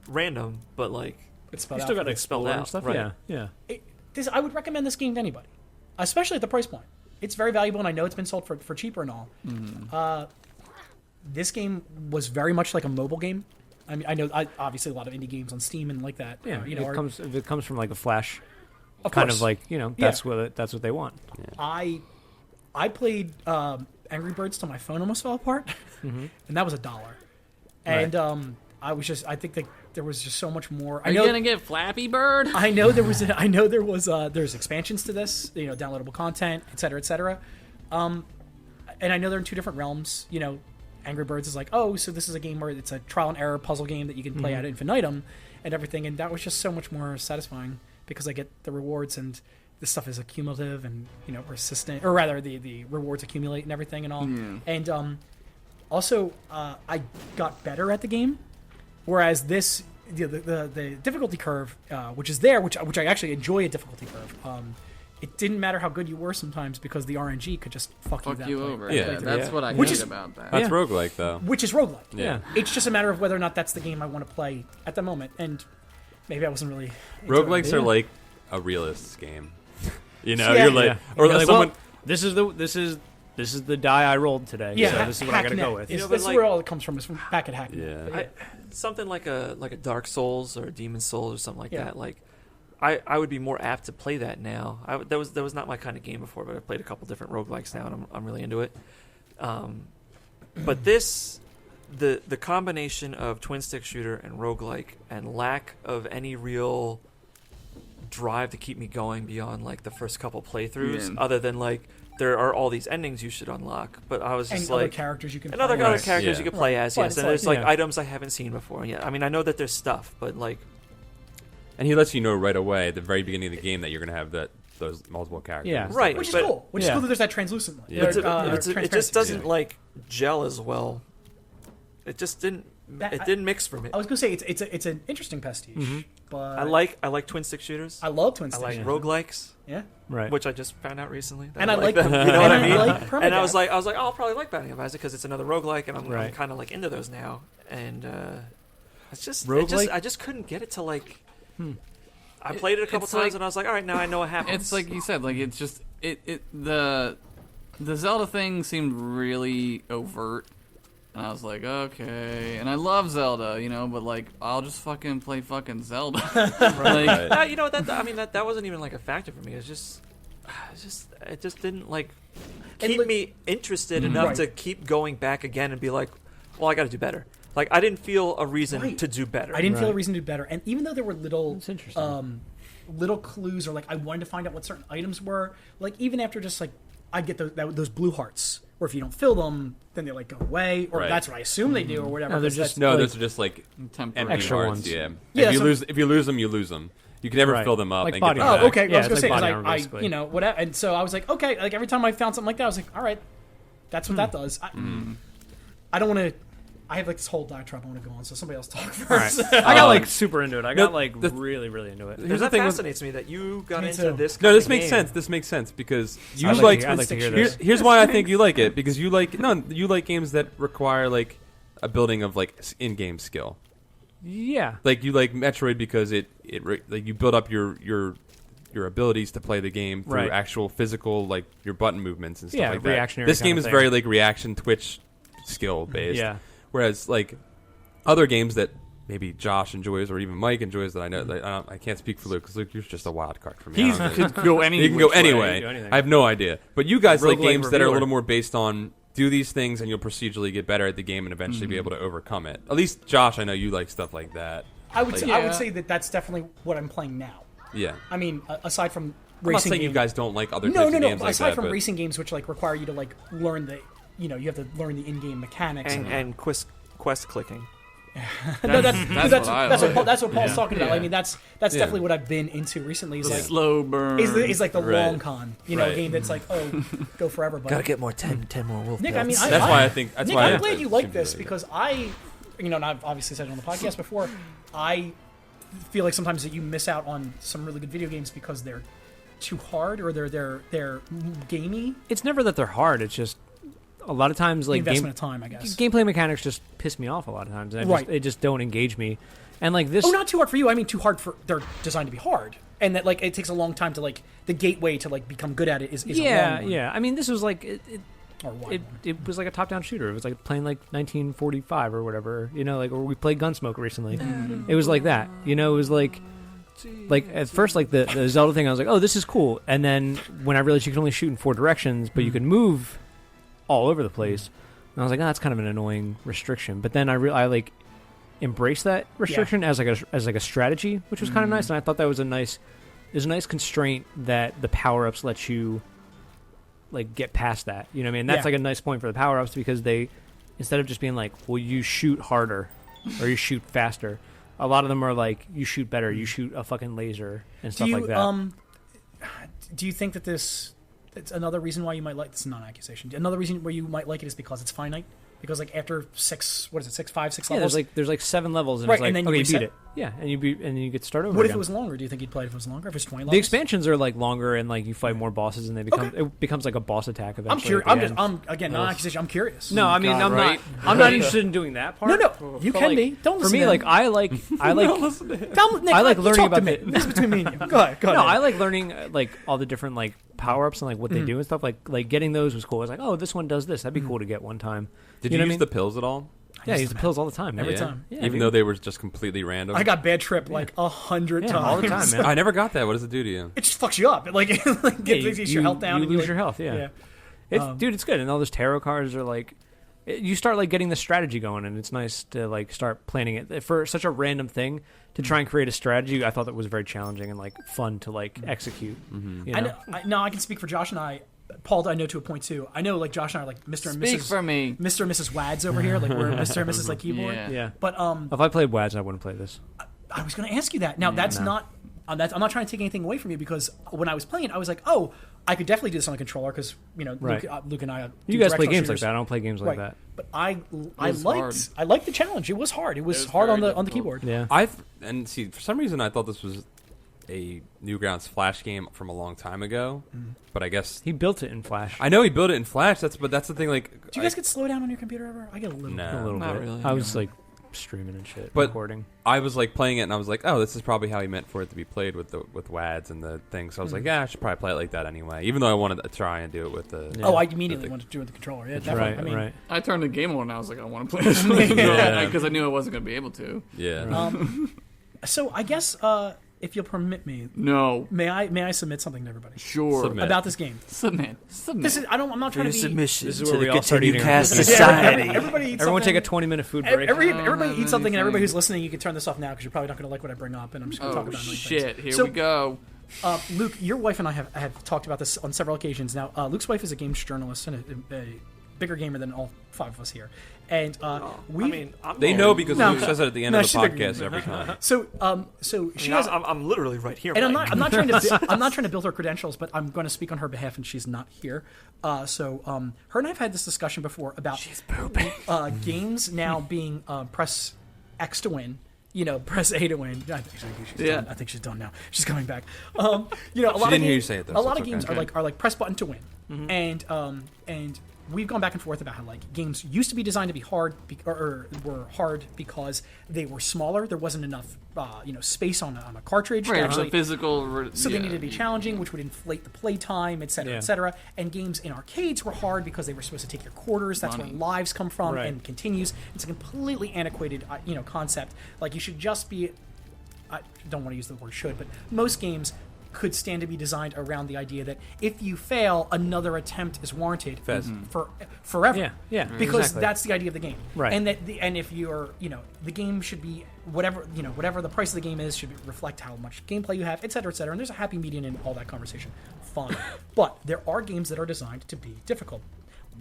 random, but like It's you spelled still out got to for spelled explore and out, stuff. right. Yeah. I would recommend this game to anybody, especially at the price point. It's very valuable, and I know it's been sold for cheaper and all. This game was very much like a mobile game. I mean, I know obviously a lot of indie games on Steam and like that. Yeah, you know, if it comes from like a Flash, of kind course. of like Yeah. that's what they want. I played Angry Birds till my phone almost fell apart, and that was $1. And I think that there was just so much more. Are you gonna get Flappy Bird? I know there's expansions to this, you know, downloadable content, et cetera, et cetera. And I know they're in two different realms. You know, Angry Birds is like, oh, so this is a game where it's a trial and error puzzle game that you can play ad infinitum and everything, and that was just so much more satisfying because I get the rewards and this stuff is accumulative and, you know, persistent, or rather the rewards accumulate and everything and all. And also I got better at the game, whereas this the difficulty curve, which is there, which I actually enjoy a difficulty curve. It didn't matter how good you were sometimes because the RNG could just fuck Fuck that you play- over. that Yeah, Yeah, playthrough. that's what I Which hate is- about that. That's Yeah. roguelike though. Which is roguelike. Yeah. It's just a matter of whether or not that's the game I want to play at the moment, and maybe I wasn't really. into it. Roguelikes Yeah. are like a realist's game. You know, Yeah. you're like, Yeah. or You're like, someone. well, this is the die I rolled today. Yeah, so this is what I got to Hacknet. go with. Is- You know, this but is where all it comes from. Is from back at Hacknet. Yeah. something like a Dark Souls or a Demon Souls or something like Yeah. that. Like I would be more apt to play that now. That was not my kind of game before, but I played a couple different roguelikes now, and I'm really into it. But this, the combination of twin stick shooter and roguelike and lack of any real drive to keep me going beyond like the first couple playthroughs, Yeah. other than like there are all these endings you should unlock. But I was And just other like, characters you can. and other play other as. characters Yeah. you can play as, But yes, it's and like- there's like yeah. items I haven't seen before. Yeah, I mean I know that there's stuff, but like And he lets you know right away at the very beginning of the game that you're going to have those multiple characters. Yeah. Right. Which is but- cool. Which is Yeah. cool that there's that translucent one. Yeah. Or, It's it transparency. just doesn't Yeah. like gel as well. It just didn't. That- It didn't mix for me. I was gonna say it's an interesting pastiche, but I like twin stick shooters. I love twin I stick. like shooters. roguelikes, Yeah, Right. which I just found out recently. that and I like them. them. You know what I and mean? like And I was permadeath. like, oh, I'll probably like Binding of Isaac because it's another roguelike, and I'm Right. kind of like into those now. And Roguelike? I just couldn't get it to like. I played it a couple It's times, like- and I was like, all right, now I know what happens. It's like you said, like it's just the Zelda thing seemed really overt, and I was like, okay, and I love Zelda, you know, but like I'll just fucking play fucking Zelda. Like, You know that wasn't even like a factor for me. It just didn't like keep like- me interested enough Right. to keep going back again and be like, well, I got to do better. Like I didn't feel a reason Right. to do better. I didn't feel a Right. reason to do better. And even though there were little, That's interesting. little clues, or like I wanted to find out what certain items were, like even after just like I'd get those blue hearts, or if you don't fill them, then they like go away, or Right. that's what I assume they do, or whatever. No, they're 'cause just- that's- No, Like- those are just like temporary. empty Extra hearts. ones. Yeah. Yeah, If you so- lose them, you lose them. You can never Right. fill them up Like and body get them armor. back. Oh, okay. Yeah, I was it's gonna say like 'cause body armor, I basically. you know, whatever. And so I was like, okay, like every time I found something like that, I was like, all right, that's what that does. I don't want to. I have like this whole diatribe I want to go on, so somebody else talk first. All right. I got like super into it. I got like the- really, really into it. Here's the that thing with- fascinates me that you got Me into too. this. No, kind this of makes game. sense. This makes sense because you I'd like. I'd like to hear this. Here's why I think you like it because you like you like games that require like a building of like in-game skill. Yeah. Like you like Metroid because like you build up your abilities to play the game through Right. actual physical like your button movements and stuff Yeah, like that. reactionary This kind game of is thing. very like reaction twitch skill based. Yeah. Whereas like other games that maybe Josh enjoys or even Mike enjoys that I know like, I can't speak for Luke because Luke you're just a wild card for me. He's I don't know. could go any. He can go which way, anyway. do anything. I have no idea. But you guys like Roguelike games that are a reviewer. little more based on do these things and you'll procedurally get better at the game and eventually be able to overcome it. At least Josh, I know you like stuff like that. I would Like, say, I Yeah. would say that that's definitely what I'm playing now. Yeah. I mean, aside from I'm not racing saying you games, guys don't like other no, types no, of no. games like Aside that, from but racing games, which like require you to like learn the, you have to learn the in-game mechanics and quest clicking. no, That's that's what Paul's talking about. Yeah. I mean, that's definitely what I've been into recently. Is The like slow burn. is like the Right. long con, a Right. game that's like, oh, go forever. But Gotta get more 10 more wolf Nick, I mean, pelts. that's why I think. That's Nick, why I'm I glad you seem like to this it. because and I've obviously said it on the podcast before, I feel like sometimes that you miss out on some really good video games because they're too hard or they're gamey. It's never that they're hard. It's just a lot of times The like investment of time, I guess. gameplay mechanics just piss me off a lot of times. And Right. they just don't engage me. And like this, Oh, not too hard for you. I mean, too hard for they're designed to be hard, and that like it takes a long time to like the gateway to like become good at it is a long one. yeah. I mean, this was like Or wide it, one. it was like a top-down shooter. It was like playing like 1945 or whatever, like, or we played Gunsmoke recently. It was like that, it was like at first, like the Zelda thing, I was like, oh, this is cool. And then when I realized you can only shoot in 4 directions, but you can move all over the place, and I was like, oh, that's kind of an annoying restriction. But then I like embraced that restriction as like a strategy, which was kind of nice. And I thought that was a nice constraint that the power-ups let you like get past that. You know what I mean? That's Yeah. like a nice point for the power-ups because they, instead of just being like, well, you shoot harder or you shoot faster, a lot of them are like, you shoot better, you shoot a fucking laser and stuff like that. Do you think that it's another reason why you might like this? Is not an accusation. Another reason where you might like it is because it's finite. Because like after 6 levels. There's like 7 levels and Right, it's like, and then you okay, you reset. beat it. Yeah, and you get to start over What if again. it was longer? Do you think you'd play it if it was longer? If it's 20 levels? The expansions are like longer and like you fight more bosses and it becomes like a boss attack eventually. I'm curious. at the end. Again, not an accusation. I'm curious. No, I mean God, I'm right? I'm not interested in doing that part. No, you But, can like, be. Don't for listen me, to like him. I like Nick, I like learning talk to about me. the- This is between me and you. Go ahead. no, I like learning like all the different like power ups and like what they do and stuff. Like getting those was cool. I was like, oh, this one does this. That'd be cool to get one time. Did You you know what I use mean? the pills at all? Yeah, I use the pills all the time. Man. Every Yeah? time. Yeah, Even dude. though they were just completely random. I got bad trip like 100 Yeah, times. all the time, man. I never got that. What does it do to you? It just fucks you up. It like it takes your health down. You and lose like, your health. Yeah. yeah. Dude, it's good. And all those tarot cards are like, you start like getting the strategy going, and it's nice to like start planning it for such a random thing to try and create a strategy. I thought that was very challenging and like fun to like execute. You know? I know. I can speak for Josh and I. Paul, I know to a point too. I know like Josh and I are like Mr. and Speak Mrs. for me. Mr. and Mrs. Wads over here. Like we're Mr. and Mrs. like keyboard. Yeah. Yeah. But If I played WADS, I wouldn't play this. I was going to ask you that. Now that's not. I'm not trying to take anything away from you because when I was playing, I was like, oh, I could definitely do this on the controller because Right. Luke and I. You do guys play directional games like shooters. that. I don't play games like Right. that. But I was hard. liked the challenge. It was hard. It was was hard on very the difficult. keyboard. Yeah. And see, for some reason, I thought this was a Newgrounds Flash game from a long time ago, but I guess He built it in Flash. I know he built it in Flash. But that's the thing. Like, Do you guys get slow down on your computer ever? I get a little. No. a little Not bit. really. I was like streaming and shit, But- recording. I was like playing it, and I was like, oh, this is probably how he meant for it to be played with WADs and the thing. So I was like, yeah, I should probably play it like that anyway. Even though I wanted to try and do it with the. Yeah. Oh, I immediately wanted to do it with the controller. Yeah, definitely. Right, I mean, right. I turned the game on and I was like, I want to play this Yeah. because I knew I wasn't going to be able to. Yeah. So I guess if you'll permit me, No. may I submit something to everybody Sure. Submit. about this game? Submit. This is I'm not trying to be. submission This is to where the we all start eating our ContinueCast food. Society. Everybody eats Everyone take something. a 20-minute food break. Everybody eat something, and everybody anything. who's listening, you can turn this off now because you're probably not going to like what I bring up, and I'm just going to Oh, talk about million shit. things. Here So, we go. Luke, your wife and I have talked about this on several occasions. Now, Luke's wife is a games journalist and a bigger gamer than all 5 of us here, and we. They know because No. Luke says it at the end No, of the she's a- podcast every time. So she has. I'm literally right here. And Mike. I'm not trying to I'm not trying to build her credentials, but I'm going to speak on her behalf, and she's not here. Her and I've had this discussion before about games now being press X to win. Press A to win. I think she's Yeah. done. I think she's done now. She's coming back. A lot of didn't hear you games, say it, though, a so lot it's of games okay. are like press button to win, and we've gone back and forth about how like games used to be designed to be hard or were hard because they were smaller. There wasn't enough space on a cartridge to Right, actually the physical. so they needed to be challenging, which would inflate the play time, et cetera, Yeah. et cetera. And games in arcades were hard because they were supposed to take your quarters. That's Money. where lives come from Right. and continues. It's a completely antiquated, concept. Like you should just be. I don't want to use the word should, but most games could stand to be designed around the idea that if you fail, another attempt is warranted for forever. Yeah, Because exactly. that's the idea of the game. Right. And and if you're, the game should be whatever the price of the game is should reflect how much gameplay you have, et cetera, et cetera. And there's a happy median in all that conversation. Fine. But there are games that are designed to be difficult.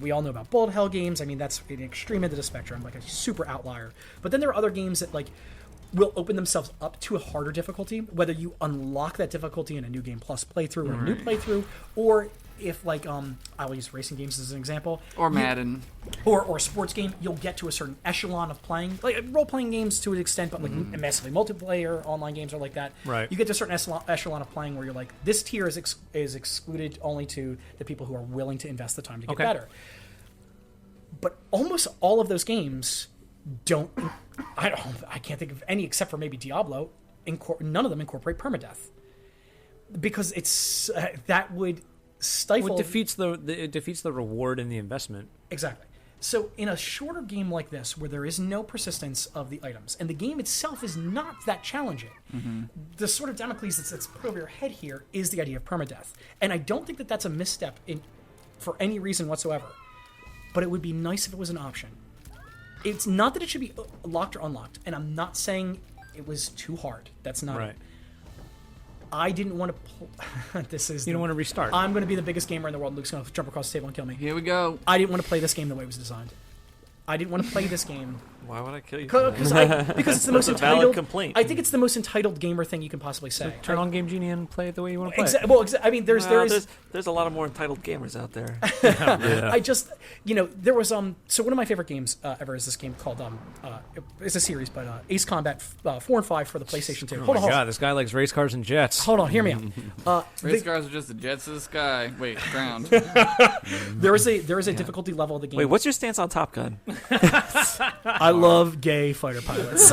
We all know about bullet hell games. I mean, that's an extreme end of the spectrum, like a super outlier. But then there are other games that will open themselves up to a harder difficulty, whether you unlock that difficulty in a New Game Plus playthrough or a new playthrough, or if I will use racing games as an example, Or Madden. or a sports game, you'll get to a certain echelon of playing, like role-playing games to an extent, but like massively multiplayer online games are like that. Right. You get to a certain echelon of playing where you're like, this tier is excluded only to the people who are willing to invest the time to get better. But almost all of those games don't. I can't think of any except for maybe Diablo. None of them incorporate permadeath because it's that would stifle. Well, it defeats the reward in the investment. Exactly. So in a shorter game like this, where there is no persistence of the items, and the game itself is not that challenging, the sort of Damocles that's put over your head here is the idea of permadeath. And I don't think that that's a misstep for any reason whatsoever. But it would be nice if it was an option. It's not that it should be locked or unlocked, and I'm not saying it was too hard. That's not Right. it. I didn't want to. You don't want to restart. I'm going to be the biggest gamer in the world. Luke's going to jump across the table and kill me. Here we go. I didn't want to play this game the way it was designed. I didn't want to play this game Why would I kill you? because it's the most That's a valid entitled complaint. I think it's the most entitled gamer thing you can possibly say. Turn on Game Genie and play it the way you want to play it. I mean, there is. There's a lot of more entitled gamers out there. I just, there was so one of my favorite games ever is this game called it's a series, but Ace Combat 4 and 5 for the PlayStation 2. Oh Hold my on, god, this guy likes race cars and jets. hold on, hear me out. Race cars are just the jets of the sky. Wait, ground. There is a difficulty level of the game. Wait, what's your stance on Top Gun? I love gay fighter pilots.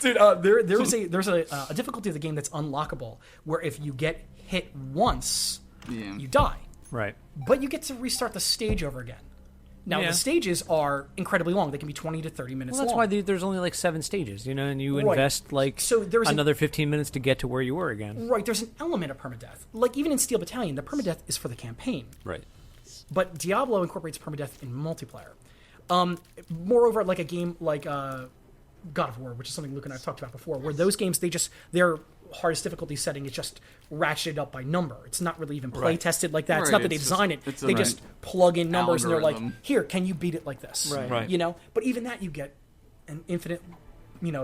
Dude, there's a difficulty of the game that's unlockable where if you get hit once, you die. Right. But you get to restart the stage over again. Now, Yeah. the stages are incredibly long. They can be 20 to 30 minutes Well, that's long. why there's only like 7 stages, and you Right. invest So there's another 15 minutes to get to where you were again. Right, there's an element of permadeath. Like, even in Steel Battalion, the permadeath is for the campaign. Right. But Diablo incorporates permadeath in multiplayer. Moreover, like a game like God of War, which is something Luke and I have talked about before, where those games, their hardest difficulty setting is just ratcheted up by number. It's not really even play tested like that. It's Right, not that they it's design just- it. it's a They just plug in numbers and they're like, algorithm. here, can you beat it like this? Right. But even that you get an infinite,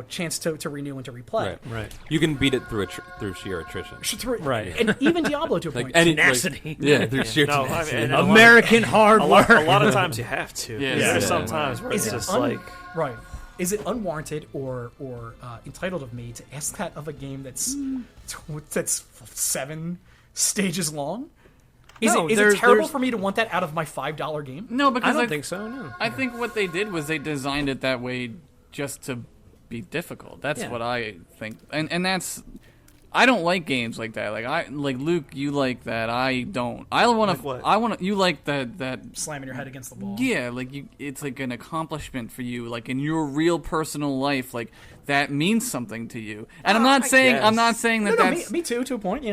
chance to renew and to replay. Right. You can beat it through sheer attrition. Right. And even Diablo to a point. Tenacity. Through sheer No, tenacity. I mean, American hard a work. lot of times you have to. Yeah, There's yeah. some times where it's just like right? Is it unwarranted or entitled of me to ask that of a game that's 7 stages long? Is No, it there's- terrible there's- for me to want that out of my $5 game? No, because I don't think so, no. I think what they did was they designed it that way just to be difficult. That's Yeah. what I think, and that's. I don't like games like that. Like Luke, you like that. I don't. I want to. Like what? I want to. You like that. Slamming your head against the wall. Yeah, like it's like an accomplishment for you. Like in your real personal life, like that means something to you. And I'm not saying. I'm not saying that No, that's. me too, to a point,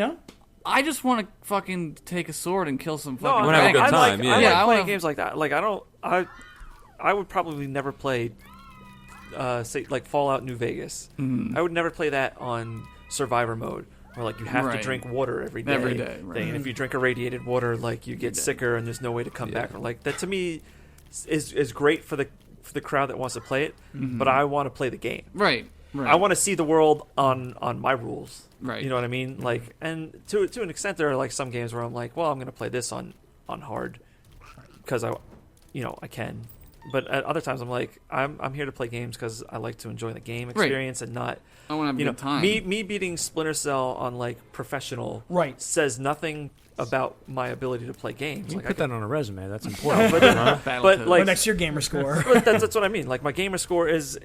I just want to fucking take a sword and kill some no, fucking. wanna have a good I time, like, yeah. I Yeah, like I playing wanna- games like that. Like I would probably never play, say like Fallout New Vegas. I would never play that on Survivor mode, where like you have to Right. drink water every day. Every day, right. And if you drink irradiated water, like you get sicker and there's no way to come back. Like that to me is great for the crowd that wants to play it, but I want to play the game. Right. Right. I want to see the world on my rules. Right. You know what I mean? Like, and to an extent, there are like some games where I'm like, well, I'm going to play this on hard because I can. But at other times, I'm like, I'm here to play games because I like to enjoy the game experience and not. I want to have a good time. Me beating Splinter Cell on like professional Right. says nothing about my ability to play games. You Like, put I that on a resume. That's important. but Battletoads. like next year gamer score. but that's what I mean. Like my gamer score is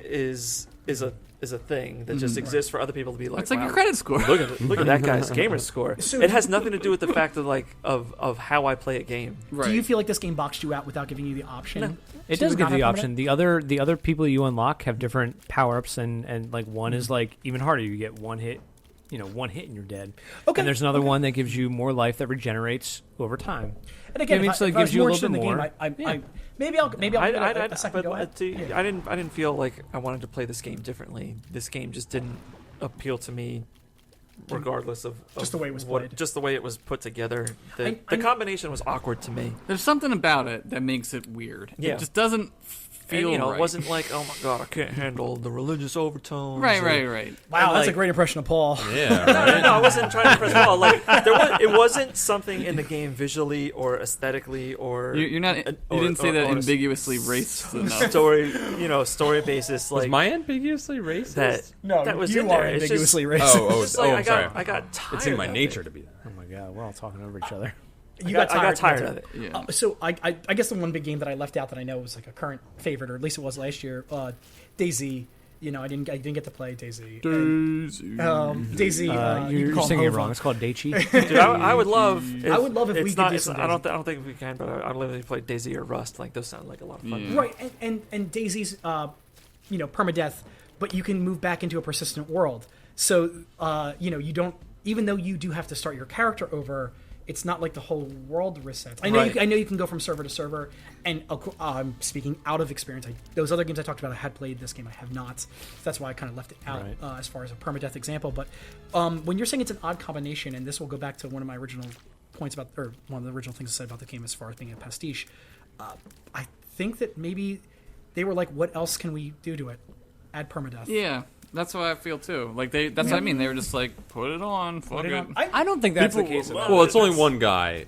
a thing that just exists for other people to be like. It's like wow, your credit score. Look at that guy's gamer score. So it has nothing to do with the fact of how I play a game. Right. Do you feel like this game boxed you out without giving you the option? It to does give not the have option. The other people you unlock have different power ups, and like one is like even harder. You get one hit one hit and you're dead. Okay. And there's another one that gives you more life that regenerates over time. And again, I mean, if so I, it if I was gives you a more little interested bit in the more. game, maybe I'll give it a second go at it. I didn't feel like I wanted to play this game differently. This game just didn't appeal to me, regardless of Just the way it was played. Just the way it was put together. The I- combination was awkward to me. There's something about it that makes it weird. Yeah. It just doesn't feel And, right. it wasn't like, oh my god, I can't handle the religious overtones. Right. Wow, And, that's a like- great impression of Paul. Yeah, No, right? I wasn't trying to impress Paul. Like, it wasn't something in the game visually or aesthetically or You're not. You didn't say that ambiguously racist enough. story basis. Was Like my ambiguously racist? that was you in are there. It's ambiguously just, racist. Oh, it's just like I'm sorry. I got tired. It's in my of nature it. to be that. Oh my god, we're all talking over each other. I got tired you of it. Yeah. So I guess the one big game that I left out that I know was like a current favorite, or at least it was last year, DayZ. I didn't get to play DayZ. DayZ. you You're can call singing it Hova. wrong. It's called Daichi. Dude, I would love. I would love if it's we could not, do it's- some I DayZ. don't think we can, but I'd love to play DayZ or Rust. Like those sound like a lot of fun. Yeah. Right, and DayZ's permadeath, but you can move back into a persistent world. So you don't, even though you do have to start your character over. It's not like the whole world resets. I know. Right. I know you can go from server to server, and speaking out of experience, those other games I talked about, I had played. This game I have not. So that's why I kind of left it out Right. as far as a permadeath example. But when you're saying it's an odd combination, and this will go back to one of my original points about, or one of the original things I said about the game as far as being a pastiche, I think that maybe they were like, "What else can we do to it? Add permadeath." Yeah, that's what I feel too. Like that's what I mean. They were just like, put it on, fuck it. I don't think that's the case. At all. Well, it's only one guy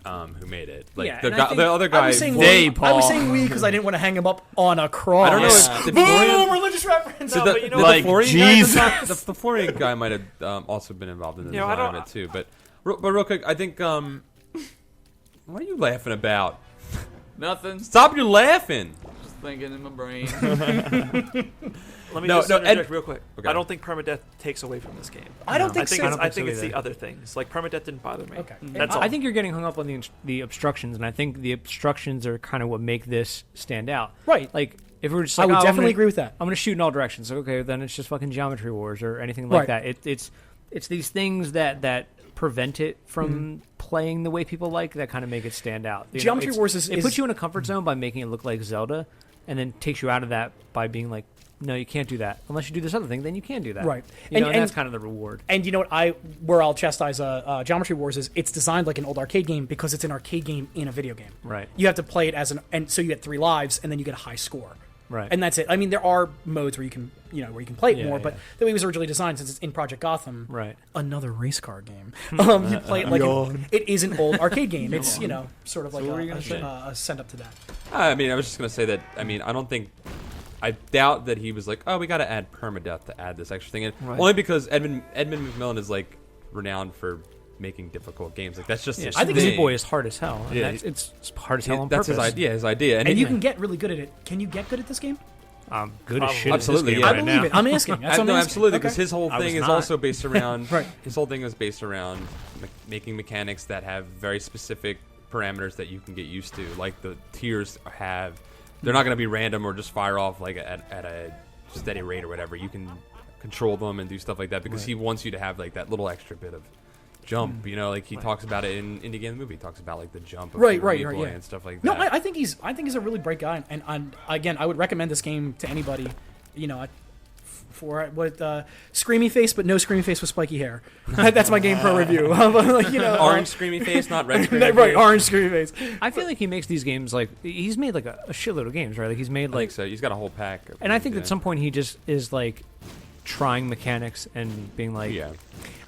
who made it. Like Yeah, the and I guy, think- the other guy. I was saying They, we. I Paul. was saying we because I didn't want to hang him up on a cross. I don't know Yeah. if the Boom! Florian, Religious reference. No, the, but you know the what? Like, Florian guy does Jesus. not- the Florian guy might have also been involved in the You know, I design of don't- it too. But real quick, I think what are you laughing about? Nothing. Stop your laughing. Just thinking in my brain. Let me No, just no, interject real quick. Okay. I don't think permadeath takes away from this game. I don't think I think so. it's, I think so it's the either. other things. Like permadeath didn't bother me. Okay. That's all. I think you're getting hung up on the obstructions, and I think the obstructions are kind of what make this stand out. Right. Like if we were just I like, would oh, definitely I'm agree with that. going to shoot in all directions. Okay, then it's just fucking Geometry Wars or anything like Right. that. It's these things that prevent it from playing the way people like that kind of make it stand out. You know, Geometry it's- Wars is- it puts you in a comfort zone by making it look like Zelda, and then takes you out of that by being like, no, you can't do that unless you do this other thing. Then you can do that. Right. You know, And- and that's and- kind of the reward. And you know what? Where I'll chastise Geometry Wars is it's designed like an old arcade game because it's an arcade game in a video game. Right. You have to play it and so you get 3 lives and then you get a high score. Right. And that's it. I mean, there are modes where you can play it Yeah, more, but yeah. the way it was originally designed, since it's in Project Gotham, Right. another race car game. You play it like it is an old arcade game. It's sort of like what were you gonna say? a send up to that. I mean, I was just gonna say that. I mean, I doubt that he was like, oh, we got to add permadeath to add this extra thing in. Right. Only because Edmund McMillan is like renowned for making difficult games. Like that's just Yeah, his I think thing. Zoo Boy is hard as hell. And Yeah, it's hard as hell on that's purpose. his idea, And you can get really good at it. Can you get good at this game? I'm good Probably. as shit. Absolutely, at this game yeah. I right believe now. it. I'm asking. That's what I'm no, asking. absolutely, Okay. because his whole I was thing is not. also based around. Right. His whole thing is based around making mechanics that have very specific parameters that you can get used to. Like the tiers have, they're not going to be random or just fire off like at a steady rate or whatever. You can control them and do stuff like that because he wants you to have like that little extra bit of jump. You know, like he talks about it in Indie Game the Movie. He talks about like the jump of Right, Super right, Meat right, Boy yeah. and stuff like No, that. I think he's a really bright guy, and again, I would recommend this game to anybody. For what screamy face, but no screamy face with spiky hair. That's my game pro review. Orange screamy face, not red screamy right, face. orange screamy face. I feel like he makes these games like he's made like a shitload of games, right? Like he's made I like, think so. He's got a whole pack. Of and I think games, at some point he just is like trying mechanics and being like, yeah.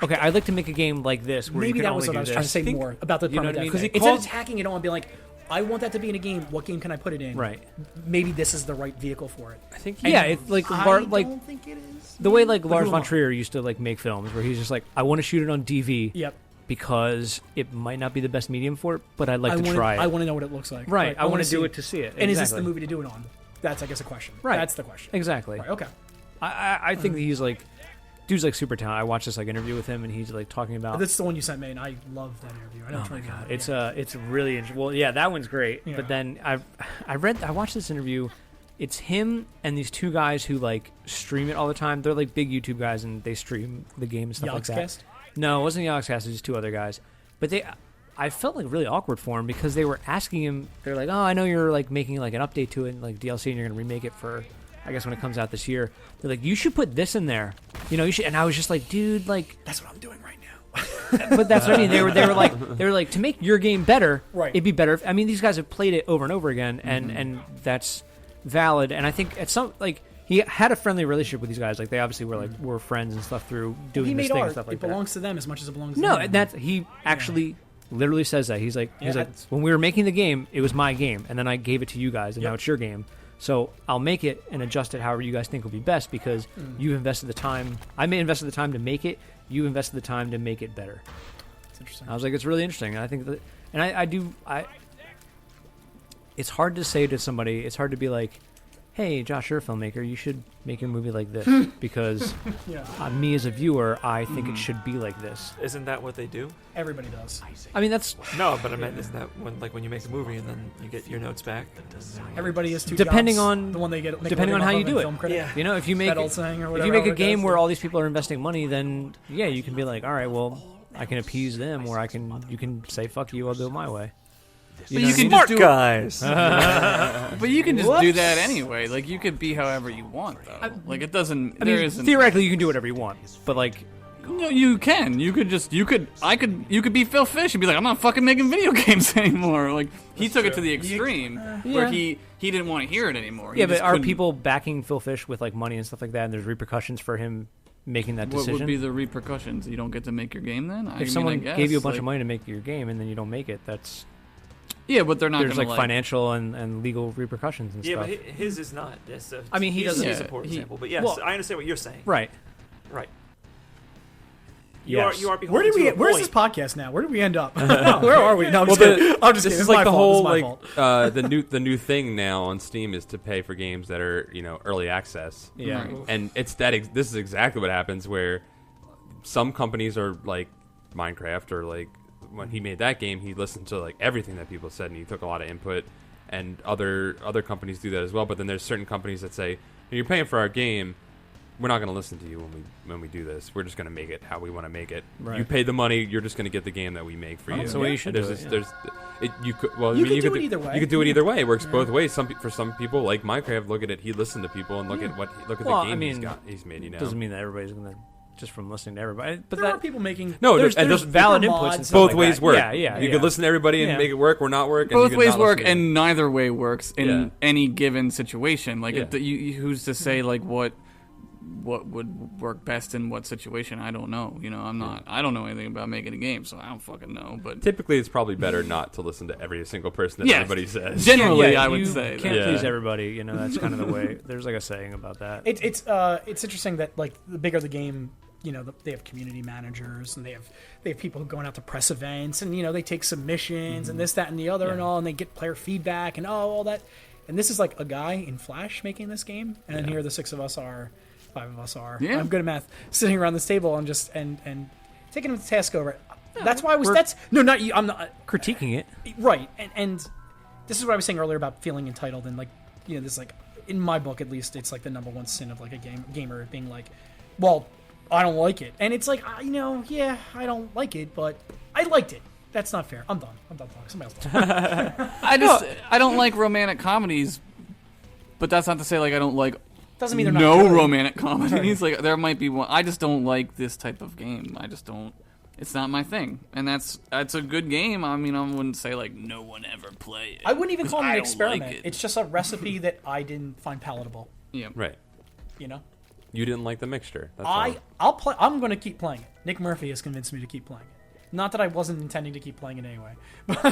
okay, I'd like to make a game like this. Where Maybe you can that was only what I do was trying to this. say think- more about the you know what I permadeath. mean? Because He instead of calls- tacking it on, being like, I want that to be in a game. What game can I put it in? Right. Maybe this is the right vehicle for it. I think Yeah, it's like I like don't think it is. the way like But Lars who von am I? Trier used to like make films, where he's just like, I want to shoot it on DV. Yep. Because it might not be the best medium for it, but I'd like I to wanna- try it. I want to know what it looks like. Right. I want to do see- it to see it. And is this the Exactly. movie to do it on? That's, I guess, a question. Right. That's the question. Exactly. Right. Okay. I think that he's like, dude's like super talented. I watched this like interview with him, and he's like talking about. This is the one you sent me, and I love that interview. I know Oh which my one you god, got. it's really well, yeah, that one's great. Yeah. But then I watched this interview, it's him and these two guys who like stream it all the time. They're like big YouTube guys and they stream the game and stuff like that. Yogscast? No, it wasn't Yogscast. It was just two other guys. But I felt like really awkward for him because they were asking him. They're like, "Oh, I know you're like making like an update to it, and, like DLC, and you're gonna remake it for, I guess when it comes out this year." They're like, "You should put this in there, you should." And I was just like, "Dude, like That's what I'm doing right now. But that's what I mean. They were like to make your game better. Right. It'd be better. I mean, these guys have played it over and over again, and that's valid. And I think at some like he had a friendly relationship with these guys. Like they obviously were friends and stuff through doing He this made thing and art. stuff like It that. belongs to them as much as it belongs to No, me. and that's he actually literally says that. He's like that's- when we were making the game, it was my game, and then I gave it to you guys, and Yep. now it's your game. So I'll make it and adjust it however you guys think will be best because you've invested the time. I may invested the time to make it. You invested the time to make it better. It's interesting. I was like, it's really interesting. And I think that, and I it's hard to say to somebody, it's hard to be like, hey, Josh, you're a filmmaker, you should make a movie like this because Yeah, me as a viewer, I think it should be like this. Isn't that what they do? everybody does. I mean, that's No, but I meant isn't that when you make a movie and then you get your notes back? Everybody has two Depending jobs. on- the one they get, make a depending on living how off you of do in it. Film critic. Yeah. you know, if you make That old saying or if whatever. you make a however it game goes. where all these people are investing money, then yeah, you can be like, all right, well, I can appease them, or you can say fuck you, I'll do it my way. But know you what I can mean? just do guys. But you can just do Whoops. that anyway. Like you could be however you want, though. Like it doesn't. I there mean, isn't. theoretically, you can do whatever you want, but like, No, you can. You could just. You could be Phil Fish and be like, I'm not fucking making video games anymore. Like he took it to the extreme where Yeah. he didn't want to hear it anymore. He yeah, but just are couldn't- people backing Phil Fish with like money and stuff like that, and there's repercussions for him making that What decision? would be the repercussions? You don't get to make your game then? If someone guess, gave you a bunch like- of money to make your game and then you don't make it, that's Yeah, but they're not there's gonna like financial and legal repercussions and Yeah, stuff. but his is not. It's a, I mean, he he's- doesn't- He's Yeah, a poor he- example, but yes, well- I understand what you're saying. Right. Right. Yes. You are Where did beholden we? to a Where's this point. podcast now? Where did we end up? Where are we? No, I'm just Well, kidding. I'm just this kidding. is It's like my the fault. whole It's my like fault. the new thing now on Steam is to pay for games that are early access. Yeah. Right. And it's that this is exactly what happens where some companies are like Minecraft or like when he made that game he listened to like everything that people said and he took a lot of input and other companies do that as well, but then there's certain companies that say you're paying for our game, we're not going to listen to you when we do this. We're just going to make it how we want to make it. Right. You paid the money, you're just going to get the game that we make for you. That's the way you should There's do this, it, there's you could well You I mean, could you do could it either way. You could do it either way. It works both ways. For some people like Minecraft, look at it. He listened to people and look at Well, the I game mean, he's made. Doesn't mean that everybody's gonna just from listening to everybody. But There are that people making. No, there's and those valid different inputs. mods And and stuff both like ways that. work. Yeah, yeah. You yeah. could listen to everybody and Yeah. make it work or not work. And Both you could ways not work, listen to and neither way works in Yeah. any given situation. Like, Yeah. who's to say like what would work best in what situation? I don't know. I don't know anything about making a game, so I don't fucking know. But Typically, it's probably better not to listen to every single person that Yeah. everybody says. generally, Yeah, I would you say can't that. please Yeah. everybody. That's kind of the way. There's like a saying about that. It's interesting that like the bigger the game, they have community managers and they have people going out to press events and they take submissions and this, that, and the other and all, and they get player feedback and all that. And this is like a guy in Flash making this game, and then here the five of us are. Yeah. I'm good at math. Sitting around this table and just and taking him to task over it. That's why I was. That's no, not you. I'm not critiquing it. right. And this is what I was saying earlier about feeling entitled and like this like in my book at least it's like the number one sin of like a gamer being like, well, I don't like it, and it's like yeah, I don't like it, but I liked it. That's not fair. I'm done. I'm done talking. Somebody else talk. I don't like romantic comedies, but that's not to say like I don't like Doesn't mean they're not no good. romantic comedies. Like there might be one. I just don't like this type of game. I just don't. It's not my thing, and that's a good game. I mean, I wouldn't say like no one ever play it. I wouldn't even call it I an don't experiment. like it. It's just a recipe that I didn't find palatable. Yeah, Right. You didn't like the mixture. That's all. I'll play. I'm going to keep playing it. Nick Murphy has convinced me to keep playing it. Not that I wasn't intending to keep playing it anyway, but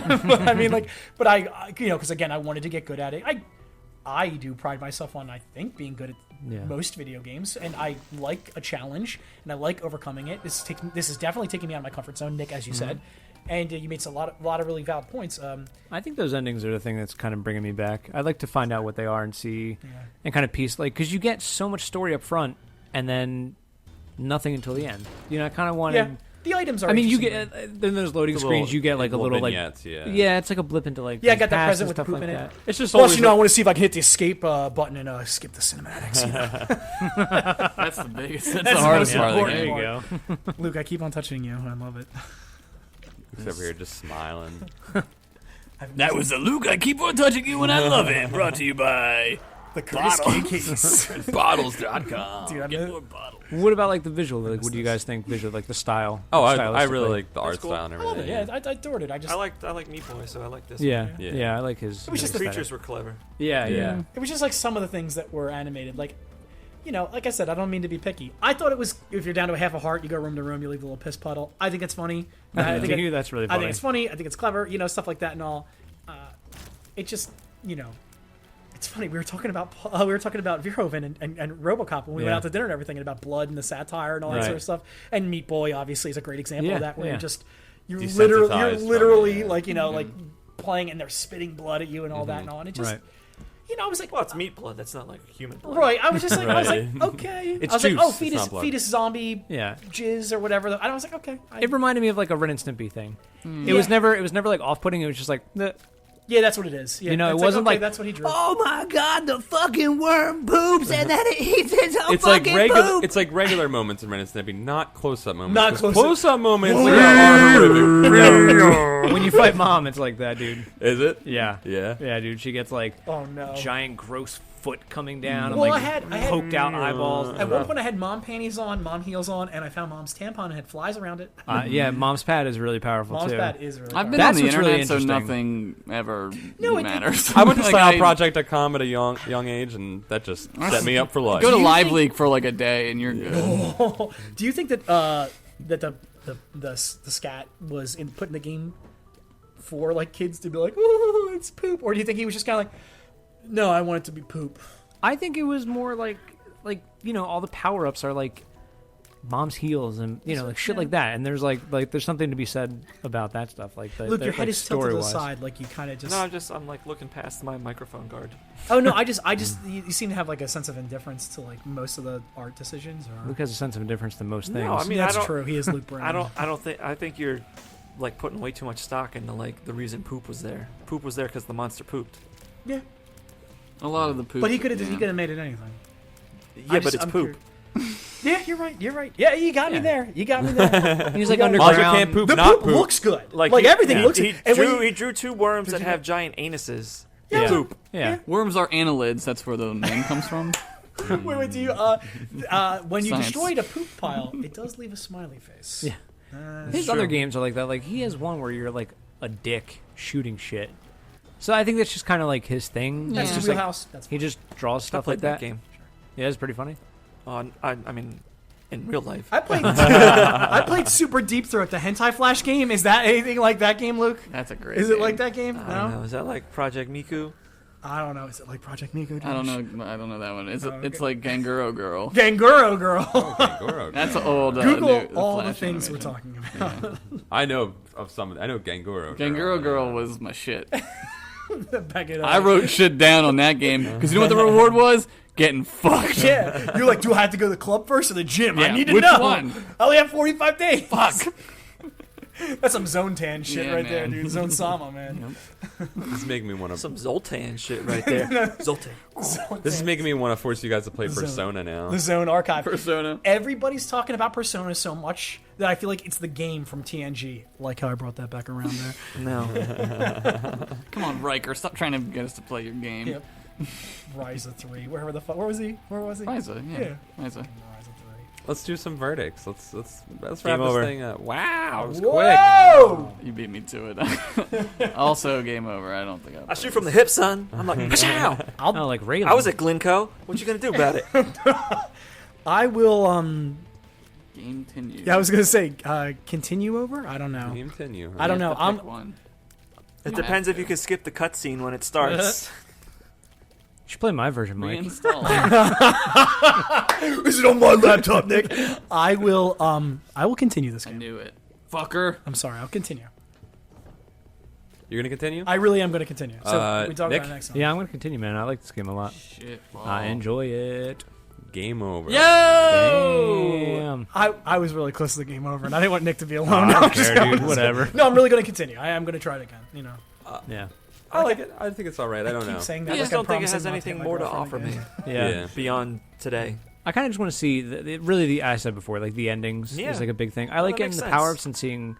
I mean, like, but I because again, I wanted to get good at it. I do pride myself on, I think, being good at most video games, and I like a challenge, and I like overcoming it. This is definitely taking me out of my comfort zone, Nick, as you said, and you made a lot of really valid points. I think those endings are the thing that's kind of bringing me back. I'd like to find out what they are and see, and kind of piece because you get so much story up front, and then nothing until the end. I kind of wanted The items are. I mean, you interesting. get then those loading The screens. little- You get like a little like vignettes, yeah. yeah, it's like a blip into like Yeah, I the got that past present and with the stuff poop like in it. that. It's just Plus, always I want to see if I can hit the escape button and skip the cinematics. That's the biggest. That's That's the hardest the part of the most game. there you go. Luke, I keep on touching you. I love it. Luke's over here just smiling. That was the Luke. I keep on touching you, and I love it. Brought to you by The Curtis K case. Bottles.com. Dude, Get I'm more bottles. What about like the visual? Like, what do you guys think? Visual, like the style. Oh, I stylistically? really like the art cool. style and I love everything. it. Yeah, I adored it. I like Meat Boy, so I like this. Yeah, one. Yeah. yeah, I like his. It was just The the creatures were clever. Yeah, yeah. It was just like some of the things that were animated. Like, you know, like I said, I don't mean to be picky. I thought it was if you're down to a half a heart, you go room to room, you leave a little piss puddle. I think it's funny. I think Continue, that's really I funny. think it's funny. I think it's clever. You know, stuff like that and all. It just, you know, it's funny. We were talking about Verhoeven and RoboCop when we went Yeah. out to dinner and everything, and about blood and the satire and all that Right. sort of stuff. And Meat Boy obviously is a great example Yeah, of that, where yeah. you're Desensitized from literally it, yeah. like, you know, like playing and they're spitting blood at you and all that and all. And it just, Right. you know, I was like, Well, it's meat blood. That's not like human blood. right. I was just like, I was like, Right. okay. It's I was like, juice, oh, it's fetus, not blood. fetus zombie, Yeah. jizz or whatever. And I was like, okay. It reminded me of like a Ren and Stimpy thing. It Yeah. was never like off-putting. It was just like, Yeah, that's what it is. Yeah, You know, it it's wasn't okay, like, that's what he drew. oh my god, the fucking worm poops and then it eats its own It's like fucking regular. poop. It's like regular moments in Ren and Stimpy, not close-up moments. Not 'cause close-up. Close-up moments are horrific. When you fight mom, it's like that, dude. Is it? Yeah. Yeah. Yeah, dude. She gets like Oh no. giant, gross foot coming down and Well, like I had- poked out eyeballs. At one point, I had mom panties on, mom heels on, and I found mom's tampon and had flies around it. Yeah, mom's pad is really powerful Mom's too. pad is really. I've been That's on the what's really internet, so interesting. nothing ever No, it- matters. I went to Like, styleproject.com at a young age, and that just set me up for life. Go to you Live think- Leak for like a day, and you're good. Do you think that the scat was put in the game for like kids to be like, oh, it's poop, or do you think he was just kind of like, no, I want it to be poop? I think it was more like you know, all the power ups are like mom's heels and you know like shit like that, and there's like there's something to be said about that stuff. Like the, Luke, your like, head is tilted to the story-wise. side, like you kind of just. No, I'm like looking past my microphone guard. Oh no, I just you seem to have like a sense of indifference to like most of the art decisions. Or Luke has a sense of indifference to most things. No, I mean, that's I don't- true. He is Luke Brown. I think you're like putting way too much stock into like the reason poop was there. Poop was there because the monster pooped. Yeah, A lot of the poop. but he could have yeah. made it anything. Yeah, but it's I'm poop. Yeah, you're right. You're right. Yeah, you got me Yeah. there. You got me there. He's like Yeah. underground. Monster can't poop, The not poop poop. looks good. Like he- everything yeah. looks He good. And when he drew two worms that have giant anuses. Yeah. Poop. Yeah. Worms are annelids. That's where the name comes from. wait, do you when you Science. destroyed a poop pile, it does leave a smiley face. Yeah. His other games are like that. Like he has one where you're like a dick shooting shit. So I think that's just kind of like his thing. That's Yeah. his Just like, wheelhouse. That's he just draws I stuff played like that. game. Yeah, it's pretty funny. I mean, in real life. I played. I played Super Deep Throat, the hentai flash game. Is that anything like that game, Luke? That's a great. Is it game. like that game? I No, don't know. Is that like Project Miku? I don't know. Is it like Project Miku? I don't know. I don't know that one. It's okay. it's like Ganguro Girl. Ganguro Girl. Goro. That's an old. Google new, all the Flash things we're animation. talking about. I know of some. I know Ganguro. Ganguro Girl was my shit. Back it up. I wrote shit down on that game because you know what the reward was? Getting fucked. Yeah, you're like, do I have to go to the club first or the gym? I Yeah, need to which know. one? I only have 45 days. Fuck. That's some Zone Tan shit Yeah, right there, man. dude. Zone Sama, man. This is making me want to. Some Zoltan shit right there. Zoltan. This is making me want to force you guys to play Zone. Persona now. The Zone Archive. Persona. Everybody's talking about Persona so much that I feel like it's the game from TNG. Like how I brought that back around there. No. Come on, Riker. Stop trying to get us to play your game. Yep. Ryza 3. Wherever the fuck. Where was he? Ryza, yeah. Yeah. Ryza. Ryza 3. Let's do some verdicts. Let's wrap Game this over. thing up. Wow, it was quick. Whoa! You beat me to it. Also, game over. I don't think I shoot from the hip, son. I'm like, Pachow! Oh, like Raylan. I was at Glencoe. What you gonna do about it? I will, Game continue. yeah, I was gonna say, continue over? I don't know. Continue. I don't know. Pick I'm, one. It depends if you can skip the cutscene when it starts. You should play my version, Mike. Reinstall. Is it on my laptop, Nick? I will continue this I game. knew it. Fucker. I'm sorry, I'll continue. You're gonna continue? I really am going to continue. So we talk Nick? about it next time. Yeah, I'm gonna continue, man. I like this game a lot. Shit. I enjoy it. game over. Yo! Damn. I was really close to the game over, and I didn't want Nick to be alone. I No, don't I'm just- care, dude. Whatever. No, I'm really going to continue. I am going to try it again. You know, Yeah. I like it. I think it's all right. I don't keep know. saying I that. just like I'm don't think it promising has not to anything hit my more to girlfriend offer me again. Yeah. beyond today. I kind of just want to see really the I said before, like the endings Yeah. is like a big thing. I Well, like that getting makes the sense. power ups and seeing.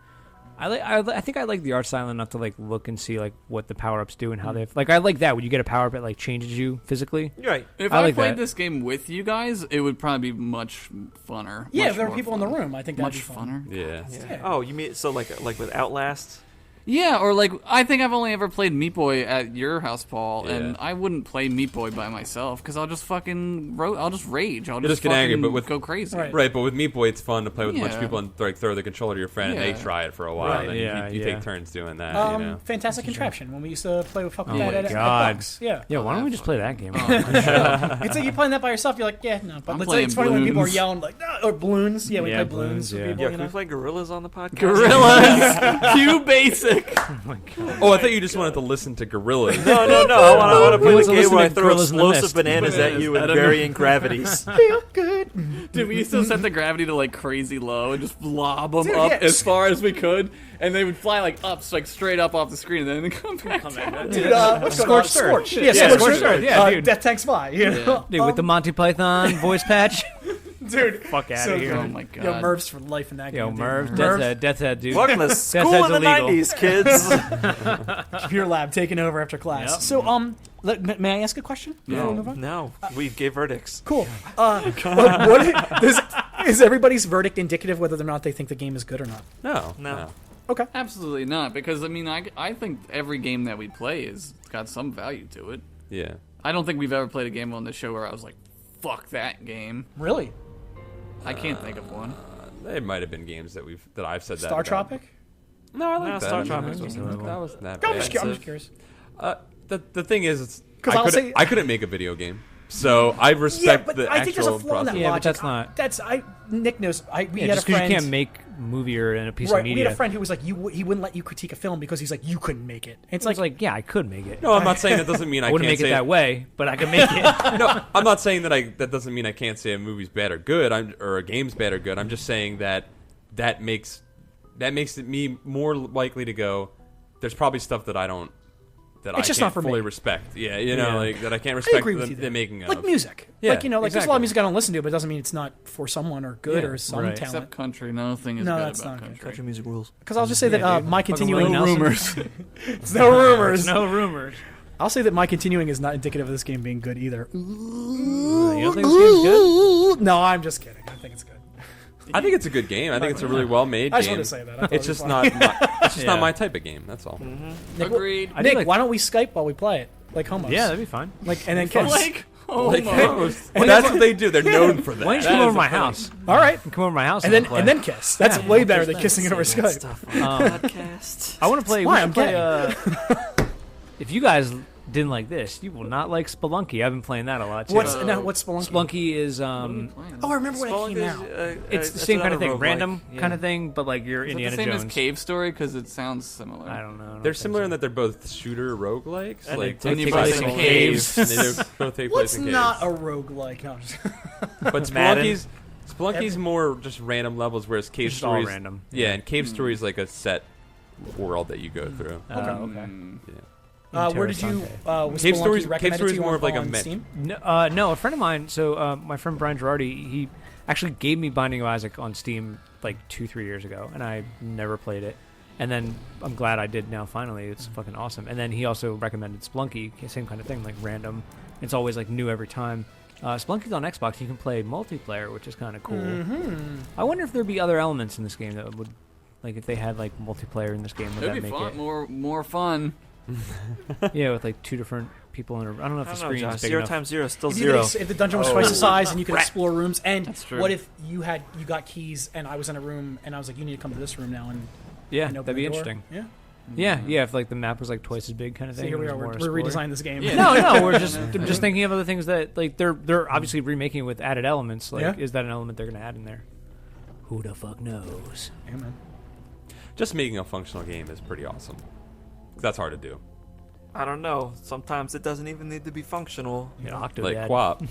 I think I like the art style enough to like look and see like what the power ups do and how they like. I like that when you get a power up, it like changes you physically. You're right. If I I, like played that. this game with you guys, it would probably be much funner. Yeah, much if there were more people in the fun. room, I think that'd Much be fun. funner. Yeah. Yeah. Oh, you mean so like with Outlast? Yeah, or like I think I've only ever played Meat Boy at your house, Paul, Yeah. and I wouldn't play Meat Boy by myself because I'll just fucking I'll just rage. I'll You'll just just get angry, fucking but with- go crazy. Right. Right, but with Meat Boy, it's fun to play with a bunch of Yeah. people and like throw the controller to your friend, and Yeah. they try it for a while, Right. and then Yeah, you yeah. take turns doing that. you know. Fantastic Contraption when we used to play with fucking Oh dad my at God. Bucks. Yeah. Yeah, why don't we just play that game? It's like you playing that by yourself. You're like, yeah, no. But I'm it's, playing it's funny when people are Balloons. yelling like, no, or balloons. Yeah, we Yeah, play balloons. Balloons, with yeah. people, Yeah, you can we know? play Gorillas on the podcast? Gorillas, Q basic. Oh, I thought you just wanted to listen to Gorillas. No. I want to play wants the to game listen where I to throw Gorillas in the explosive Mist. bananas at you I in don't know. varying gravities. Feel good. Dude, we used to set the gravity to like crazy low and just lob them Dude, up yeah. as far as we could, and they would fly like up, like straight up off the screen, and then they come back down. Dude, what's going on? Scorched Earth. Scorched. Yeah, Yeah, Scorched Scorched Earth. Earth, yeah, dude. Death Tank Spy. You know? Dude, with the Monty Python voice patch. Dude, Fuck outta so here. good. Oh my God. Yo, Mervs for life in that Yo, game. Merv, dude. Death's Head, dude. Welcome to school in the illegal. 90s, kids. Computer lab taking over after class. Yep. So, may I ask a question before we move on? No, we gave verdicts. Cool. Is everybody's verdict indicative whether or not they think the game is good or not? No. Okay. Absolutely not, because I mean, I think every game that we play has got some value to it. Yeah. I don't think we've ever played a game on this show where I was like, "Fuck that game." Really? I can't think of one. There might have been games that I've said that. Star about. Tropic? No, I like No, that. Star I mean, Tropic that was wasn't that I'm bad. just curious. The thing is, it's 'Cause I'll say- I couldn't make a video game, so I Yeah, respect but the I think there's actual a flaw in that process. Yeah, but logic. that's not- Nick knows. We Yeah, had a just because friend. you can't make a movie or in a piece right, of we media. had a friend who was like, he wouldn't let you critique a film because he's like, you couldn't make it. And It's like, yeah, I could make it. No, I'm not saying that doesn't mean I I can't wouldn't make say it that way, but I could make it. No, I'm not saying that doesn't mean I can't say a movie's bad or good, or a game's bad or good. I'm just saying that makes it me more likely to go. There's probably stuff that I don't. That It's I just can't not for fully me. respect. Yeah, you know, Yeah. like that I can't I respect agree with you the there. making of. Like music. Yeah, Like, you know, like there's a lot exactly. of music I don't listen to, but it doesn't mean it's not for someone or good Yeah, or some right. talent. Except country, nothing is No, good that's about not good. country. Country music rules. Because I'll just say that dude. my Fucking continuing Willie Nelson. Rumors. It's no rumors. No rumors. I'll say that my continuing is not indicative of this game being good either. You don't think this game's good? No, I'm just kidding. I think it's good. I think it's a good game. I think it's a really well made game. I just wanted to say that. I thought It's it was just funny. it's just Yeah. not my type of game. That's all. Nick, Agreed. I do Nick, like- why don't we Skype while we play it? Like homos. Yeah, that'd be fine. Like, and then kiss. Like, oh Like, my. well, that's what they do. They're known for that. Why don't you That come over is to my the thing. house? All right. Come over to my house And then kiss. That's Yeah, way yeah, better there's than that. kissing over Say that Skype. stuff on the podcast. I want to play. Why? We I'm should play. gay. If you guys didn't like this, you will not like Spelunky. I've been playing that a lot too. What's Spelunky? Spelunky is Oh, I remember when it came out. it's the same kind of thing, random kind of thing, but like you're Is it Indiana the same Jones. as Cave Story? Because it sounds similar. I don't know. I don't They're think similar so. in that they're both shooter roguelikes. And Like they And you take both place in in caves. caves. And they both take What's place in caves. not a roguelike? No, I'm just- But Madden. Spelunky's more just random levels, whereas Cave Just all Story's random. Yeah, and Cave Story's like a set world that you go through. Okay. Mm. Yeah. Where did you? Was Cave Spelunky Story's- recommended Cave Story's to you more on of like a on met- Steam? No, a friend of mine. So my friend Brian Girardi, he actually gave me Binding of Isaac on Steam like 2-3 years ago, and I never played it. And then I'm glad I did now. Finally, it's fucking awesome. And then he also recommended Spelunky, same kind of thing, like random. It's always like new every time. Spelunky's on Xbox. You can play multiplayer, which is kind of cool. Mm-hmm. I wonder if there'd be other elements in this game that would, like, if they had like multiplayer in this game, would It'd that be make fun. More fun. it? Yeah, with like 2 different people in a. I don't know if I the don't know, screen's Josh. big 0 enough. times 0 is still If, 0. if the dungeon was twice the size and you could explore rooms, and That's true. what if you got keys and I was in a room and I was like, you need to come to this room now and Yeah, and open that'd be the door? interesting. Yeah. Yeah. If like the map was like twice as big, kind of So thing. here we and are. there's We're more redesigning exploring. this game. Yeah. No, we're just thinking of other things that like they're obviously remaking it with added elements. Like, Yeah. is that an element they're gonna add in there? Who the fuck knows? Yeah, man. Just making a functional game is pretty awesome. That's hard to do. I don't know. Sometimes it doesn't even need to be functional. Yeah, Like Octodad. Quap.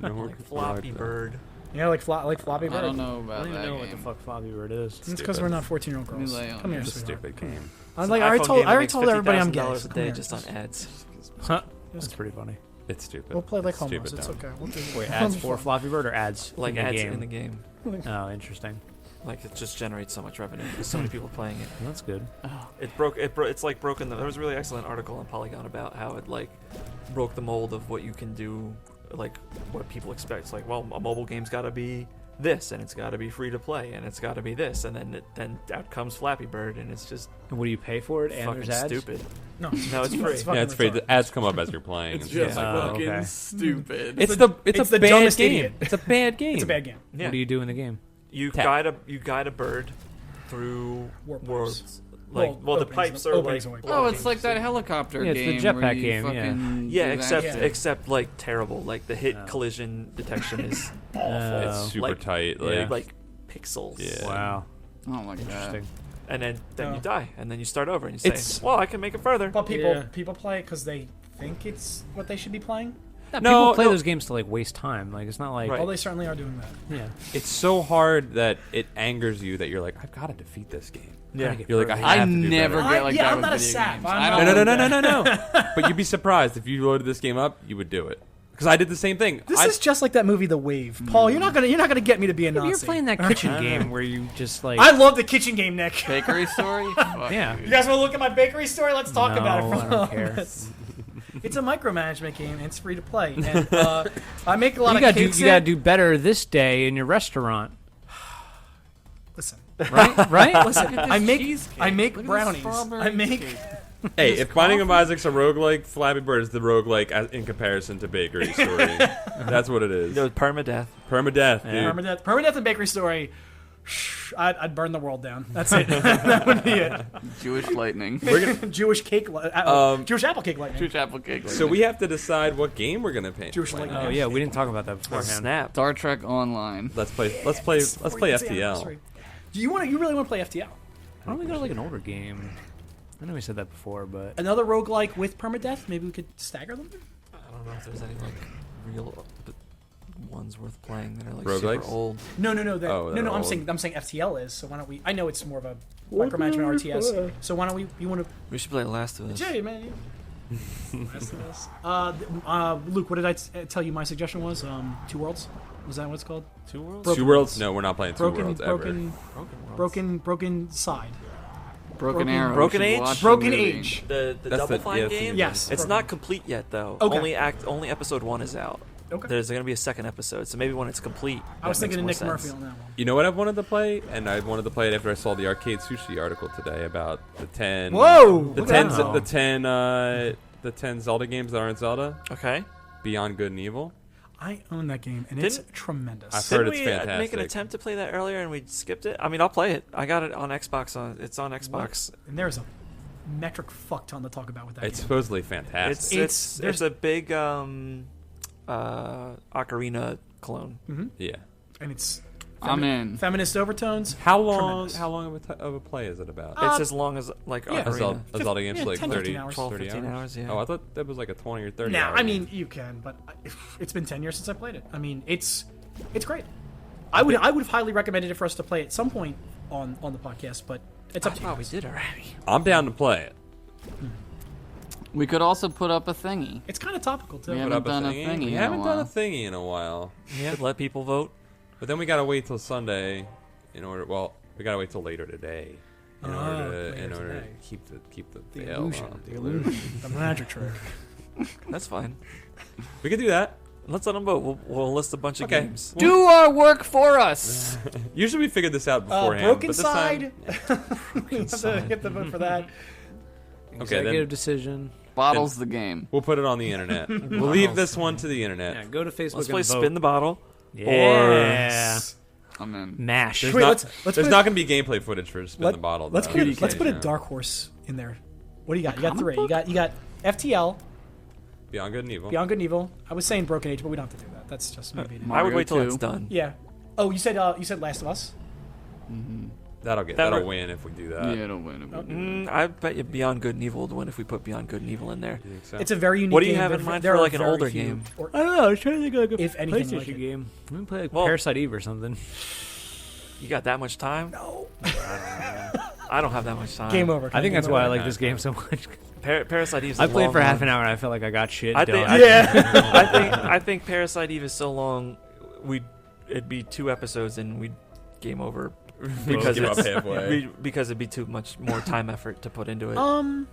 Like Floppy Bird. Yeah, like Floppy I Bird. don't know I about don't even that know game. what the fuck Floppy Bird is. It's because we're not 14-year-old Let me girls. lay on Come here, you. It's a sweetheart. stupid game. I'm It's like, an I already iPhone told, game I that already makes told everybody I'm gay. $50,000 a so come day here. just on ads. Huh? That's pretty funny. It's stupid. We'll play like It's homos. stupid It's dumb. okay. We'll do Wait, we'll ads be for fine. Floppy Bird or ads Like in the ads game? in the game. Oh, interesting. Like it just generates so much revenue. There's so many people playing it. Well, that's good. It's like broken. There was a really excellent article on Polygon about how it like broke the mold of what you can do, like what people expect. It's like, well, a mobile game's got to be this, and it's got to be free to play, and it's got to be this, and then out comes Flappy Bird, and it's just And what do you pay for it? And fucking there's ads? stupid. No, No, it's free. fucking Yeah, it's free. retarded. The ads come up as you're playing. It's and just stuff. Oh, fucking okay. stupid. It's It's a the bad dumbest game. idiot. It's a bad game. It's a bad game. Yeah. What do you do in the game? You Tap. guide a bird through Warp pipes. worlds. Like, well, the openings- pipes are openings like. are like- Oh, it's like that helicopter Yeah, it's the game. where jetpack you game, yeah. fucking Yeah, do that. except like terrible. Like the hit Oh. collision detection is awful. It's super like, tight. yeah. Like, like pixels. Yeah. Wow. Oh my god. Interesting. And then Oh. you die, and then you start over, and you say, It's- "Well, I can make it further." But people Yeah. people play it because they think it's what they should be playing. Yeah, No, people play no. those games to like waste time. Like it's not like Right. Oh, they certainly are doing that. yeah. it's so hard that it angers you that you're like, I've got to defeat this game. Yeah. You're like, I I have to do never better. get like Yeah, that I'm with not a video sap. games. I'm I not- don't No. But you'd be surprised if you loaded this game up, you would do it. Because I did the same thing. This is just like that movie, The Wave. Paul, you're not gonna get me to be a Nazi. You're playing that kitchen game where you just like I love the kitchen game, Nick. Bakery story? Fuck, yeah. dude. You guys want to look at my bakery story? Let's talk about it. No, For I don't care. It's a micromanagement game, and it's free to play. And I make a lot You of gotta do cakes. you gotta do better this day in your restaurant, Listen, right? Right? listen. I make brownies. I make. Hey, if Binding of Isaac's a roguelike, Flappy Bird is the roguelike in comparison to Bakery Story. That's what it is. There was permadeath. Permadeath, dude. Permadeath and bakery story. I'd burn the world down. That's it. That would be it. Jewish lightning. Jewish cake. Jewish apple cake lightning. Jewish apple cake. So we have to decide what game we're gonna paint. Jewish lightning. Oh yeah, we didn't talk about that Oh, beforehand. snap. Star Trek Online. Let's play It's FTL. anniversary. Do you want to? You really want to play FTL? Why don't we go to like an older game? I know we said that before, but Another roguelike with permadeath? Maybe we could stagger them? I don't know if there's any like real ones worth playing that are like Roguelikes? super old. No. Oh, No. they're I'm old. saying FTL is. So why don't we? I know it's more of a micromanagement RTS. So why don't we? You want to? We should play Last of Us. Yeah, man. Last of Us. Luke, what did I tell you? My suggestion was Two Worlds. Was that what it's called? Two Worlds. Broken Two Worlds? Worlds. No, we're not playing Two Worlds ever. Broken side. Broken Arrow. Broken We should Age? watch the Broken movie. Age. The That's Double the- Fine yeah, game. Yes. It's Broken. not complete yet though. Okay. Only episode 1 is out. Okay. There's going to be a second episode, so maybe when it's complete. I was that thinking of Nick makes more Murphy sense. on that one. You know what I've wanted to play, and I wanted to play it after I saw the Arcade Sushi article today about the 10. Whoa! The Look 10. at that. The 10 Zelda games that aren't Zelda. Okay. Beyond Good and Evil. I own that game, and it's Didn't- tremendous. I've heard Didn't it's we make an fantastic. attempt to play that earlier and we skipped it? I mean, I'll play it. I got it on Xbox. It's on Xbox. And there's a metric fuck ton to talk about with that It's game. supposedly fantastic. It's a big Ocarina clone. Yeah. And it's I'm in. feminist overtones. How long? Tremendous. How long of a play is it about? It's as long as like yeah. a Zelda, Ocarina. a Zelda game's yeah, like 10, 30, 15 hours. 12, 30 15 hours, yeah. Oh, I thought that was like a 20 or 30. Now, hour I game. mean, you can, but it's been 10 years since I played it. I mean, it's great. I would have highly recommended it for us to play at some point on the podcast, but it's I up to you. thought we guys. did already. I'm down to play it. We could also put up a thingy. It's kind of topical too. We Put haven't up done a thingy. thingy We in a haven't done a while. thingy in a while. Yeah. Let people vote. But then we gotta wait till Sunday in order. Well, we gotta wait till later today in order later to today. keep the The veil illusion, on. the illusion, the magic trick. That's fine. We could do that. Let's let them vote. We'll list a bunch of Okay. games. Do our work for us. Usually we figured this out beforehand. Broken but this time- Side. You have to get the vote for that. Okay, executive then decision. Bottles the game. we'll put it on the internet. We'll leave this one to the internet. Yeah, go to Facebook Let's and play vote. Spin the Bottle. Yeah. I'm in. Mash. There's Wait, not, let's there's put not going to be gameplay footage for Spin the Bottle. Let's though. put a Yeah. dark horse in there. What do you got? You got three. You got FTL, Beyond Good and Evil. Beyond Good and Evil. I was saying Broken Age, but we don't have to do that. That's just maybe. I would Mario wait till 2. it's done. Yeah. Oh, you said Last of Us. That'll win if we do that. Yeah, it'll win. I bet you Beyond Good and Evil would win if we put Beyond Good and Evil in there. You think so? It's a very unique. What do you game. have in There- mind there for, are like, an very older few- game? Or, I don't know. I was trying to think of like a If anything PlayStation like it. game. I'm gonna play like Well- Parasite Eve or something. You got that much time? no. I don't have that much time. Game over. I think Game that's over. why I like this game so much. Parasite Eve. I played for half an hour and I felt like I got shit I done. think, I think Parasite Eve is so long. It'd be 2 episodes and we'd game over because give up it's, halfway. because it'd be too much more time effort to put into it.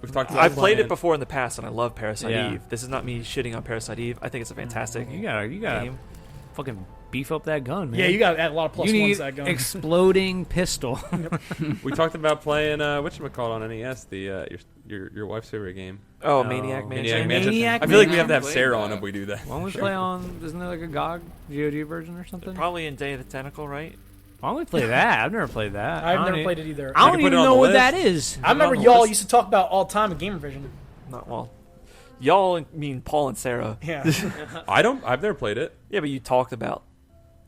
We've talked about I've played playing it before in the past and I love Parasite Yeah. Eve. This is not me shitting on Parasite Eve. I think it's a fantastic you gotta game. fucking beef up that gun, man. Yeah, you got to add a lot of plus you ones need to that gun. exploding pistol. We talked about playing whatchamacallit on NES, the your wife's favorite game. Oh, No. Maniac Maniac Mansion. Mansion. Maniac I feel like we have Mansion. to have Played Sarah that. on if we do that. Why don't we play on? Isn't there like a GOG version or something? Probably in Day of the Tentacle, right? Why don't we play that? I've never played that. I've I never don't played it either. I don't put even it on know the what list. that is. I remember on the y'all list. used to talk about all the time in Gamer Vision. Not well. Y'all mean Paul and Sarah. Yeah, I've never played it. Yeah, but you talked about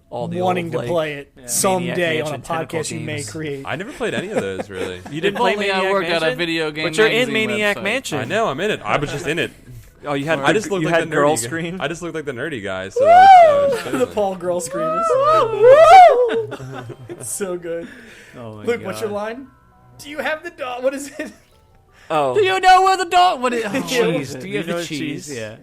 all the wanting old, to like, play it someday on a Mansion tentacle podcast you may games. create. I never played any of those really. You If didn't play only Maniac I worked Mansion, at a video game but you're in magazine Maniac website. Mansion. I know I'm in it. I was just in it. Oh, you had I just looked you like had the girl nerdy screen. I just looked like the nerdy guy. So I was the chosen. Paul girl scream is it's so good. Oh my Luke, God. what's your line? Do you have the dog? What is it? Oh, Do you know where the dog? What is? Oh, Cheese. Do Do you you have know the cheese? cheese? Yeah.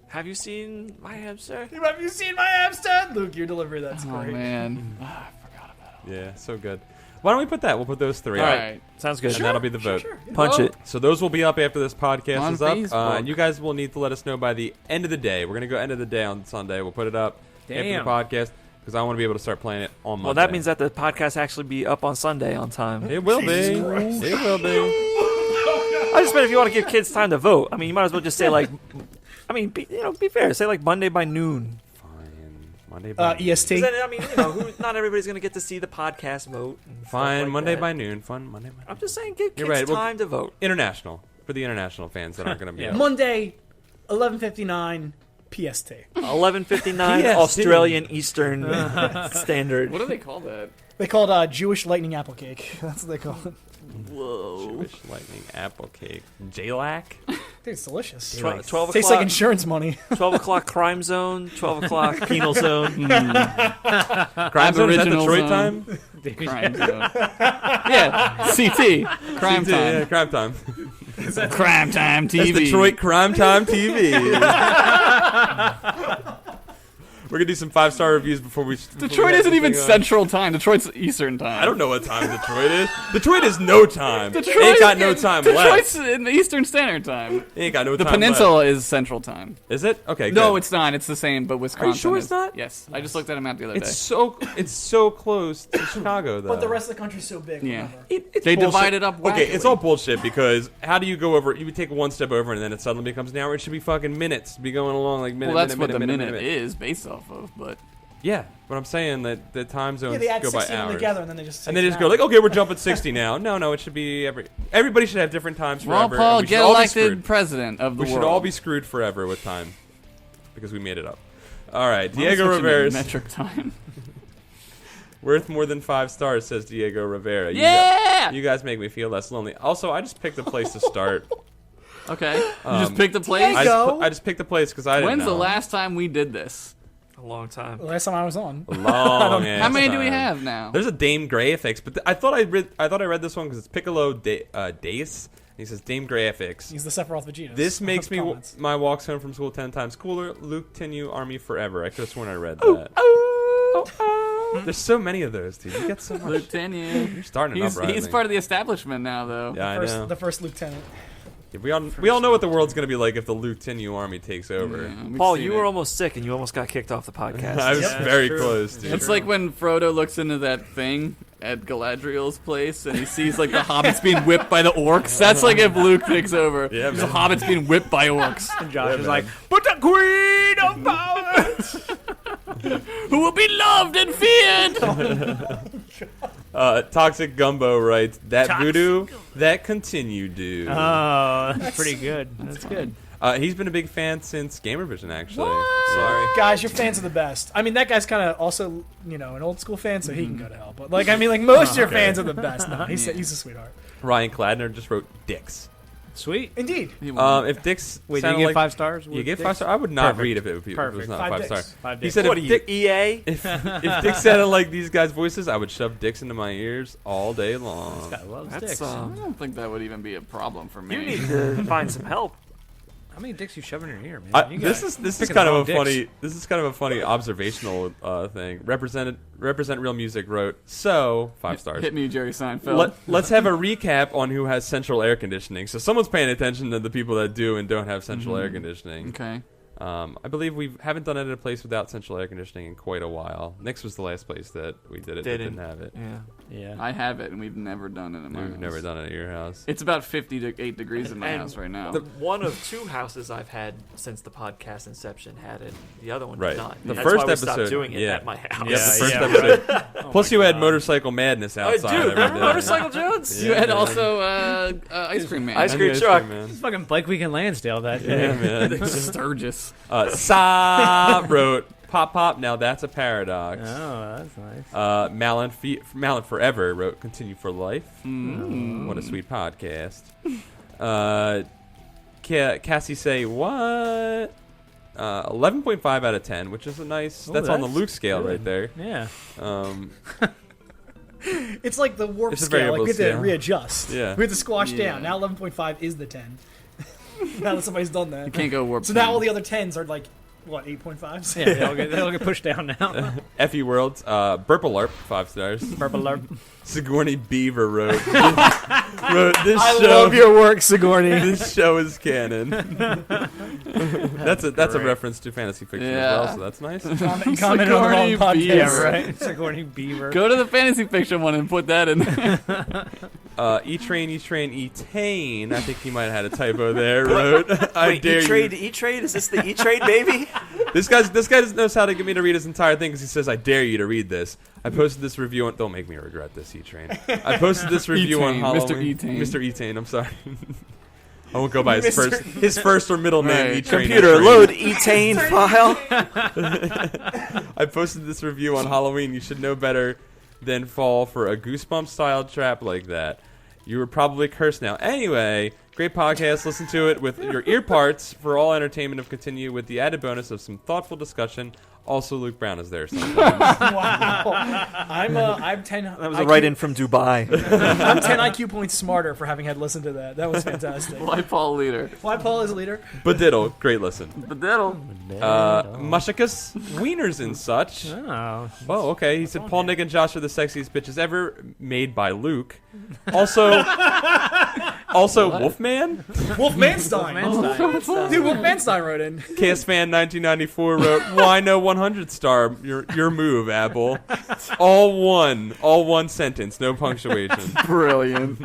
have you seen my hamster? Have you seen my hamster? Luke, your delivery, that's oh great. man. Ah, I forgot about Yeah, so good. Why don't we put that? We'll put those 3 it. All out. right. Sounds good. And that'll be the vote. Punch it. So those will be up after this podcast On is up. Facebook. And you guys will need to let us know by the end of the day. We're going to go end of the day on Sunday. We'll put it up after Damn. the podcast because I want to be able to start playing it on Monday. Well, that means that the podcast actually be up on Sunday on time. It will be. It will be. I just meant if you want to give kids time to vote. I mean, you might as well just say like, I mean, be fair. Say like Monday by noon. Fine. Monday by EST. 'Cause then, I mean, not everybody's gonna get to see the podcast vote. And stuff Fine. like Monday that. by noon. Fun. Monday by noon. I'm just saying, give You're kids right. Well, time to vote. International. For the international fans that aren't going to be Yeah. out. Monday, 11:59 PST. 11:59 PST. Australian Eastern Standard. What do they call that? They call it Jewish lightning apple cake. That's what they call it. Whoa. Jewish lightning apple cake. J-Lac? Dude, it's delicious. 12 Tastes like o'clock. insurance money. 12 o'clock crime zone. 12 o'clock penal zone. Crime Zone? Is that Aboriginal Detroit zone. time? Crime zone. Yeah. CT. Crime Yeah, time. crime time. Crime time TV. That's Detroit Crime Time TV. We're going to do some 5-star reviews before we... Detroit isn't even Central Time. Detroit's Eastern Time. I don't know what time Detroit is. Detroit is no time. Detroit Ain't got no time Detroit's left. in the Eastern Standard Time. Ain't got no The time peninsula is Central Time. left. Is it? Okay, No, good. it's not. It's the same, but Wisconsin. sure it's is. not? Yes, I just looked at a map the other It's day. so close to Chicago, though. But the rest of the country's so big. Yeah. whatever. It's They bullshit. divided up Okay, wackily. it's all bullshit because how do you go over? You would take one step over and then it suddenly becomes an hour. It should be fucking minutes. Be going along like minute. Well, that's minute, what the minute, minute is based off of, but Yeah, but I'm saying that the time zones Yeah, they add go by 60 of them hours. together and then they just And they just go like, okay, we're jumping 60 now. No, it should be everybody should have different times Ron forever. Paul and we should get all be elected screwed. president of the We world. should all be screwed forever with time because we made it up. All right, Why am I Diego switching to Rivera's metric time. worth more than 5 stars, says Diego Rivera. Yeah! You guys make me feel less lonely. Also, I just picked a place to start. Okay, you just picked a place. Diego. I just picked a place because I didn't When's know. the last time we did this? A long time. The last time I was on. Long How many do we have now? There's a Dame Graphics, but I thought I read this one because it's Piccolo Dace. He says Dame Graphics. He's the Sephiroth Vegeta. This makes me Comments. my walks home from school 10 times cooler. Luke Tenue Army forever. I could have sworn I read that. There's so many of those, dude. You get so much. Luke Tenue. You're starting an He's uprising. part of the establishment now, though. Yeah, I know. The first lieutenant. Yeah, we all know what the world's gonna be like if the Luke Tenue Army takes over. Yeah, we've Paul, seen you it. were almost sick and you almost got kicked off the podcast. I was Yep. very True. close, dude. It's like when Frodo looks into that thing at Galadriel's place and he sees like the hobbits being whipped by the orcs. That's like if Luke takes over. Yeah, the man. hobbits being whipped by orcs. And Josh is man. like, but the queen of power. Who will be loved and feared. Toxic Gumbo writes that Toxic voodoo that continue do. Oh, that's pretty good. That's good. He's been a big fan since GamerVision, actually. Sorry. Guys, your fans are the best. I mean, that guy's kind of also, an old school fan, so he can go to hell. But most of your fans are the best. No, he's a sweetheart. Ryan Kladner just wrote dicks. Sweet. Indeed. If dicks Wait, did sounded you get like 5 stars? you gave 5 stars. I would not Perfect. read if it was Perfect. not 5 5 dicks. stars. 5 He dicks. said What if are you, Dick, EA? if Dick sounded like these guys' voices, I would shove dicks into my ears all day long. This guy loves That's, dicks. I don't think that would even be a problem for me. You need to find some help. How many dicks you shove in your ear, man? You This got- is picking kind the of wrong a dicks. funny. This is kind of a funny observational thing. Represent Real Music wrote, so 5 stars. Hit me, Jerry Seinfeld. Let's have a recap on who has central air conditioning. So someone's paying attention to the people that do and don't have central air conditioning. Okay. I believe we haven't done it in a place without central air conditioning in quite a while. Nick's was the last place that we did it that didn't have it. Yeah. Yeah. I have it, and we've never done it in my We've house. never done it at your house. It's about 58 degrees in my And house right now. The one of 2 houses I've had since the podcast inception had it. The other one Right. did not. The That's first why we episode, stopped doing it yeah. at my house. Yep, the first yeah, episode. Plus, you had God. Motorcycle Madness Oh, outside. dude, every remember day. Motorcycle Jones? you had man. also Ice Cream Man. Ice And cream the truck. man. It's fucking Bike Week in Lansdale that day. Yeah, man. Sturgis. Sa wrote Pop Pop. Now that's a paradox. Oh, that's nice. Malin Forever wrote Continue for Life. What a sweet podcast. Cassie say what? 11.5 out of 10, which is a nice. Ooh, that's on the that's Luke scale good. right there. Yeah. It's like the warp It's a scale. Like variable we have to scale. readjust. Yeah. We have to squash Yeah. down. Now 11.5 is the 10. Now that somebody's done that. You can't go warp. So now all the other 10s are like, what, 8.5s? Yeah, they'll get pushed down now. Effie Worlds. Burpalarp 5 stars. Purple Larp. Sigourney Beaver wrote this I show. love your work, Sigourney. This show is canon. That's a Great. reference to fantasy fiction Yeah. as well, so that's nice. You commented on the wrong Sigourney podcast. Beaver. Yeah, right. Sigourney Beaver. Go to the fantasy fiction one and put that in there. E-Train, E-Tane. I think he might have had a typo there. Wrote, I Wait, dare E-Trade, you. E-Trade? Is this the E-Trade, baby? This guy knows how to get me to read his entire thing because he says, I dare you to read this. I posted this review on... Don't make me regret this, E-Train. I posted this review on E-Tane, Halloween. Mr. E-Tane. Mr. E-Tane, I'm sorry. I won't go by his first or middle name. Right. E-Train, Computer, E-Train. load E-Tane file. I posted this review on Halloween. You should know better than fall for a Goosebumps-style trap like that. You were probably cursed now. Anyway, great podcast. Listen to it with your ear parts for all entertainment of Continue with the added bonus of some thoughtful discussion. Also, Luke Brown is there sometimes. Wow. I'm 10. That was a write-in from Dubai. I'm 10 IQ points smarter for having had listened to that. That was fantastic. Why Paul Leader? Why Paul is a leader? Badiddle, great listen. But that'll. Mushikas, wieners and such. Oh. Oh, okay. He said Paul, Nick, and Josh are the sexiest bitches ever made by Luke. Also, Wolfman. Wolf Manstein. Dude, Wolf Manstein wrote in. KS Fan 1994 wrote, "Why no 100 star? Your move, Apple. All one sentence, no punctuation." Brilliant.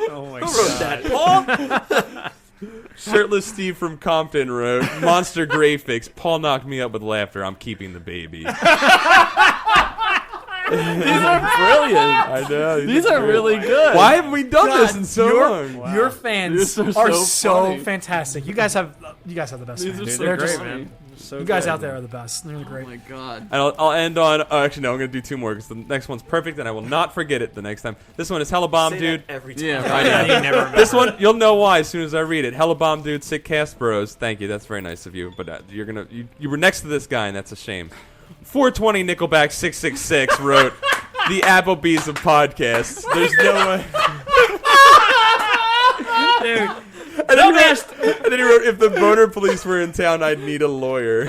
Oh my Who wrote that, Paul? Shirtless Steve from Compton wrote, "Monster graphics. Paul knocked me up with laughter. I'm keeping the baby." These are brilliant. I know. These are really good. Why haven't we done this in so your, long? Your fans These are are so so funny. fantastic. You guys have the best These fans. are Dude. so They're great, just, man. you guys out there are the best. They're Oh great. my god. And I'll end on. Actually, no. I'm gonna do 2 more because the next one's perfect, and I will not forget it the next time. This one is Hella Bomb, Say dude. that every time. Yeah. I know. You never remember. This one, you'll know why as soon as I read it. Hella Bomb, dude. Sick cast bros. Thank you. That's very nice of you. But you were next to this guy, and that's a shame. 420 Nickelback 666 wrote, "The Applebee's of podcasts." There's no way. Dude, And then he wrote, "If the boner police were in town, I'd need a lawyer."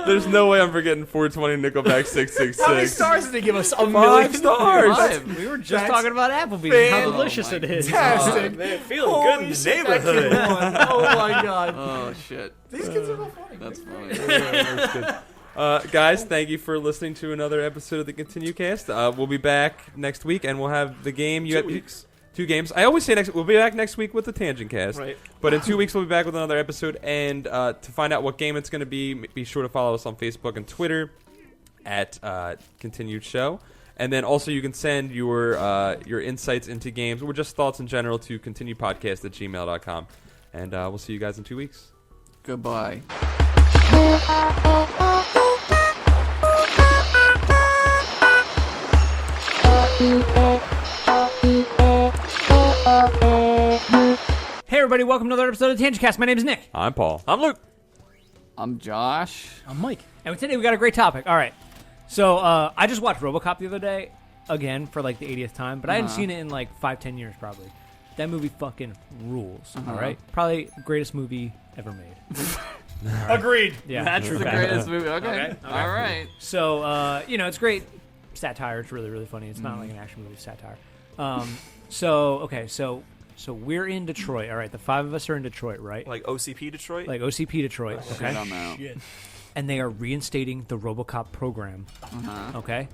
There's no way I'm forgetting 420 Nickelback 666. How many stars did they give us? A 5 million stars. Five. we were just That's talking about Applebee's and how delicious my it is. Fantastic. Man, feeling good in the neighborhood. Oh my god. Oh shit. These kids are so funny. That's funny. That's good. Guys, thank you for listening to another episode of the ContinueCast. We'll be back next week, and we'll have the game. 2 weeks. 2 games. I always say we'll be back next week with the Tangent Cast. Right. But in 2 weeks, we'll be back with another episode. And to find out what game it's going to be sure to follow us on Facebook and Twitter at Continued Show. And then also you can send your insights into games or just thoughts in general to continuepodcast@gmail.com. And we'll see you guys in 2 weeks. Goodbye. Hey everybody, welcome to another episode of ContinueCast. My name is Nick. I'm Paul. I'm Luke. I'm Josh. I'm Mike. And today we got a great topic. All right. So I just watched RoboCop the other day, again, for like the 80th time, but I hadn't seen it in like 5-10 years probably. That movie fucking rules, all right? Probably the greatest movie ever made. Agreed. Yeah, That's true the fact. greatest movie. Okay. Okay. All right. So, it's great satire. It's really, really funny. It's not like an action movie, it's satire. So we're in Detroit, all right? The five of us are in Detroit, right? Like OCP Detroit? Like OCP Detroit, okay? Shit, I'm out. Shit. And they are reinstating the RoboCop program, okay?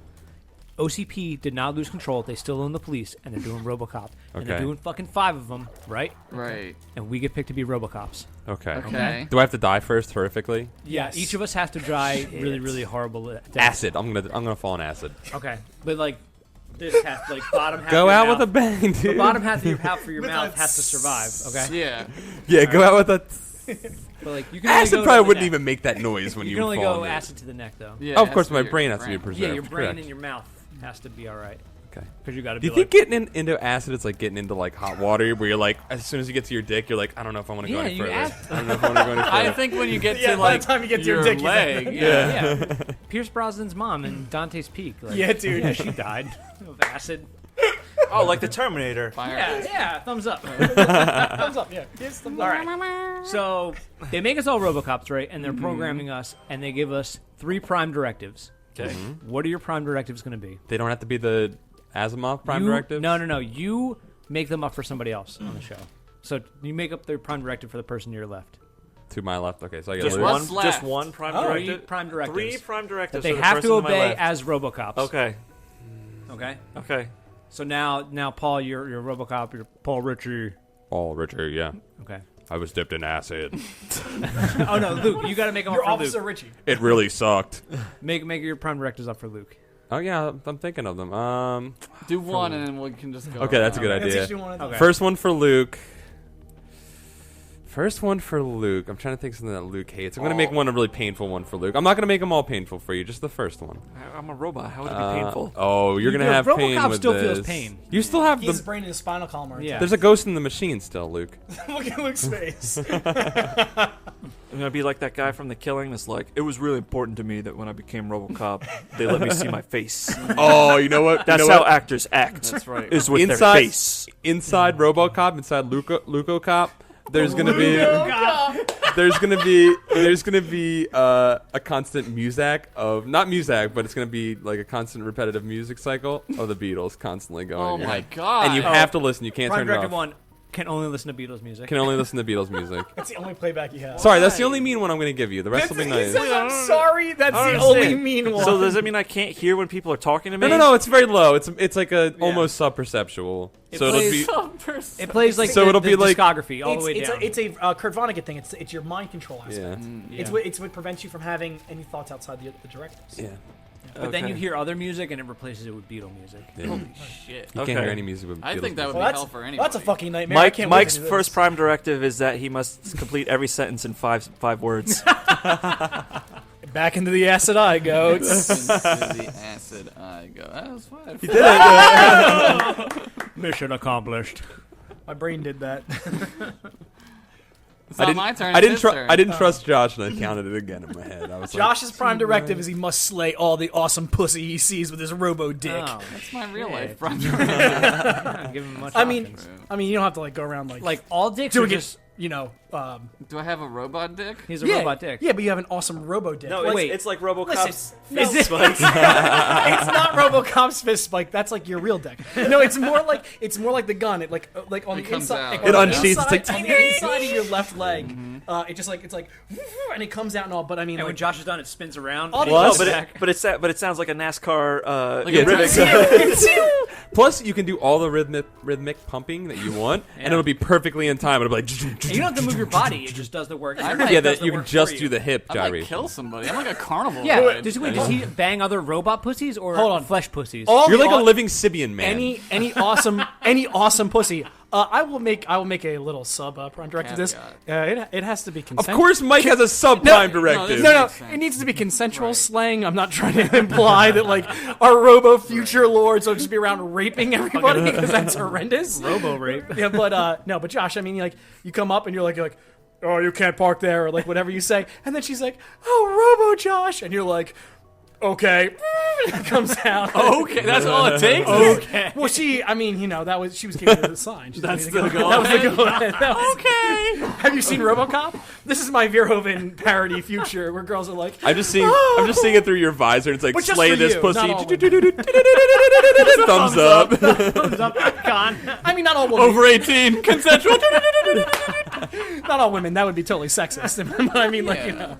OCP did not lose control. They still own the police, and they're doing RoboCop. And they're Okay. doing fucking 5 of them, right? Right. And we get picked to be RoboCops. Okay. Okay. Do I have to die first horrifically? Yeah, each of us has to die really, really horrible death. Acid. I'm gonna fall on acid. Okay, but like this half, like bottom half. Go of your out mouth, with a bang, dude. The bottom half of your With mouth a has to survive. Okay, Yeah. Yeah, go out with a. but like you can only Acid go probably to the wouldn't neck. even make that noise when You you can only fall go on it. acid to the neck though. Yeah. Oh, of it course, has my your brain has to be brain. preserved. Yeah, your brain Correct. and your mouth has to be all right Okay. because you got to Do be you like. think getting into acid is like getting into like hot water where you're like, as soon as you get to your dick, you're like, I don't know if I want to go Yeah, any you further. ask- I don't know if I want to go any further. I think when you get Yeah, to by like the time you get to your your dick, you leg, think- yeah. Pierce Brosnan's mom in Dante's Peak. Like, Yeah, dude. Yeah, she died of acid. Oh, like the Terminator. fire. Yeah, thumbs up. Thumbs up, yeah. Yes, thumbs All up. right. So they make us all RoboCops, right? And they're Mm-hmm. programming us, and they give us 3 prime directives. Okay. What are your prime directives going to be? They don't have to be the Asimov prime You- directive? No. You make them up for somebody else on the show. So you make up the prime directive for the person to your left. To my left. Okay, so I get Just Luke. one, What's left? just one prime Oh, directive. 3 prime directives. 3 prime That directives. they for the have person to to my obey left. as RoboCops. Okay. Okay. Okay. So now, Paul, you're RoboCop. You're Paul Ritchie. Oh, Richard, yeah. Okay. I was dipped in acid. Oh no, Luke, you got to make them You're up for Officer Luke. Richie. It really sucked. Make your prime directives up for Luke. Oh, yeah, I'm thinking of them. Do one and then we can just go. Okay, that's a good around. Let's idea. each do one of those. Okay. First one for Luke. I'm trying to think of something that Luke hates. I'm going to make one a really painful one for Luke. I'm not going to make them all painful for you, just the first one. I'm a robot. How would it be painful? Oh, you're going to Yeah, have pain RoboCop with still this. feels pain. You still have He has his the... brain in his spinal column. Right? Yeah. There's a ghost in the machine still, Luke. Look at Luke's face. I'm gonna be like that guy from The Killing. That's like, it was really important to me that when I became RoboCop, they let me see my face. Oh, you know what? That's you know how what? actors act. That's right. Is with their Inside- face. Inside RoboCop, inside Lucocop, there's gonna be a constant muzak of not muzak, but it's gonna be like a constant repetitive music cycle of the Beatles constantly going. Oh in your my head. god. And you have to listen. You can't Prime turn it directive off. 1 can only listen to Beatles music. Can only listen to Beatles music. That's the only playback he has. Sorry, that's the only mean one I'm gonna give you. The rest will be He nice. says, I'm sorry. That's I the don't only understand. mean one. So does that mean I can't hear when people are talking to me? No. It's very low. It's like a almost sub-perceptual. So it'll be. It plays like So the, it'll the be like- discography all the way down. It's a Kurt Vonnegut thing. It's your mind control aspect. Yeah. It's what prevents you from having any thoughts outside the directives. Yeah. But then Okay. you hear other music and it replaces it with Beatle music. Yeah. Shit. You Okay. can't hear any music with I Beatles think that would music. be hell for anybody. That's a fucking nightmare. I can't wait Mike's to do first this. prime directive is that he must complete every sentence in five words. Back into the acid eye goes. Into the acid I go. That was fine. Mission accomplished. My brain did that. It's not my turn. I it's his didn't turn. trust Josh, and I counted it again in my head. I was Josh's prime directive is he must slay all the awesome pussy he sees with his robo dick. Oh, That's my real Yeah. life, bro. not giving him much I mean, options. you don't have to like go around like all dicks doing are just it, Do I have a robot dick? he's a yeah, robot dick. Yeah, but you have an awesome robo dick. No, Like, wait. it's like RoboCop's Listen, fist spikes. it's not RoboCop's fist spike. That's like your real dick. No, it's more like the gun. It like on It the comes inside. out. on It the unsheathes, inside- it's like, on the inside of your left leg. It's like and it comes out and all. But I mean, And when like, Josh is done, it spins around. All the No, other- but it sounds like a NASCAR. Like a rhythmic- Plus, you can do all the rhythmic pumping that you want, and it'll be perfectly in time. It'll be like. And you don't have to move your body; it just does the work. I Your might- head Yeah, does that the you can work just for do you. the hip I might gyration. kill somebody. I'm like a carnival. Yeah. ride. Does he bang other robot pussies or Hold on. flesh pussies? All You're the like a au- living Sibian man. any awesome pussy. I will make a little sub prime directive to this. It has to be Of consensual. course, Mike has a subprime directive. No, Makes sense. it needs to be consensual slang. I'm not trying to imply that like our Robo future lords will just be around raping everybody because that's horrendous. Robo rape. Yeah, but no, but Josh, I mean, like you come up and you're like, oh, you can't park there, or like whatever you say, and then she's like, oh, Robo Josh, and you're like, okay, it comes out. Okay, that's all it takes. Okay. Well, she was giving her the sign. She's That's giving me the go. That was the go. That was- Okay. Have you seen RoboCop? This is my Verhoeven parody future where girls are like, I'm just seeing it through your visor. It's like But just slay for this you, pussy. not all Thumbs up. Thumbs up, icon. I mean, not all women. Over 18, consensual. Not all women. That would be totally sexist. But I mean, like, Yeah.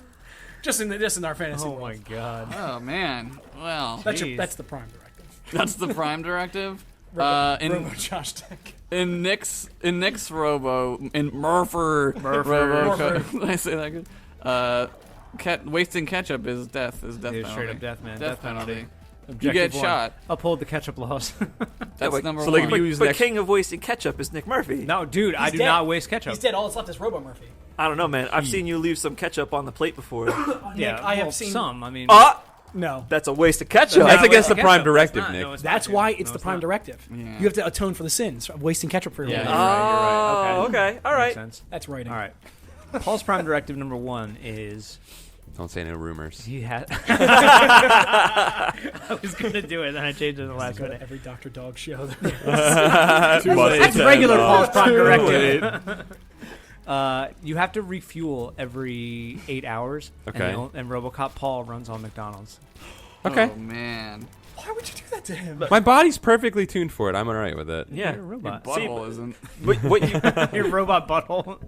just in our fantasy Oh world. my god. Oh man. Well, Jeez. That's the prime directive. that's the prime directive. Robo Josh Tech. In Nick's Robo in Robo. Did I say that good? Wasting ketchup is death. Is death Yeah, penalty. straight up death, man. Death penalty. You Objective get one. shot. Uphold the ketchup laws. That's but- number so, like, one. if you use But next- king of wasting ketchup is Nick Murphy. No, dude, I He's do dead. not waste ketchup. He's dead. All that's left is Robo Murphy. I don't know, man. I've seen you leave some ketchup on the plate before. Yeah, Nick, I have well, seen some. I mean, No. That's a waste of ketchup. That's not against the wasting prime ketchup. directive, It's not. Nick. No, it's That's not, why dude. it's No, the prime not. directive. Yeah. You have to atone for the sins of wasting ketchup for your Yeah, life. you're right. Oh, You're right. okay. All Makes right. sense. That's writing. All right. Paul's prime directive number one is Don't say no rumors. he had. I was gonna do it, then I changed it in the last Go to minute. every Dr. Dog show. That's regular Paul's prime directive. You have to refuel every 8 hours. Okay. And RoboCop Paul runs on McDonald's. Okay. Oh man. Why would you do that to him? My body's perfectly tuned for it. I'm alright with it. Yeah. You're a robot. Butthole isn't. What you, Your robot butthole.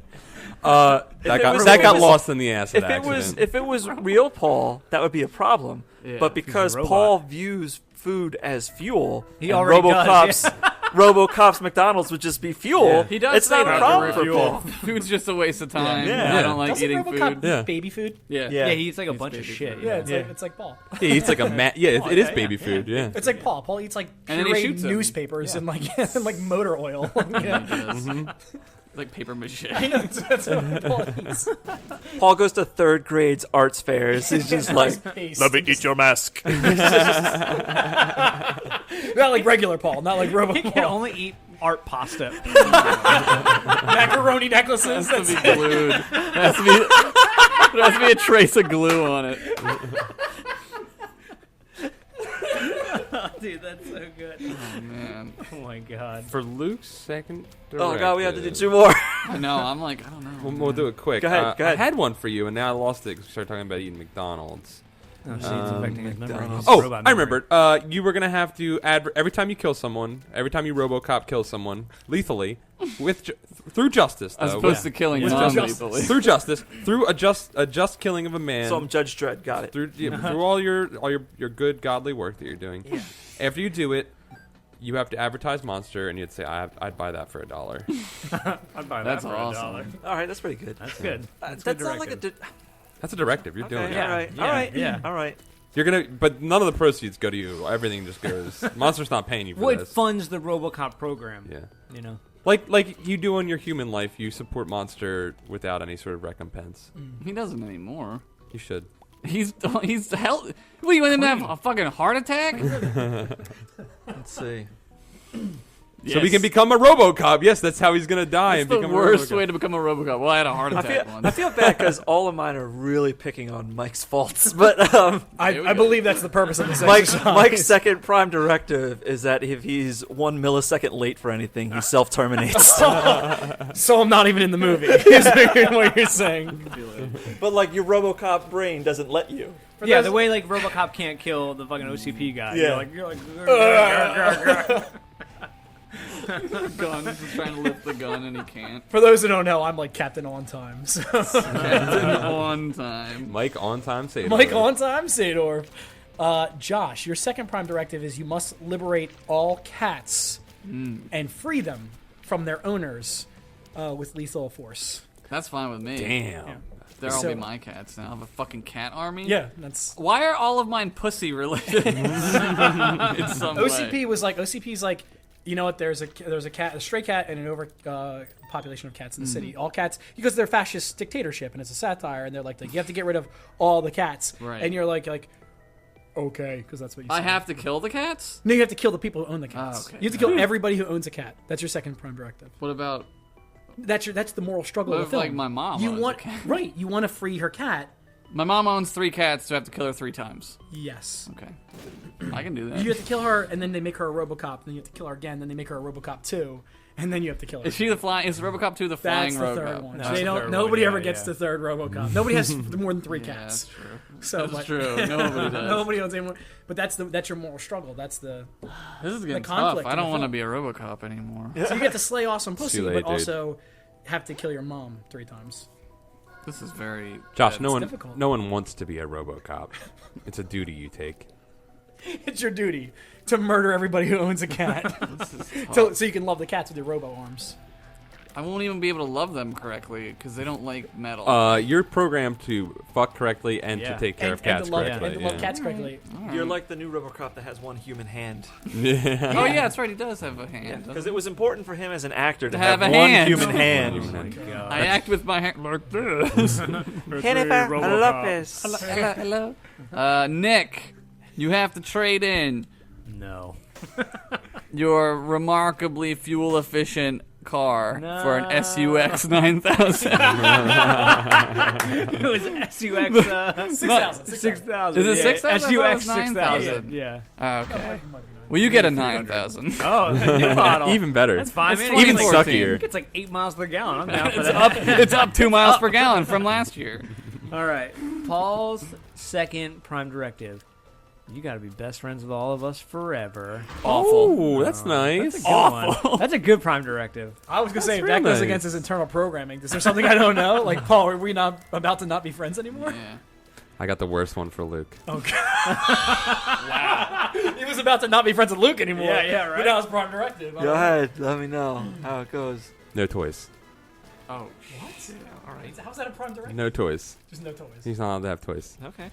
That it got was- lost in the acid if it was accident. if it was real Paul, that would be a problem. Yeah, but he's because a robot. Paul views food as fuel, He and already RoboCop's does, RoboCop's McDonald's would just be fuel. Yeah. He does It's say not a that problem for for refuel. Paul. Food's just a waste of time. Yeah. I don't like Doesn't eating RoboCop food. Yeah. baby food? Yeah. Yeah. Yeah, he eats like a He's bunch of baby shit. food. Yeah, it's like Paul. He eats like a it is baby food. Yeah. It's like Paul. Paul eats like And then he pureed shoots him. newspapers and like and like motor oil. Yeah. Like paper mache. I know, that's what Paul eats. Paul goes to third grade's arts fairs. He's just like, Let me eat your mask. Not like regular Paul, not like Robo He can Paul. only eat art pasta. Macaroni necklaces. It has That's to be glued. There has to be a trace of glue on it. Dude, that's so good. Oh man. Oh my god. For Luke's second oh god, we have to do directive- 2 more. I know. I'm like, I don't know. We'll do it quick. Go ahead, go ahead. I had one for you, and now I lost it because we started talking about eating McDonald's. Oh, see, it's affecting his memory. McDonald's. His Oh, robot I memory. remembered. You were gonna have to every time you kill someone, every time you RoboCop kills someone lethally, through justice, though, As opposed with- to killing With non-lethally. through justice, through a just killing of a man. So I'm Judge Dredd. Got it. through all your good godly work that you're doing. Yeah. After you do it, you have to advertise Monster, and you'd say, "I'd buy that for $1." I'd buy That's that for awesome. $1. All right, that's pretty good. That's good. That good sounds like a. directive. That's a directive. You're doing Okay, it. Yeah. all right, Yeah, all right, yeah. all right. You're gonna, but none of the proceeds go to you. Everything just goes. Monster's not paying you for Well, it this. funds the RoboCop program. Yeah. You know. Like you do in your human life, you support Monster without any sort of recompense. He doesn't anymore. You should. He's hell. What, you want him to have a fucking heart attack? Let's see. So we can become a RoboCop. Yes, that's how he's gonna die It's and the become worst a RoboCop. way to become a RoboCop. Well, I had a heart I attack feel, once. I feel bad because all of mine are really picking on Mike's faults. But Here we I go. believe that's the purpose of this Mike's exercise. second prime directive is that if he's 1 millisecond late for anything, he self-terminates. So I'm not even in the movie. Is what you're saying. But like your RoboCop brain doesn't let you. Yeah, those- the way like RoboCop can't kill the fucking OCP guy. Yeah. You're like gun. He's trying to lift the gun and he can't. For those who don't know, I'm like Captain On Time. So. One time. Mike on time save. Mike On Time, Sador. Josh, your second prime directive is you must liberate all cats and free them from their owners with lethal force. That's fine with me. Damn. Yeah. They'll all So- be my cats now. I have a fucking cat army. Yeah, that's Why are all of mine pussy related? In some OCP way. was like OCP's like, you know what? There's a stray cat, and an over population of cats in the city. All cats, because they're fascist dictatorship, and it's a satire, and they're like you have to get rid of all the cats, Right. and you're like okay, because that's what you. I say. have to kill the cats? No, you have to kill the people who own the cats. okay. You have to kill everybody who owns a cat. That's your second prime directive. What about That's the moral struggle What of if, the film. like, my mom you owns a want cat? right? You want to free her cat. my mom owns 3 cats, so I have to kill her 3 times. Yes. Okay. I can do that. You have to kill her, and then they make her a RoboCop. Then you have to kill her again. Then they make her a RoboCop 2, and then you have to kill her. Is she the flying? Is RoboCop 2 the flying That's the RoboCop? third one. No, They that's the don't. third Nobody one, ever yeah, gets yeah. the third RoboCop. Nobody has more than 3 Yeah, cats. that's true. So That's like- true. Nobody does. Nobody owns any more. But that's your moral struggle. That's the. This is getting tough. conflict I in the don't want to film. be a RoboCop anymore. So you get to slay awesome pussy, too late, but dude. also have to kill your mom 3 times. This is very. Josh, that's- difficult. no one wants to be a RoboCop. It's a duty you take. It's your duty to murder everybody who owns a cat, This is tough. so you can love the cats with your robo arms. I won't even be able to love them correctly because they don't like metal. You're programmed to fuck correctly and Yeah. to take care of And cats to love, correctly. and to love yeah. cats correctly. You're like the new RoboCop that has one human hand. Yeah. Oh yeah, that's right. He does have a hand. Because doesn't it was important for him as an actor to have have a one hand. human Oh hand. my he? God. I act with my hand like this. Jennifer Lopez. Hello. Nick, you have to trade in No. your remarkably fuel efficient car No. for an SUX 9000. It was SUX 6,000. 6,000. Is it 6,000? SUX I thought it was 6,000. 9,000. Yeah. Okay. Well, you get a 9,000. Oh, the new model. Even better. That's fine, man. Even It's like- suckier. It's like 8 miles per gallon. I'm down for It's that. up. It's up 2 miles per gallon from last year. All right. Paul's second prime directive. You got to be best friends with all of us forever. Awful. Oh, that's nice. That's a good one. That's a good prime directive. I was gonna say That's that real goes nice. against his internal programming. Is there something I don't know? Like Paul, are we not about to not be friends anymore? Yeah. I got the worst one for Luke. Okay. Wow. He was about to not be friends with Luke anymore. Yeah, yeah, right. But now it's prime directive. Go ahead. Let me know how it goes. No toys. Oh. Yeah, all right. How's that a prime directive? No toys. Just no toys. He's not allowed to have toys. Okay.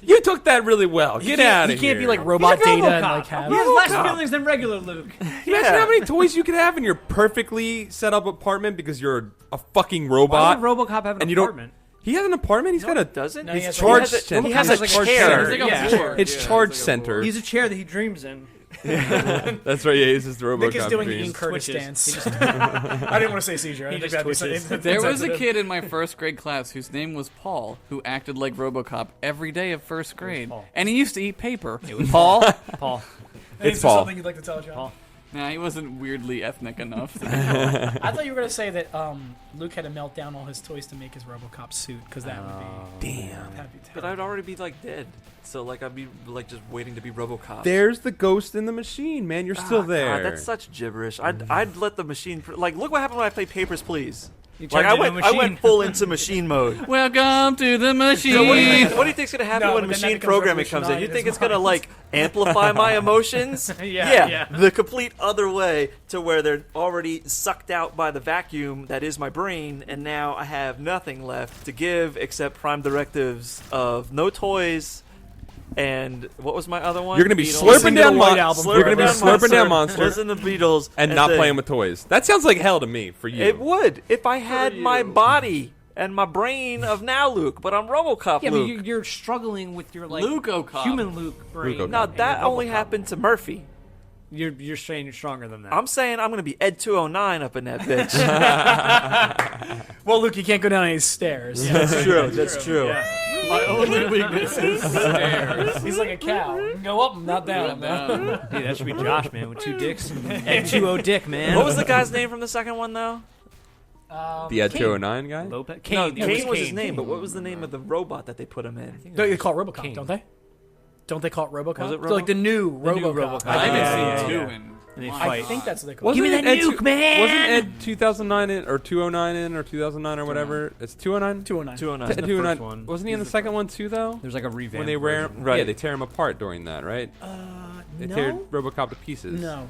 You took that really well. Get out He of here. can't be like robot He's a data and RoboCop. like have. He has less feelings than regular Luke. Imagine how many toys you could have in your perfectly set up apartment because you're a fucking robot. Why would RoboCop have an And you don't- apartment? He has an apartment. He's got a Doesn't No, he He's has a- charge he has a- center. He has He's a like a chair. It's like a Yeah. board. It's Yeah, charge like a center. board. He's a chair that he dreams in. That's right. Yeah, this is the RoboCop. Nick is doing the dreams. Ian Curtis Twitches. dance. I didn't want to say seizure. I He think just that'd be twitches. something There was a insensitive. kid in my first grade class whose name was Paul, who acted like RoboCop every day of first grade, Paul. and he used to eat paper. Paul? Paul. It's Is there Paul. something you'd like to tell, John? Paul. Nah, he wasn't weirdly ethnic enough. To I thought you were going to say that Luke had to melt down all his toys to make his RoboCop suit, because that would be... Damn. That'd be But terrible. I'd already be like dead. So like I'd be like just waiting to be RoboCop. There's the ghost in the machine, man. You're still God, there. that's such gibberish. I'd let the machine like look what happened when I played Papers, Please. You Like turned I into a went machine. full into machine mode. Welcome to the machine. So what do you think's gonna happen No, when but then that machine becomes programming comes in? You revolutionized think his it's gonna mind. like amplify my emotions? Yeah. The complete other way to where they're already sucked out by the vacuum that is my brain, and now I have nothing left to give except prime directives of no toys. And what was my other one? You're gonna be Beatles. slurping down White Mon- Album. You're gonna be slurping down Monster, Monster listen to the Beatles, and not then- playing with toys. That sounds like hell to me. For you, It would if I had my you. body and my brain of now Luke, but I'm RoboCop Yeah, but Luke. you're struggling with your like Luke-o-cop. human Luke brain. Luke-o-cop. No, and that your only RoboCop. happened to Murphy. You're saying you're stronger than that. I'm saying I'm gonna be Ed 209 up in that bitch. Well, Luke, you can't go down any stairs. That's true. That's true. My only weakness is stairs. He's like a cow. You can go up and not down. Hey, that should be Josh, man, with 2 dicks. And 2-0 dick, man. What was the guy's name from the second one though? the Ed 209 guy. Lopez? No, Kane. It Kane was his Kane. name, but what was the name of the robot that they put him in? They call it RoboCop, King. don't they? Don't they call it RoboCop? Was it So, like the new RoboCop. RoboCop. I haven't Yeah, seen yeah, two yeah. in. And they I fight. think that's what they call it. Give me Wasn't that Ed nuke, man! Wasn't Ed 2009 in or 209 in or 2009 or whatever? It's 209. 209. 209. the first 209. one. Wasn't he in the second one too though? There's like a revamp. When they wear, version. yeah, they tear him apart during that, right? They tear No. RoboCop to pieces. No.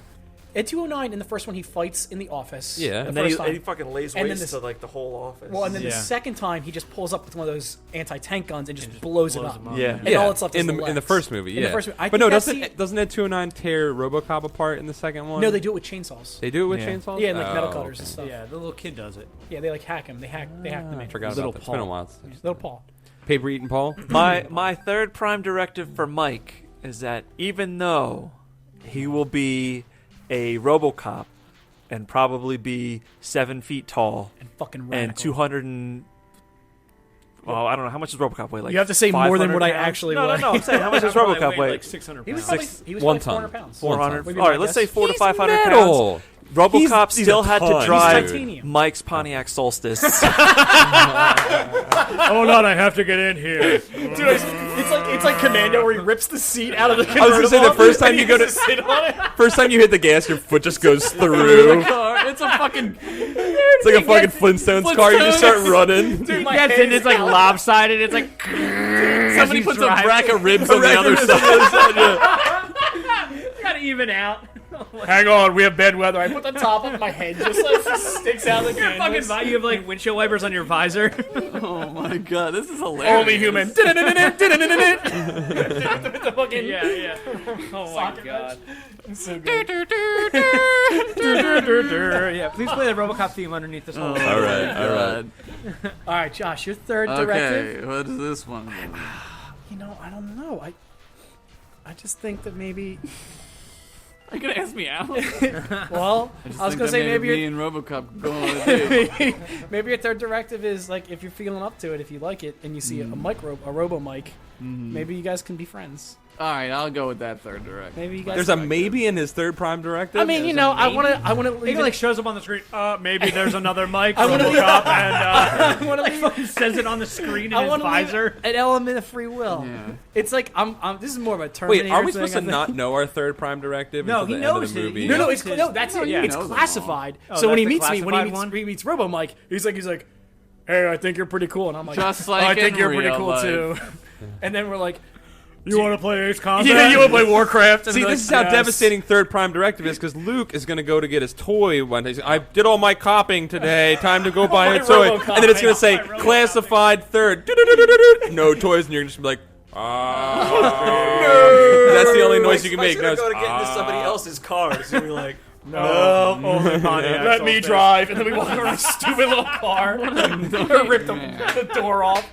Ed 209 in the first one, he fights in the office. Yeah. the And then first he time. fucking lays And then waste this- to like the whole office. Well, and then the Yeah. second time, he just pulls up with one of those anti-tank guns and just blows it up. Yeah. And all that's left is in the the legs. first movie. In Yeah, the first movie. I but think no, that's doesn't Ed 209 tear RoboCop apart in the second one? No, they do it with chainsaws. They do it with Yeah. chainsaws. Yeah, and like metal Oh, cutters okay. and stuff. Yeah, the little kid does it. Yeah, they like hack him. They hack the I man. forgot Little about that. It's been a Paul. while. Little Paul. Paper eating Paul. My third prime directive for Mike is that even though he will be a RoboCop and probably be 7 feet tall And fucking radical. and 200 and well, I don't know how much does RoboCop weigh. Like You have to say more than 500 what I pounds? actually no, weigh. No, I'm saying how much does RoboCop weigh? Like 600 He was pounds. probably, he was 1 probably 400 ton. pounds. 400. Would be All my right, let's say guess. 400 to 500 metal. pounds. RoboCop He's still a had to ton, drive dude. Titanium. Mike's Pontiac Solstice. Hold on, I have to get in here. Dude, it's like Commando where he rips the seat out of the I was convertible. gonna say the first time and you he go has to sit on it. first time you hit the gas, your foot just goes through. It's a fucking. It's like a fucking Flintstones car. You just start running. Dude, my Gets head in, is it's like out. lopsided. It's like Somebody puts a driving. rack of ribs on the other side. gotta even out. Hang on, we have bad weather. I put the top of my head just like sticks out of the Fucking, canvas. you have like windshield wipers on your visor. Oh my god, this is hilarious. Only human. The fucking yeah. Oh my Soccer god. It's so good. Yeah, please play the RoboCop theme underneath this whole. All right, all right. All right, Josh, your third directive. Okay, what is this one? You know, I don't know. I just think that maybe. Are you gonna ask me out? Well, I was gonna say maybe me your, and RoboCop go on a date. maybe your third directive is like if you're feeling up to it, if you like it, and you see a robo mic, maybe you guys can be friends. All right, I'll go with that third direct. Maybe you guys. There's a maybe in his third prime directive. I mean, you know, I want to He leave like it. shows up on the screen. Maybe there's another mic. I wanna RoboCop, and I want to like leave. fucking says it on the screen in I his want to leave visor. an element of free will. Yeah. It's like I'm. This is more of a Terminator. Wait, are we thing, supposed to I think. not know our third prime directive No, until he the end of knows the it. movie? He No, knows it's his- no. That's it. yeah. It's Knows them all. classified. Oh, So when he that's the meets me, when classified he meets Robo Mike, he's like, "Hey, I think you're pretty cool," and I'm like, Just "Oh, like I think in you're pretty real cool life. too." And then we're like, You want to play Ace Combat? "Yeah, you want to play Warcraft?" And See, we're this is like, how "Yes." devastating third prime directive is because Luke is going to go to get his toy one day. He's like, I did all my copying today. Time to go buy a My toy. RoboCop. And then it's going to say My RoboCop. classified third. Do-do-do-do-do-do. No toys, and you're just gonna be like, no. That's the only noise you can make. Mike's No, gonna it's, go to get into somebody else's car. So you're like, No, only Pontiac. Let me drive, and then we walk around a stupid little car, rip the door off,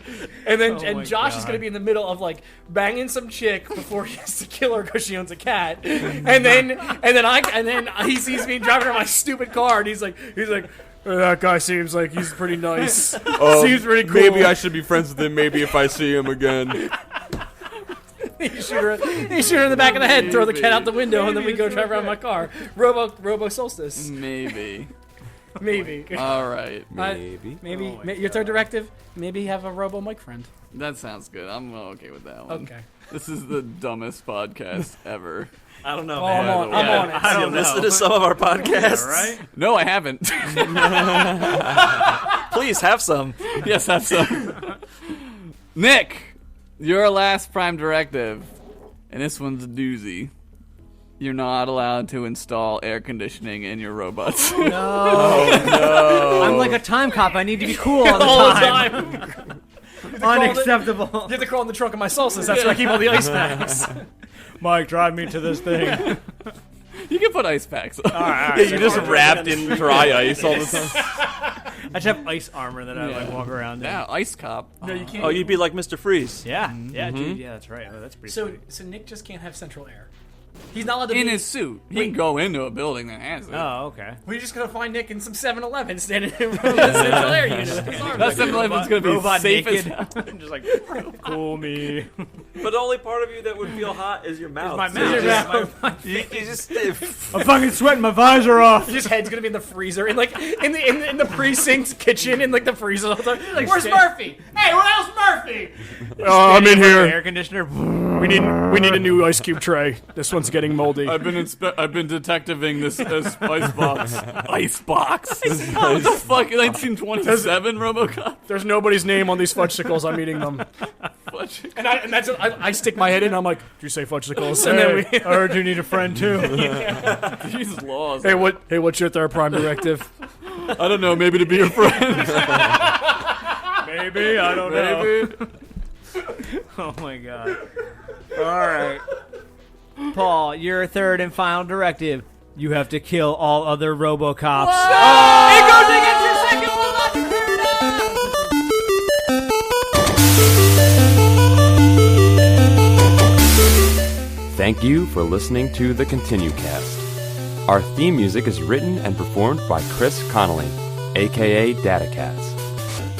and then my and Josh is God. gonna be in the middle of like banging some chick before he has to kill her because she owns a cat, and then he sees me driving around my stupid car, and he's like. That guy seems like he's pretty nice. Seems pretty cool. Maybe I should be friends with him. Maybe if I see him again. You shoot her in the back of the head, throw the cat out the window, and then we go drive around my car. Robo Solstice. Maybe. Maybe. All right. Maybe. Maybe your third directive. Maybe have a Robo Mike friend. That sounds good. I'm okay with that one. Okay. This is the dumbest podcast ever. I don't know, Oh, man. I'm on it. I don't know. Listen to some of our podcasts. Right? No, I haven't. Please have some. Yes, have some. Nick, your last prime directive, and this one's a doozy. You're not allowed to install air conditioning in your robots. I'm like a time cop. I need to be cool all the All the time. time. Unacceptable. You have to crawl in the trunk of my Solstice. That's where I keep all the ice packs. Mike, drive me to this thing. You can put ice packs on. Yeah, you're just wrapped in dry ice all the time. I just have ice armor that I like walk around in. Yeah, ice cop. No, you can't. Oh, you'd be like Mr. Freeze. Yeah, dude. Yeah, that's right. Oh, that's pretty. So sweet. so Nick just can't have central air. He's not allowed to In be. his suit. He can go into a building that has it. Oh, okay. We're just gonna find Nick in some 7-Eleven standing in front of the central air unit. That 7-Eleven's going to be Robot safe as naked. Just like cool me. But the only part of you that would feel hot is your mouth. My So mouth. you Yeah, just- my- You just I'm fucking sweating my visor off. His head's gonna be in the freezer, in the precinct kitchen, in like the freezer. All the time. Like Where's sta- Murphy? Hey, where's Murphy? Murphy. I'm in here. Air conditioner. We need a new ice cube tray. This one's getting moldy. I've been detectiving this icebox. Icebox. What the fuck? 1927 RoboCop. There's nobody's name on these fudgesicles. I'm eating them. And I stick my head in. I'm like, "Did you say fudgesicles?" And then I heard you need a friend too. These laws. Hey, what's your third prime directive? I don't know. Maybe to be your friend. Maybe I don't know. Oh my god. All right, Paul, your third and final directive: you have to kill all other RoboCops. It goes against your second one. Thank you for listening to the ContinueCast. Our theme music is written and performed by Chris Connolly, aka DataCats.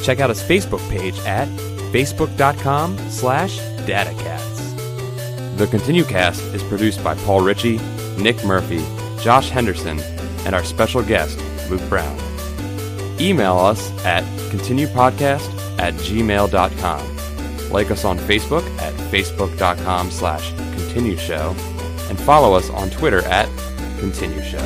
Check out his Facebook page at facebook.com/datacats. The ContinueCast is produced by Paul Ritchie, Nick Murphy, Josh Henderson, and our special guest, Luke Brown. Email us at continuepodcast@gmail.com. Like us on Facebook at facebook.com/continueshow, and follow us on Twitter at continueshow.